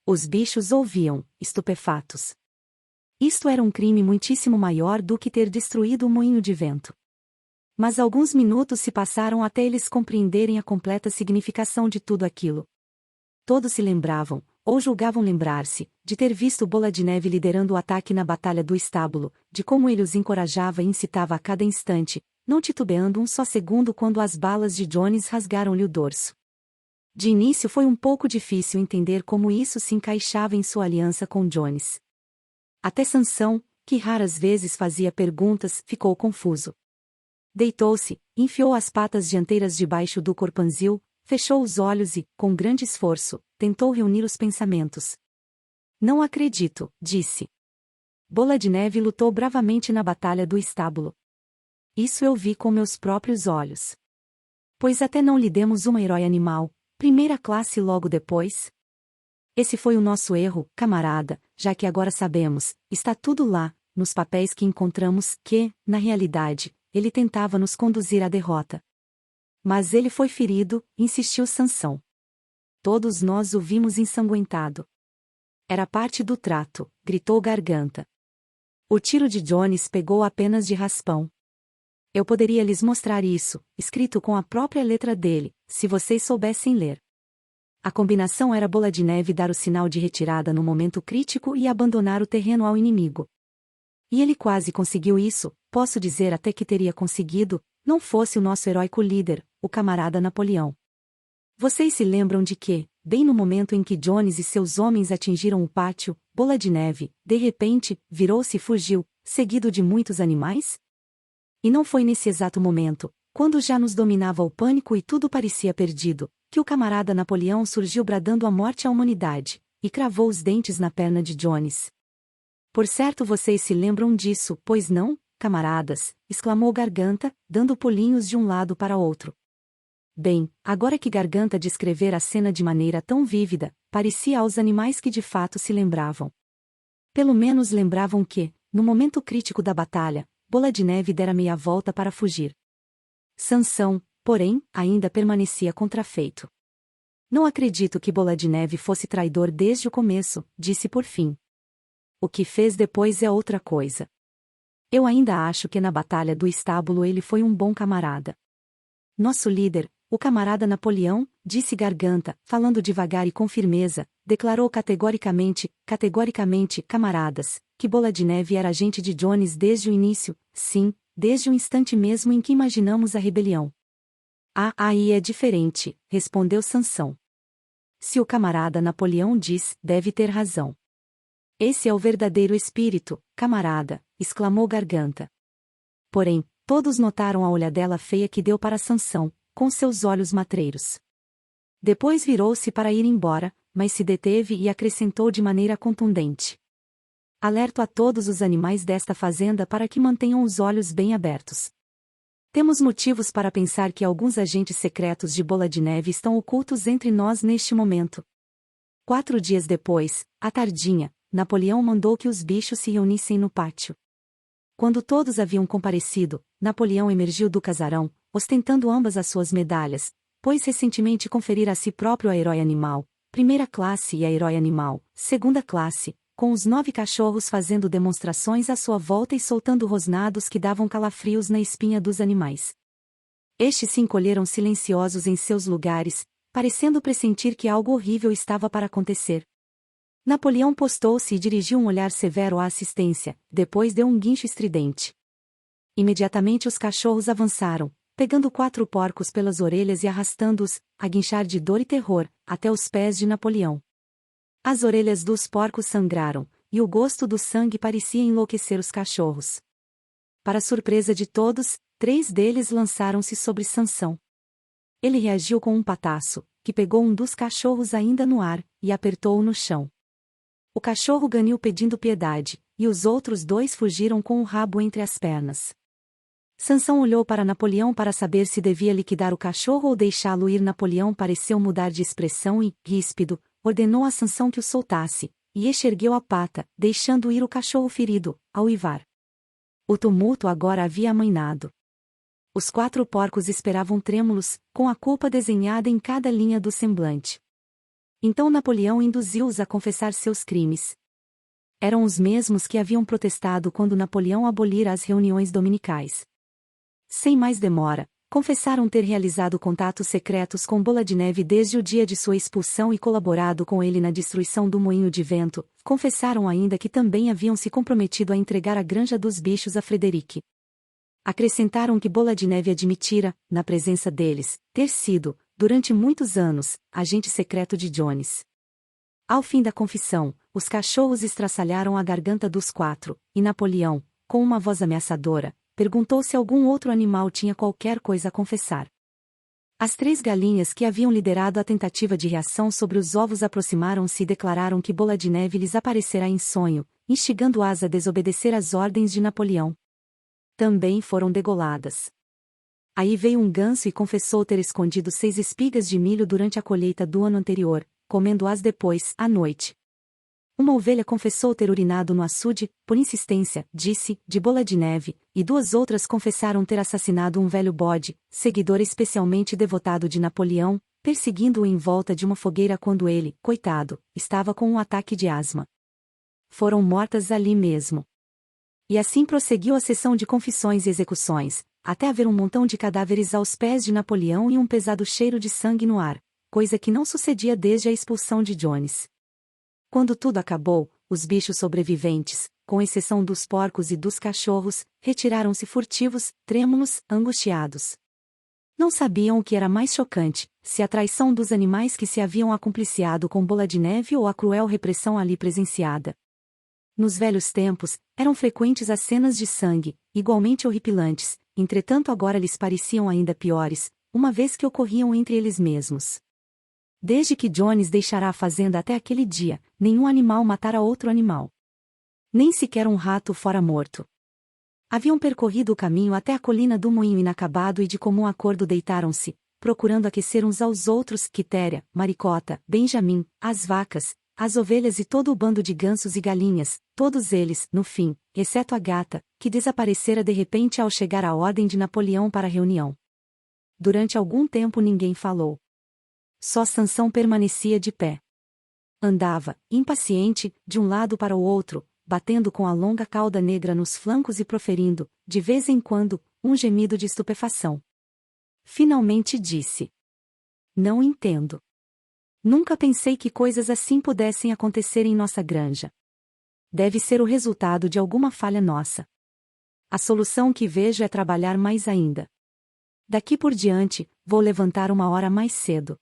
Os bichos ouviam, estupefatos. Isto era um crime muitíssimo maior do que ter destruído o moinho de vento. Mas alguns minutos se passaram até eles compreenderem a completa significação de tudo aquilo. Todos se lembravam, ou julgavam lembrar-se, de ter visto Bola de Neve liderando o ataque na batalha do estábulo, de como ele os encorajava e incitava a cada instante, não titubeando um só segundo quando as balas de Jones rasgaram-lhe o dorso. De início foi um pouco difícil entender como isso se encaixava em sua aliança com Jones. Até Sansão, que raras vezes fazia perguntas, ficou confuso. Deitou-se, enfiou as patas dianteiras debaixo do corpanzil, fechou os olhos e, com grande esforço, tentou reunir os pensamentos. Não acredito, disse. Bola de Neve lutou bravamente na batalha do estábulo. Isso eu vi com meus próprios olhos. Pois até não lhe demos uma herói animal, primeira classe logo depois. Esse foi o nosso erro, camarada, já que agora sabemos, está tudo lá, nos papéis que encontramos, que, na realidade, ele tentava nos conduzir à derrota. Mas ele foi ferido, insistiu Sansão. Todos nós o vimos ensanguentado. Era parte do trato, gritou Garganta. O tiro de Jones pegou apenas de raspão. Eu poderia lhes mostrar isso, escrito com a própria letra dele, se vocês soubessem ler. A combinação era Bola de Neve dar o sinal de retirada no momento crítico e abandonar o terreno ao inimigo. E ele quase conseguiu isso, posso dizer até que teria conseguido, não fosse o nosso heróico líder, o camarada Napoleão. Vocês se lembram de que, bem no momento em que Jones e seus homens atingiram o pátio, Bola de Neve, de repente, virou-se e fugiu, seguido de muitos animais? E não foi nesse exato momento, quando já nos dominava o pânico e tudo parecia perdido, que o camarada Napoleão surgiu bradando a morte à humanidade, e cravou os dentes na perna de Jones. Por certo vocês se lembram disso, pois não, camaradas? Exclamou Garganta, dando pulinhos de um lado para outro. Bem, agora que Garganta descrevera a cena de maneira tão vívida, parecia aos animais que de fato se lembravam. Pelo menos lembravam que, no momento crítico da batalha, Bola de Neve dera meia volta para fugir. Sansão, porém, ainda permanecia contrafeito. Não acredito que Bola de Neve fosse traidor desde o começo, disse por fim. O que fez depois é outra coisa. Eu ainda acho que na batalha do estábulo ele foi um bom camarada. Nosso líder, o camarada Napoleão, disse Garganta, falando devagar e com firmeza, declarou categoricamente, camaradas, que Bola de Neve era agente de Jones desde o início, sim, desde o instante mesmo em que imaginamos a rebelião. Ah, aí é diferente, respondeu Sansão. Se o camarada Napoleão diz, deve ter razão. Esse é o verdadeiro espírito, camarada, exclamou Garganta. Porém, todos notaram a olhadela feia que deu para Sansão, com seus olhos matreiros. Depois virou-se para ir embora, mas se deteve e acrescentou de maneira contundente. Alerto a todos os animais desta fazenda para que mantenham os olhos bem abertos. Temos motivos para pensar que alguns agentes secretos de Bola de Neve estão ocultos entre nós neste momento. 4 dias depois, à tardinha, Napoleão mandou que os bichos se reunissem no pátio. Quando todos haviam comparecido, Napoleão emergiu do casarão, ostentando ambas as suas medalhas, pois recentemente conferira a si próprio a herói animal, primeira classe e a herói animal, segunda classe, com os 9 cachorros fazendo demonstrações à sua volta e soltando rosnados que davam calafrios na espinha dos animais. Estes se encolheram silenciosos em seus lugares, parecendo pressentir que algo horrível estava para acontecer. Napoleão postou-se e dirigiu um olhar severo à assistência, depois deu um guincho estridente. Imediatamente os cachorros avançaram, pegando 4 porcos pelas orelhas e arrastando-os, a guinchar de dor e terror, até os pés de Napoleão. As orelhas dos porcos sangraram, e o gosto do sangue parecia enlouquecer os cachorros. Para surpresa de todos, 3 deles lançaram-se sobre Sansão. Ele reagiu com um pataço, que pegou um dos cachorros ainda no ar, e apertou-o no chão. O cachorro ganiu pedindo piedade, e os outros 2 fugiram com o rabo entre as pernas. Sansão olhou para Napoleão para saber se devia liquidar o cachorro ou deixá-lo ir. Napoleão pareceu mudar de expressão e, ríspido, ordenou a Sansão que o soltasse, e este ergueu a pata, deixando ir o cachorro ferido, ao uivar. O tumulto agora havia amainado. Os 4 porcos esperavam trêmulos, com a culpa desenhada em cada linha do semblante. Então Napoleão induziu-os a confessar seus crimes. Eram os mesmos que haviam protestado quando Napoleão abolira as reuniões dominicais. Sem mais demora, confessaram ter realizado contatos secretos com Bola de Neve desde o dia de sua expulsão e colaborado com ele na destruição do moinho de vento. Confessaram ainda que também haviam se comprometido a entregar a granja dos bichos a Frederic. Acrescentaram que Bola de Neve admitira, na presença deles, ter sido, durante muitos anos, agente secreto de Jones. Ao fim da confissão, os cachorros estraçalharam a garganta dos 4, e Napoleão, com uma voz ameaçadora, perguntou se algum outro animal tinha qualquer coisa a confessar. As 3 galinhas que haviam liderado a tentativa de reação sobre os ovos aproximaram-se e declararam que Bola de Neve lhes aparecerá em sonho, instigando-as a desobedecer às ordens de Napoleão. Também foram degoladas. Aí veio um ganso e confessou ter escondido 6 espigas de milho durante a colheita do ano anterior, comendo-as depois, à noite. Uma ovelha confessou ter urinado no açude, por insistência, disse, de Bola de Neve, e 2 outras confessaram ter assassinado um velho bode, seguidor especialmente devotado de Napoleão, perseguindo-o em volta de uma fogueira quando ele, coitado, estava com um ataque de asma. Foram mortas ali mesmo. E assim prosseguiu a sessão de confissões e execuções, até haver um montão de cadáveres aos pés de Napoleão e um pesado cheiro de sangue no ar, coisa que não sucedia desde a expulsão de Jones. Quando tudo acabou, os bichos sobreviventes, com exceção dos porcos e dos cachorros, retiraram-se furtivos, trêmulos, angustiados. Não sabiam o que era mais chocante, se a traição dos animais que se haviam acumpliciado com Bola de Neve ou a cruel repressão ali presenciada. Nos velhos tempos, eram frequentes as cenas de sangue, igualmente horripilantes, entretanto agora lhes pareciam ainda piores, uma vez que ocorriam entre eles mesmos. Desde que Jones deixara a fazenda até aquele dia, nenhum animal matara outro animal. Nem sequer um rato fora morto. Haviam percorrido o caminho até a colina do moinho inacabado e de comum acordo deitaram-se, procurando aquecer uns aos outros, Quitéria, Maricota, Benjamin, as vacas, as ovelhas e todo o bando de gansos e galinhas, todos eles, no fim, exceto a gata, que desaparecera de repente ao chegar a ordem de Napoleão para a reunião. Durante algum tempo ninguém falou. Só Sansão permanecia de pé. Andava, impaciente, de um lado para o outro, batendo com a longa cauda negra nos flancos e proferindo, de vez em quando, um gemido de estupefação. Finalmente disse: Não entendo. Nunca pensei que coisas assim pudessem acontecer em nossa granja. Deve ser o resultado de alguma falha nossa. A solução que vejo é trabalhar mais ainda. Daqui por diante, vou levantar 1 hora mais cedo.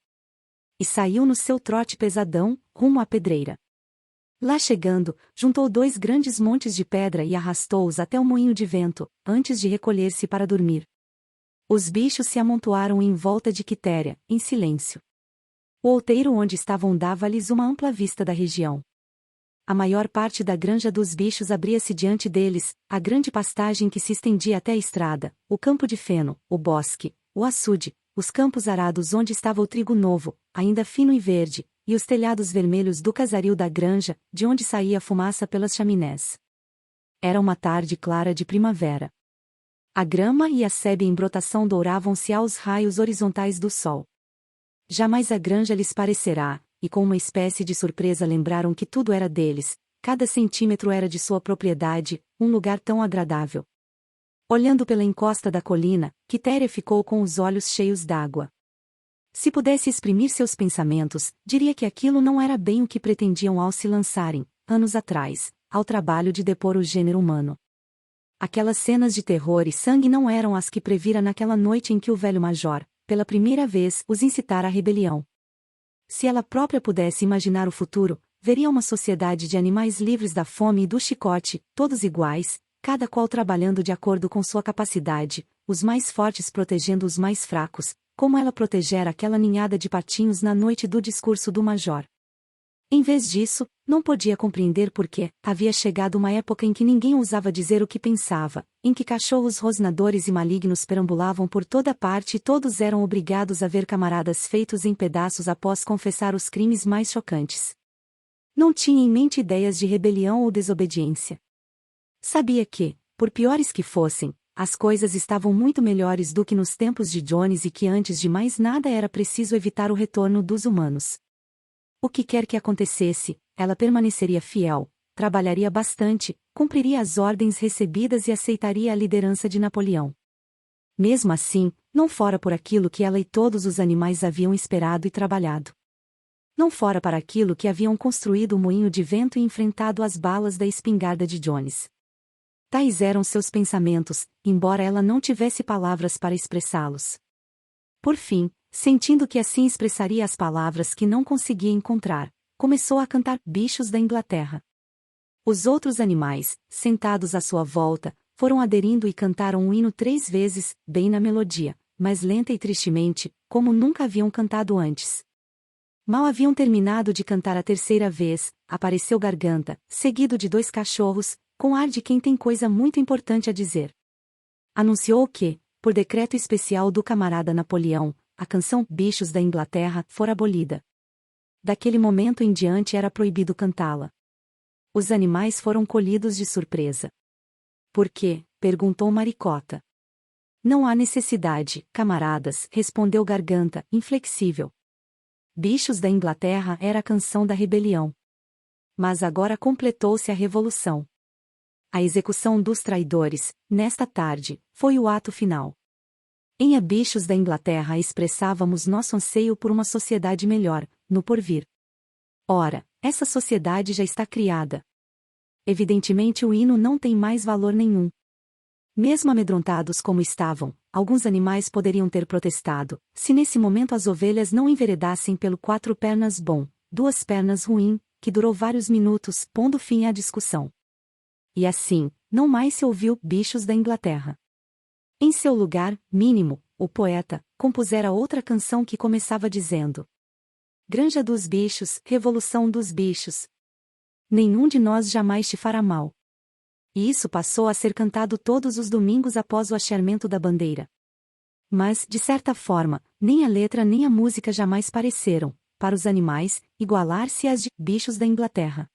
E saiu no seu trote pesadão, rumo à pedreira. Lá chegando, juntou 2 grandes montes de pedra e arrastou-os até o moinho de vento, antes de recolher-se para dormir. Os bichos se amontoaram em volta de Quitéria, em silêncio. O outeiro onde estavam dava-lhes uma ampla vista da região. A maior parte da granja dos bichos abria-se diante deles, a grande pastagem que se estendia até a estrada, o campo de feno, o bosque, o açude, os campos arados onde estava o trigo novo, ainda fino e verde, e os telhados vermelhos do casaril da granja, de onde saía fumaça pelas chaminés. Era uma tarde clara de primavera. A grama e a sebe em brotação douravam-se aos raios horizontais do sol. Jamais a granja lhes parecerá, e com uma espécie de surpresa lembraram que tudo era deles, cada centímetro era de sua propriedade, um lugar tão agradável. Olhando pela encosta da colina, Quitéria ficou com os olhos cheios d'água. Se pudesse exprimir seus pensamentos, diria que aquilo não era bem o que pretendiam ao se lançarem, anos atrás, ao trabalho de depor o gênero humano. Aquelas cenas de terror e sangue não eram as que previra naquela noite em que o velho major, pela primeira vez, os incitara à rebelião. Se ela própria pudesse imaginar o futuro, veria uma sociedade de animais livres da fome e do chicote, todos iguais, cada qual trabalhando de acordo com sua capacidade, os mais fortes protegendo os mais fracos, como ela protegera aquela ninhada de patinhos na noite do discurso do major. Em vez disso, não podia compreender por que havia chegado uma época em que ninguém ousava dizer o que pensava, em que cachorros rosnadores e malignos perambulavam por toda parte e todos eram obrigados a ver camaradas feitos em pedaços após confessar os crimes mais chocantes. Não tinha em mente ideias de rebelião ou desobediência. Sabia que, por piores que fossem, as coisas estavam muito melhores do que nos tempos de Jones e que antes de mais nada era preciso evitar o retorno dos humanos. O que quer que acontecesse, ela permaneceria fiel, trabalharia bastante, cumpriria as ordens recebidas e aceitaria a liderança de Napoleão. Mesmo assim, não fora por aquilo que ela e todos os animais haviam esperado e trabalhado. Não fora para aquilo que haviam construído o moinho de vento e enfrentado as balas da espingarda de Jones. Tais eram seus pensamentos, embora ela não tivesse palavras para expressá-los. Por fim, sentindo que assim expressaria as palavras que não conseguia encontrar, começou a cantar Bichos da Inglaterra. Os outros animais, sentados à sua volta, foram aderindo e cantaram um hino 3 vezes, bem na melodia, mas lenta e tristemente, como nunca haviam cantado antes. Mal haviam terminado de cantar a 3ª vez, apareceu Garganta, seguido de 2 cachorros, com ar de quem tem coisa muito importante a dizer. Anunciou que, por decreto especial do camarada Napoleão, a canção Bichos da Inglaterra fora abolida. Daquele momento em diante era proibido cantá-la. Os animais foram colhidos de surpresa. Por quê? Perguntou Maricota. Não há necessidade, camaradas, respondeu Garganta, inflexível. Bichos da Inglaterra era a canção da rebelião. Mas agora completou-se a revolução. A execução dos traidores, nesta tarde, foi o ato final. Em A Bichos da Inglaterra expressávamos nosso anseio por uma sociedade melhor, no porvir. Ora, essa sociedade já está criada. Evidentemente o hino não tem mais valor nenhum. Mesmo amedrontados como estavam, alguns animais poderiam ter protestado, se nesse momento as ovelhas não enveredassem pelo 4 pernas bom, 2 pernas ruim, que durou vários minutos, pondo fim à discussão. E assim, não mais se ouviu Bichos da Inglaterra. Em seu lugar, mínimo, o poeta compusera outra canção que começava dizendo: Granja dos bichos, revolução dos bichos. Nenhum de nós jamais te fará mal. E isso passou a ser cantado todos os domingos após o hasteamento da bandeira. Mas, de certa forma, nem a letra nem a música jamais pareceram, para os animais, igualar-se às de bichos da Inglaterra.